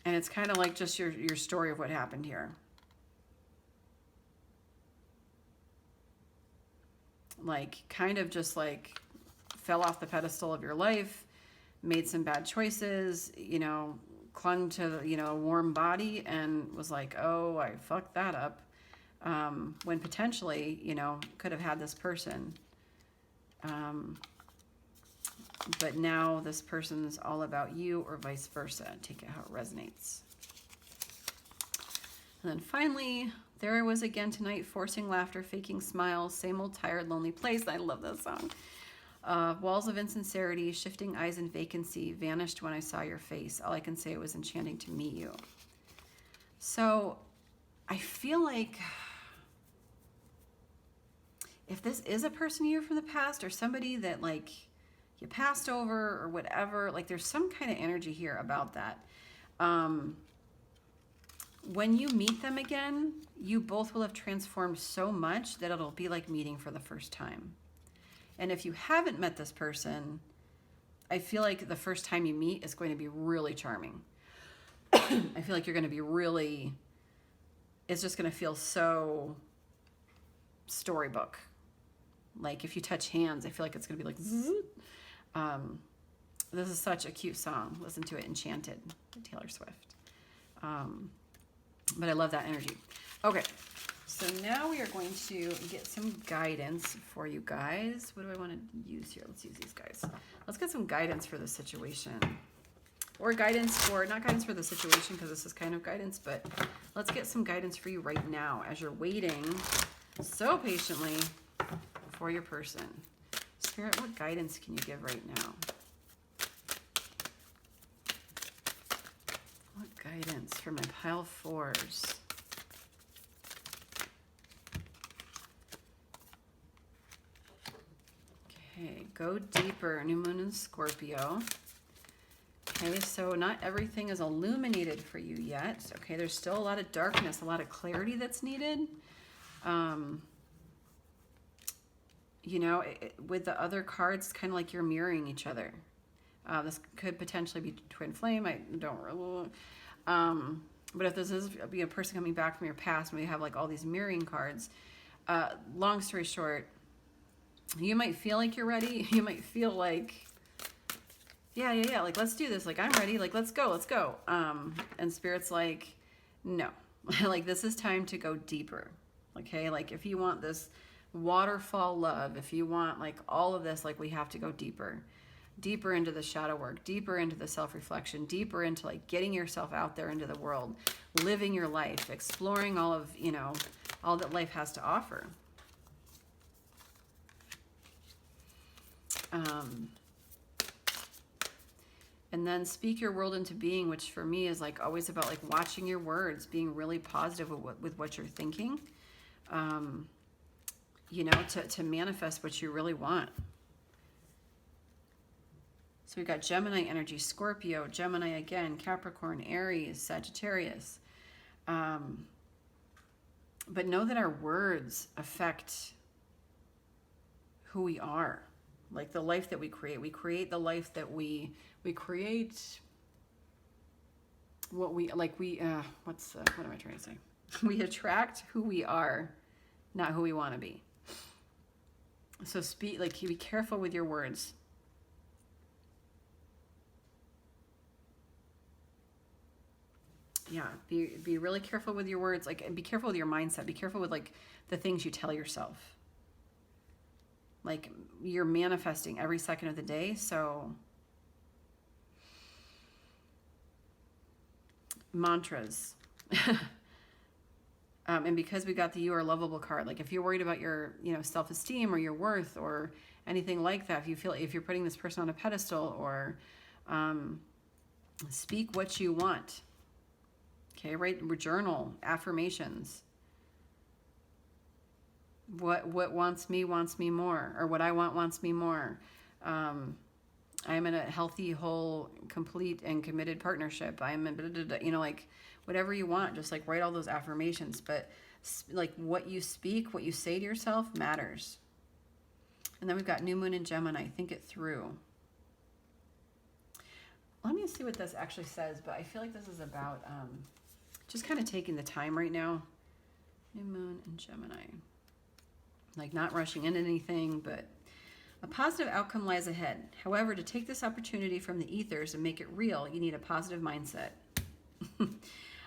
And it's kind of like just your story of what happened here. Like, kind of just like fell off the pedestal of your life, made some bad choices, clung to, a warm body, and was like, oh, I fucked that up. When potentially, could have had this person. But now this person is all about you, or vice versa. Take it how it resonates. And then finally, there I was again tonight, forcing laughter, faking smiles, same old tired, lonely place. I love that song. Walls of insincerity, shifting eyes in vacancy, vanished when I saw your face. All I can say, it was enchanting to meet you. So I feel like if this is a person you from the past, or somebody that like you passed over or whatever, like there's some kind of energy here about that. When you meet them again, you both will have transformed so much that it'll be like meeting for the first time. And if you haven't met this person, I feel like the first time you meet is going to be really charming. I feel like you're going to be really, it's just going to feel so storybook. Like if you touch hands, I feel like it's going to be like zzz. This is such a cute song. Listen to it, Enchanted by Taylor Swift. But I love that energy. Okay, so now we are going to get some guidance for you guys. What do I want to use here? Let's use these guys. Let's get some guidance for the situation. Or guidance for, not guidance for the situation, because this is kind of guidance, but let's get some guidance for you right now as you're waiting so patiently for your person. Spirit, what guidance can you give right now? What guidance for my pile fours? Okay, go deeper. New moon in Scorpio. Okay, so not everything is illuminated for you yet. Okay, there's still a lot of darkness, a lot of clarity that's needed. With the other cards, it's kind of like you're mirroring each other. This could potentially be twin flame. I don't really. But if this is a person coming back from your past, and we have like all these mirroring cards, long story short, you might feel like you're ready. You might feel like, yeah, like, let's do this. Like, I'm ready. Like, let's go. And Spirit's like, no, like, this is time to go deeper. Okay. Like, if you want this waterfall love, if you want like all of this, like, we have to go deeper into the shadow work, deeper into the self-reflection, deeper into like getting yourself out there into the world, living your life, exploring all of, all that life has to offer. And then speak your world into being, which for me is like always about like watching your words, being really positive with what you're thinking. you know, to manifest what you really want. So we've got Gemini energy, Scorpio, Gemini again, Capricorn, Aries, Sagittarius. But know that our words affect who we are. Like the life that we create. We create the life that we create what we, like we, what am I trying to say? We attract who we are, not who we want to be. So speak, like, be careful with your words. Yeah, be really careful with your words. Like, and be careful with your mindset. Be careful with, like, the things you tell yourself. Like, you're manifesting every second of the day, so mantras. And because we got the You Are Lovable card, like if you're worried about your, you know, self-esteem or your worth or anything like that, if you're putting this person on a pedestal, or speak what you want. Okay, write, journal, affirmations. What wants me more, or what I want wants me more. I'm in a healthy, whole, complete, and committed partnership. I'm in, you know, like whatever you want, just like write all those affirmations. But like what you speak, what you say to yourself matters. And then we've got New Moon in Gemini. Think it through. Let me see what this actually says, but I feel like this is about just kind of taking the time right now. New Moon in Gemini. Like not rushing into anything, but a positive outcome lies ahead. However, to take this opportunity from the ethers and make it real, you need a positive mindset.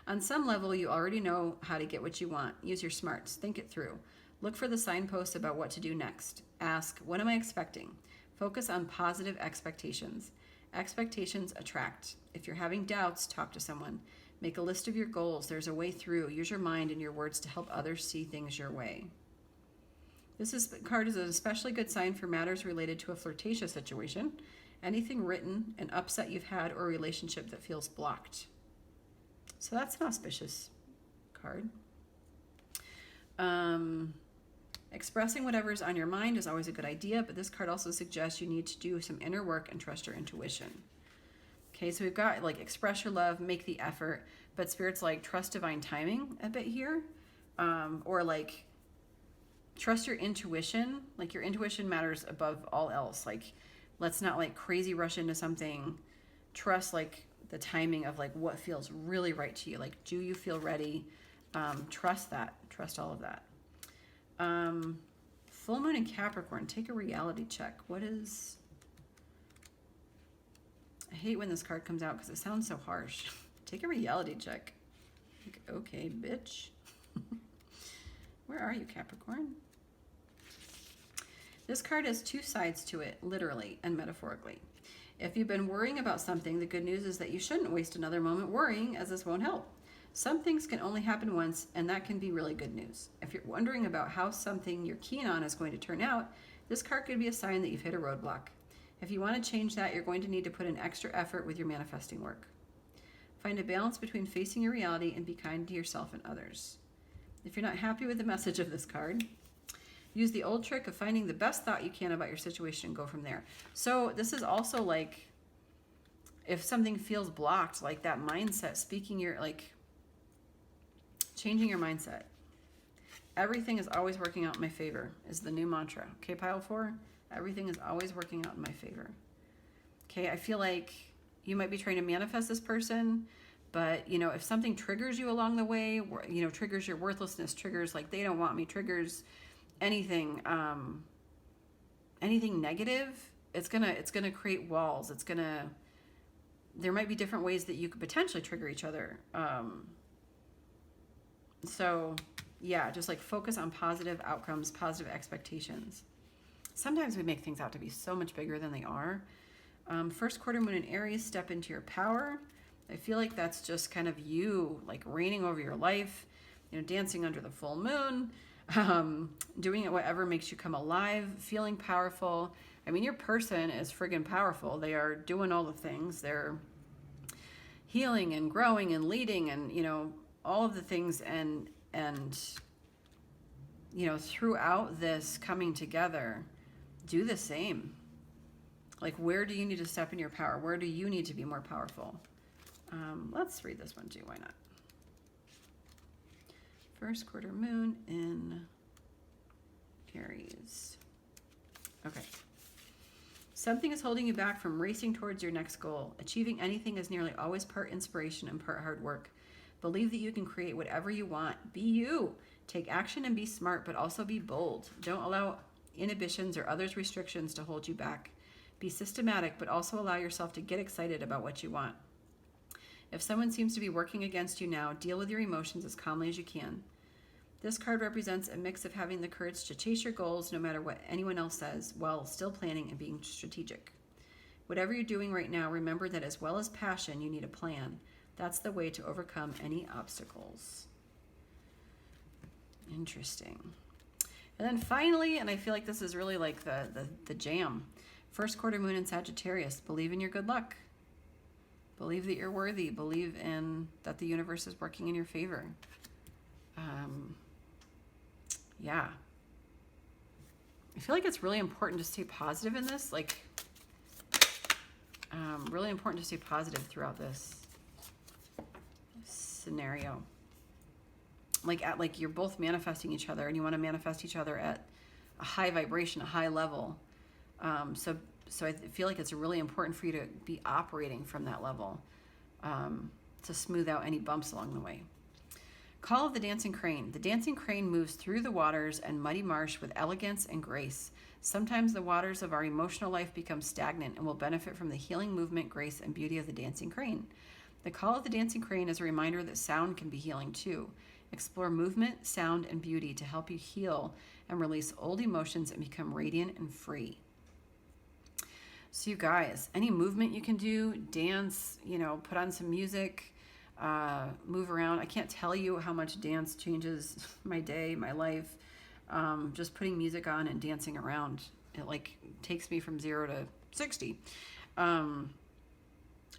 On some level, you already know how to get what you want. Use your smarts. Think it through. Look for the signposts about what to do next. Ask, what am I expecting? Focus on positive expectations. Expectations attract. If you're having doubts, talk to someone. Make a list of your goals. There's a way through. Use your mind and your words to help others see things your way. This card is an especially good sign for matters related to a flirtatious situation, anything written, an upset you've had, or a relationship that feels blocked. So that's an auspicious card. Expressing whatever's on your mind is always a good idea, but this card also suggests you need to do some inner work and trust your intuition. Okay, so we've got like express your love, make the effort, but Spirit's like trust divine timing a bit here, or like trust your intuition. Like your intuition matters above all else. Like let's not like crazy rush into something. Trust like the timing of like what feels really right to you. Like, do you feel ready? Trust that. Trust all of that. Full moon in Capricorn. Take a reality check. What is... I hate when this card comes out because it sounds so harsh. Take a reality check. Like, okay, bitch. Where are you, Capricorn? This card has two sides to it, literally and metaphorically. If you've been worrying about something, the good news is that you shouldn't waste another moment worrying, as this won't help. Some things can only happen once, and that can be really good news. If you're wondering about how something you're keen on is going to turn out, this card could be a sign that you've hit a roadblock. If you want to change that, you're going to need to put in extra effort with your manifesting work. Find a balance between facing your reality and be kind to yourself and others. If you're not happy with the message of this card, use the old trick of finding the best thought you can about your situation and go from there. So this is also like, if something feels blocked, like that mindset, changing your mindset. Everything is always working out in my favor is the new mantra. Okay, pile 4, everything is always working out in my favor. Okay, I feel like you might be trying to manifest this person, but, you know, if something triggers you along the way, you know, triggers your worthlessness, triggers like they don't want me, triggers anything negative, it's gonna create walls. There might be different ways that you could potentially trigger each other. So yeah, just like focus on positive outcomes, positive expectations. Sometimes we make things out to be so much bigger than they are. First quarter moon in Aries, step into your power. I feel like that's just kind of you like reigning over your life, you know, dancing under the full moon, doing it whatever makes you come alive, feeling powerful. I mean, your person is friggin' powerful. They are doing all the things. They're healing and growing and leading and, you know, all of the things, and you know, throughout this coming together, do the same. Like, where do you need to step in your power? Where do you need to be more powerful? Let's read this one too. Why not? First quarter moon in Aries. Okay. Something is holding you back from racing towards your next goal. Achieving anything is nearly always part inspiration and part hard work. Believe that you can create whatever you want. Be you. Take action and be smart, but also be bold. Don't allow inhibitions or others' restrictions to hold you back. Be systematic, but also allow yourself to get excited about what you want. If someone seems to be working against you now, deal with your emotions as calmly as you can. This card represents a mix of having the courage to chase your goals no matter what anyone else says, while still planning and being strategic. Whatever you're doing right now, remember that as well as passion, you need a plan. That's the way to overcome any obstacles. Interesting. And then finally, and I feel like this is really like the jam, first quarter moon in Sagittarius. Believe in your good luck. Believe that you're worthy. Believe in that the universe is working in your favor. Yeah. I feel like it's really important to stay positive in this. Like, really important to stay positive throughout this scenario. Like you're both manifesting each other, and you want to manifest each other at a high vibration, a high level. So I feel like it's really important for you to be operating from that level, to smooth out any bumps along the way. Call of the Dancing Crane. The dancing crane moves through the waters and muddy marsh with elegance and grace. Sometimes the waters of our emotional life become stagnant and will benefit from the healing movement, grace, and beauty of the dancing crane. The call of the dancing crane is a reminder that sound can be healing too. Explore movement, sound, and beauty to help you heal and release old emotions and become radiant and free. So you guys, any movement you can do, dance, you know, put on some music, move around. I can't tell you how much dance changes my day, my life. Just putting music on and dancing around, it like takes me from 0 to 60.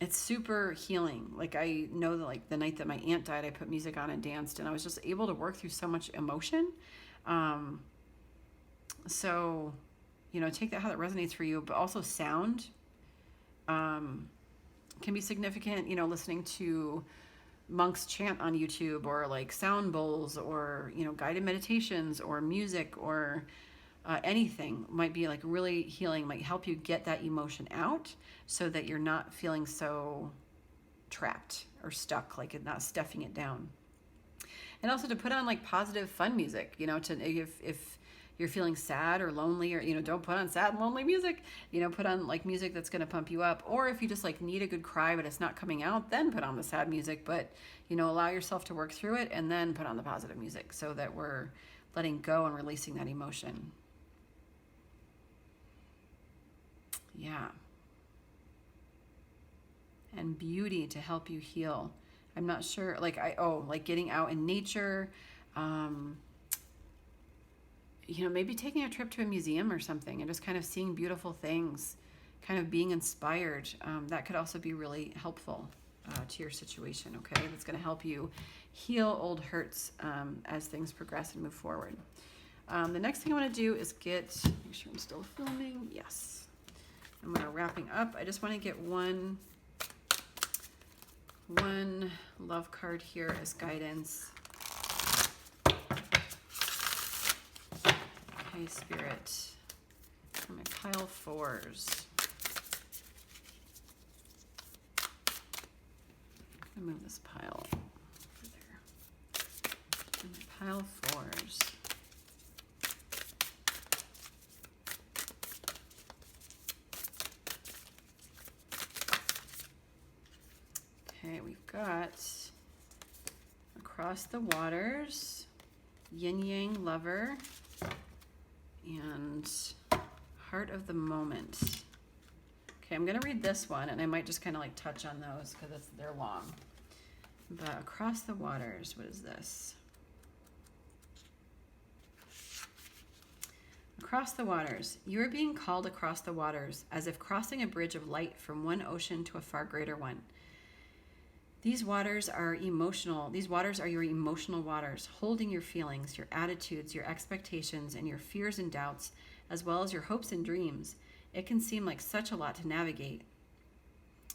It's super healing. Like, I know that like the night that my aunt died, I put music on and danced, and I was just able to work through so much emotion. So, you know, take that how that resonates for you, but also sound can be significant. You know, listening to monks chant on YouTube, or like sound bowls, or, you know, guided meditations, or music, or anything might be like really healing, might help you get that emotion out so that you're not feeling so trapped or stuck, like not stuffing it down. And also to put on like positive, fun music, you know, to if you're feeling sad or lonely, or, you know, don't put on sad and lonely music, you know, put on like music that's going to pump you up. Or if you just like need a good cry but it's not coming out, then put on the sad music, but, you know, allow yourself to work through it and then put on the positive music so that we're letting go and releasing that emotion. Yeah. And beauty to help you heal. I'm not sure, like like getting out in nature, you know, maybe taking a trip to a museum or something and just kind of seeing beautiful things, kind of being inspired. That could also be really helpful to your situation, okay? That's going to help you heal old hurts as things progress and move forward. The next thing I want to do is make sure I'm still filming. Yes. I'm wrapping up. I just want to get one love card here as guidance. Okay, Spirit. I'm going to pile 4s. I'm going to move this pile over there. I'm going to pile 4s. Okay, we've got Across the Waters, Yin Yang Lover, and Heart of the Moment. Okay, I'm going to read this one, and I might just kind of like touch on those because they're long. But Across the Waters, what is this? Across the waters. You are being called across the waters, as if crossing a bridge of light from one ocean to a far greater one. These waters are emotional. These waters are your emotional waters, holding your feelings, your attitudes, your expectations, and your fears and doubts, as well as your hopes and dreams. It can seem like such a lot to navigate.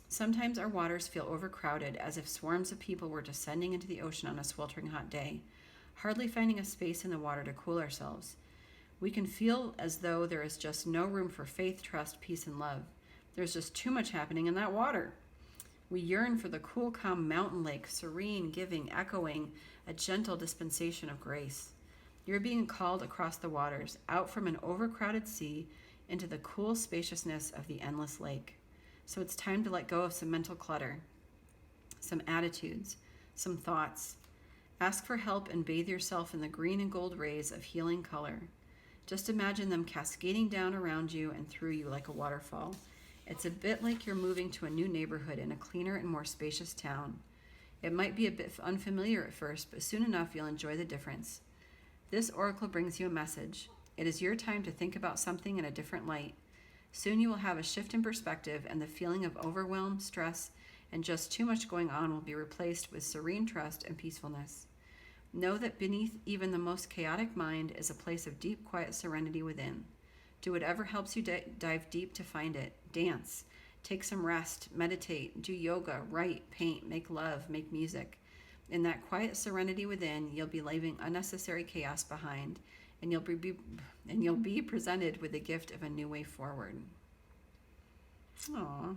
Sometimes our waters feel overcrowded, as if swarms of people were descending into the ocean on a sweltering hot day, hardly finding a space in the water to cool ourselves. We can feel as though there is just no room for faith, trust, peace, and love. There's just too much happening in that water. We yearn for the cool, calm mountain lake, serene, giving, echoing, a gentle dispensation of grace. You're being called across the waters, out from an overcrowded sea, into the cool spaciousness of the endless lake. So it's time to let go of some mental clutter, some attitudes, some thoughts. Ask for help and bathe yourself in the green and gold rays of healing color. Just imagine them cascading down around you and through you like a waterfall. It's a bit like you're moving to a new neighborhood in a cleaner and more spacious town. It might be a bit unfamiliar at first, but soon enough you'll enjoy the difference. This oracle brings you a message. It is your time to think about something in a different light. Soon you will have a shift in perspective, and the feeling of overwhelm, stress, and just too much going on will be replaced with serene trust and peacefulness. Know that beneath even the most chaotic mind is a place of deep, quiet serenity within. Do whatever helps you dive deep to find it. Dance, take some rest, meditate, do yoga, write, paint, make love, make music. In that quiet serenity within, you'll be leaving unnecessary chaos behind, and you'll be presented with the gift of a new way forward. Aww.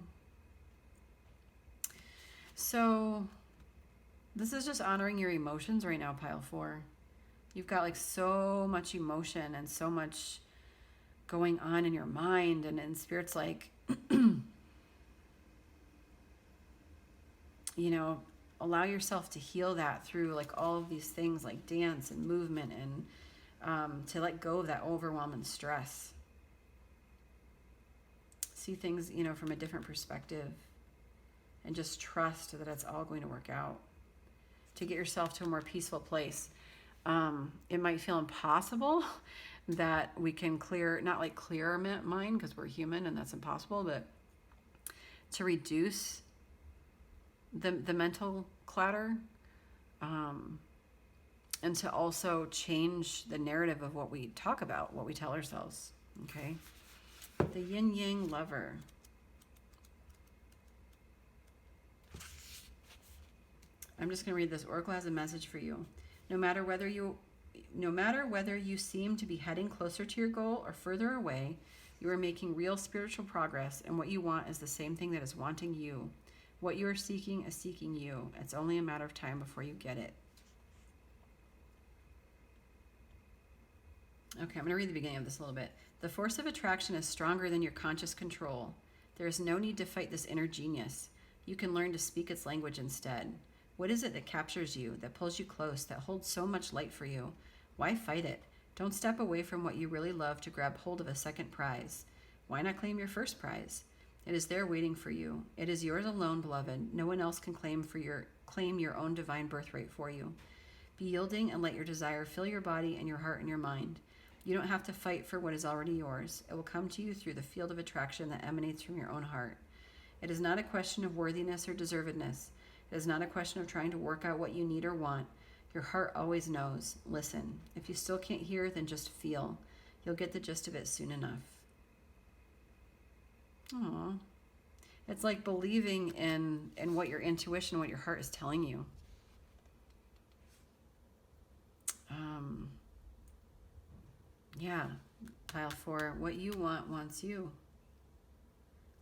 So this is just honoring your emotions right now, pile 4. You've got like so much emotion and so much going on in your mind, and Spirit's like, allow yourself to heal that through like all of these things like dance and movement, and to let go of that overwhelm and stress. See things, from a different perspective, and just trust that it's all going to work out to get yourself to a more peaceful place. It might feel impossible that we can clear our mind, because we're human and that's impossible, but to reduce the mental clutter, and to also change the narrative of what we talk about, what we tell ourselves. Okay, the yin yang lover. I'm just going to read this. Oracle has a message for you. No matter whether you seem to be heading closer to your goal or further away, you are making real spiritual progress, and what you want is the same thing that is wanting you. What you are seeking is seeking you. It's only a matter of time before you get it. Okay, I'm going to read the beginning of this a little bit. The force of attraction is stronger than your conscious control. There is no need to fight this inner genius. You can learn to speak its language instead. What is it that captures you, that pulls you close, that holds so much light for you? Why fight it? Don't step away from what you really love to grab hold of a second prize. Why not claim your first prize? It is there waiting for you. It is yours alone, beloved. No one else can claim your own divine birthright for you. Be yielding and let your desire fill your body and your heart and your mind. You don't have to fight for what is already yours. It will come to you through the field of attraction that emanates from your own heart. It is not a question of worthiness or deservedness. It is not a question of trying to work out what you need or want. Your heart always knows. Listen. If you still can't hear, then just feel. You'll get the gist of it soon enough. Aww. It's like believing in what your intuition, what your heart is telling you. Yeah, pile 4. What you want wants you.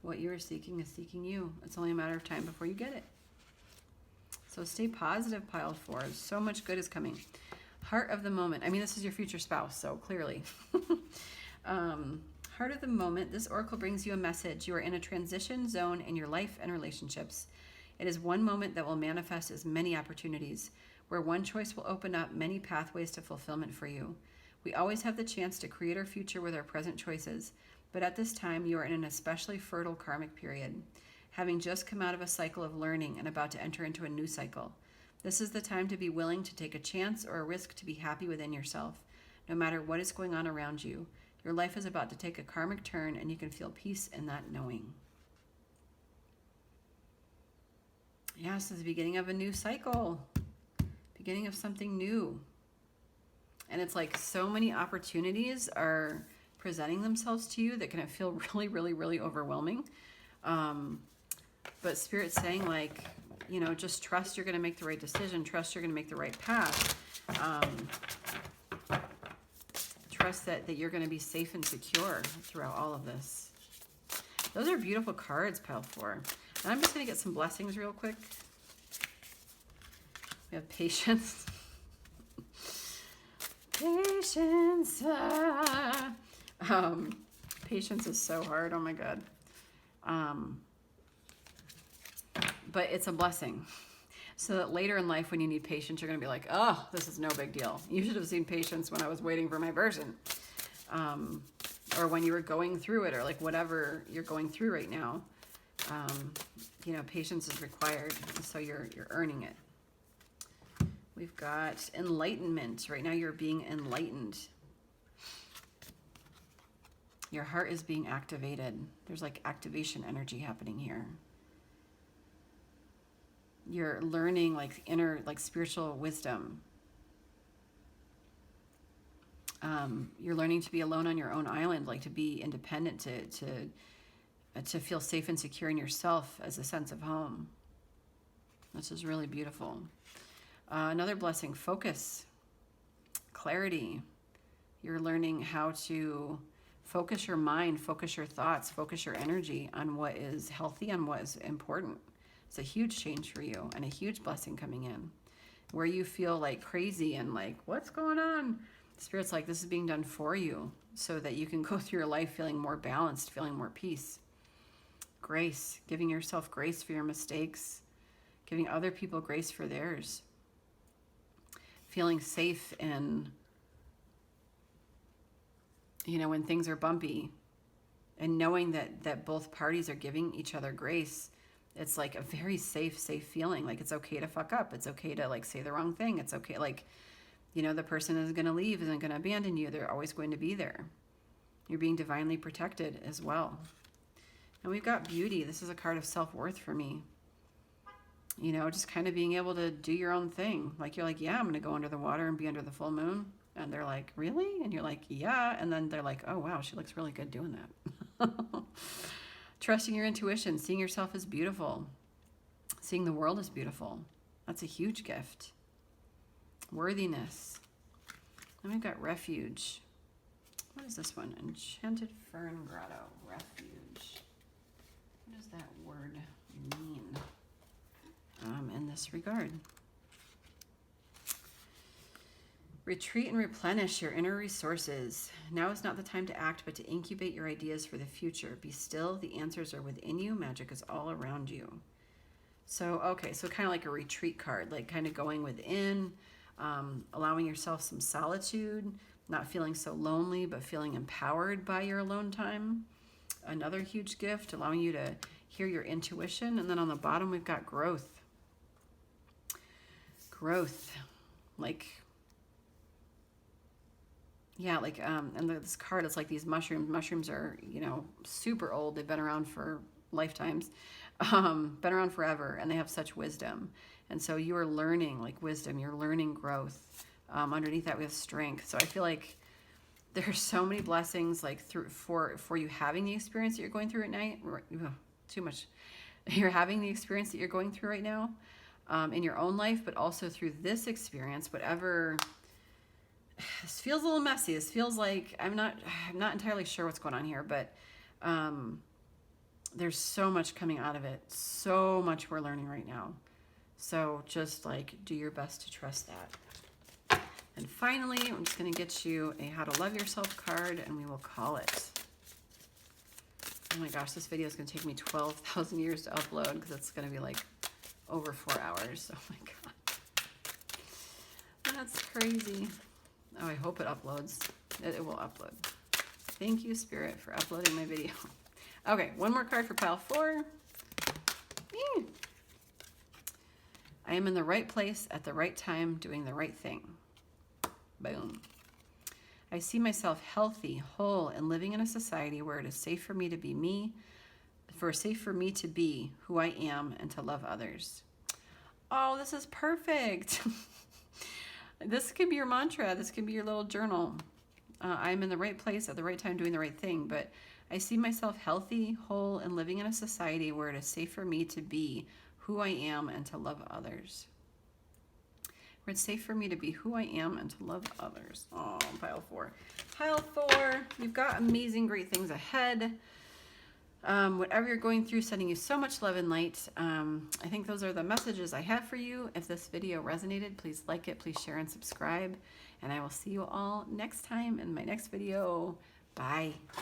What you are seeking is seeking you. It's only a matter of time before you get it. So stay positive, pile 4. So much good is coming. Heart of the moment. I mean, this is your future spouse, so clearly. Heart of the moment. This oracle brings you a message. You are in a transition zone in your life and relationships. It is one moment that will manifest as many opportunities, where one choice will open up many pathways to fulfillment for you. We always have the chance to create our future with our present choices, but at this time you are in an especially fertile karmic period, having just come out of a cycle of learning and about to enter into a new cycle. This is the time to be willing to take a chance or a risk to be happy within yourself, no matter what is going on around you. Your life is about to take a karmic turn, and you can feel peace in that knowing. Yes, it's the beginning of a new cycle, beginning of something new. And it's like so many opportunities are presenting themselves to you that can feel really, really, really overwhelming. But Spirit's saying, like, you know, just trust you're going to make the right decision. Trust you're going to make the right path. Trust that you're going to be safe and secure throughout all of this. Those are beautiful cards, Pile 4. And I'm just going to get some blessings real quick. We have patience. Patience. Patience is so hard. Oh my God. But it's a blessing. So that later in life, when you need patience, you're going to be like, oh, this is no big deal. You should have seen patience when I was waiting for my version. Or when you were going through it, or like whatever you're going through right now. You know, patience is required. So you're earning it. We've got enlightenment. Right now you're being enlightened. Your heart is being activated. There's like activation energy happening here. You're learning like inner, like spiritual wisdom. You're learning to be alone on your own island, like to be independent, to feel safe and secure in yourself as a sense of home. This is really beautiful. Another blessing, focus, clarity. You're learning how to focus your mind, focus your thoughts, focus your energy on what is healthy, on what is important. It's a huge change for you and a huge blessing coming in. Where you feel like crazy and like, what's going on? Spirit's like, this is being done for you so that you can go through your life feeling more balanced, feeling more peace. Grace, giving yourself grace for your mistakes, giving other people grace for theirs. Feeling safe in, you know, when things are bumpy, and knowing that both parties are giving each other grace. It's like a very safe feeling. Like it's okay to fuck up. It's okay to like say the wrong thing. It's okay. Like, you know, the person isn't going to leave, isn't going to abandon you. They're always going to be there. You're being divinely protected as well. And we've got beauty. This is a card of self-worth for me. You know, just kind of being able to do your own thing. Like, you're like, yeah, I'm going to go under the water and be under the full moon. And they're like, really? And you're like, yeah. And then they're like, oh, wow, she looks really good doing that. Trusting your intuition, seeing yourself as beautiful, seeing the world as beautiful. That's a huge gift. Worthiness. Then we've got refuge. What is this one? Enchanted Fern Grotto. Refuge. What does that word mean in this regard? Retreat and replenish your inner resources. Now is not the time to act, but to incubate your ideas for the future. Be still. The answers are within you. Magic is all around you. So, okay, so kind of like a retreat card, like kind of going within, allowing yourself some solitude, not feeling so lonely, but feeling empowered by your alone time. Another huge gift, allowing you to hear your intuition. And then on the bottom, we've got growth. Growth, like... Yeah, like, and this card is like these mushrooms. Mushrooms are, you know, super old. They've been around for lifetimes, been around forever, and they have such wisdom. And so you are learning, like, wisdom. You're learning growth. Underneath that, we have strength. So I feel like there's so many blessings, like, for you having the experience that you're going through at night. Too much. You're having the experience that you're going through right now in your own life, but also through this experience, whatever... This feels a little messy. This feels like I'm not entirely sure what's going on here, but there's so much coming out of it. So much we're learning right now. So just like do your best to trust that. And finally, I'm just going to get you a How to Love Yourself card, and we will call it. Oh my gosh, this video is going to take me 12,000 years to upload because it's going to be like over 4 hours. Oh my God. That's crazy. Oh, I hope it uploads. It will upload. Thank you, Spirit, for uploading my video. Okay, one more card for pile 4. I am in the right place at the right time, doing the right thing. Boom. I see myself healthy, whole, and living in a society where it is safe for me to be me, safe for me to be who I am and to love others. Oh, this is perfect. This could be your mantra. This could be your little journal. I'm in the right place at the right time doing the right thing, but I see myself healthy, whole, and living in a society where it is safe for me to be who I am and to love others. Where it's safe for me to be who I am and to love others. Oh, pile 4. Pile 4, you've got amazing, great things ahead. Whatever you're going through, sending you so much love and light. I think those are the messages I have for you. If this video resonated, please like it, please share and subscribe. And I will see you all next time in my next video. Bye.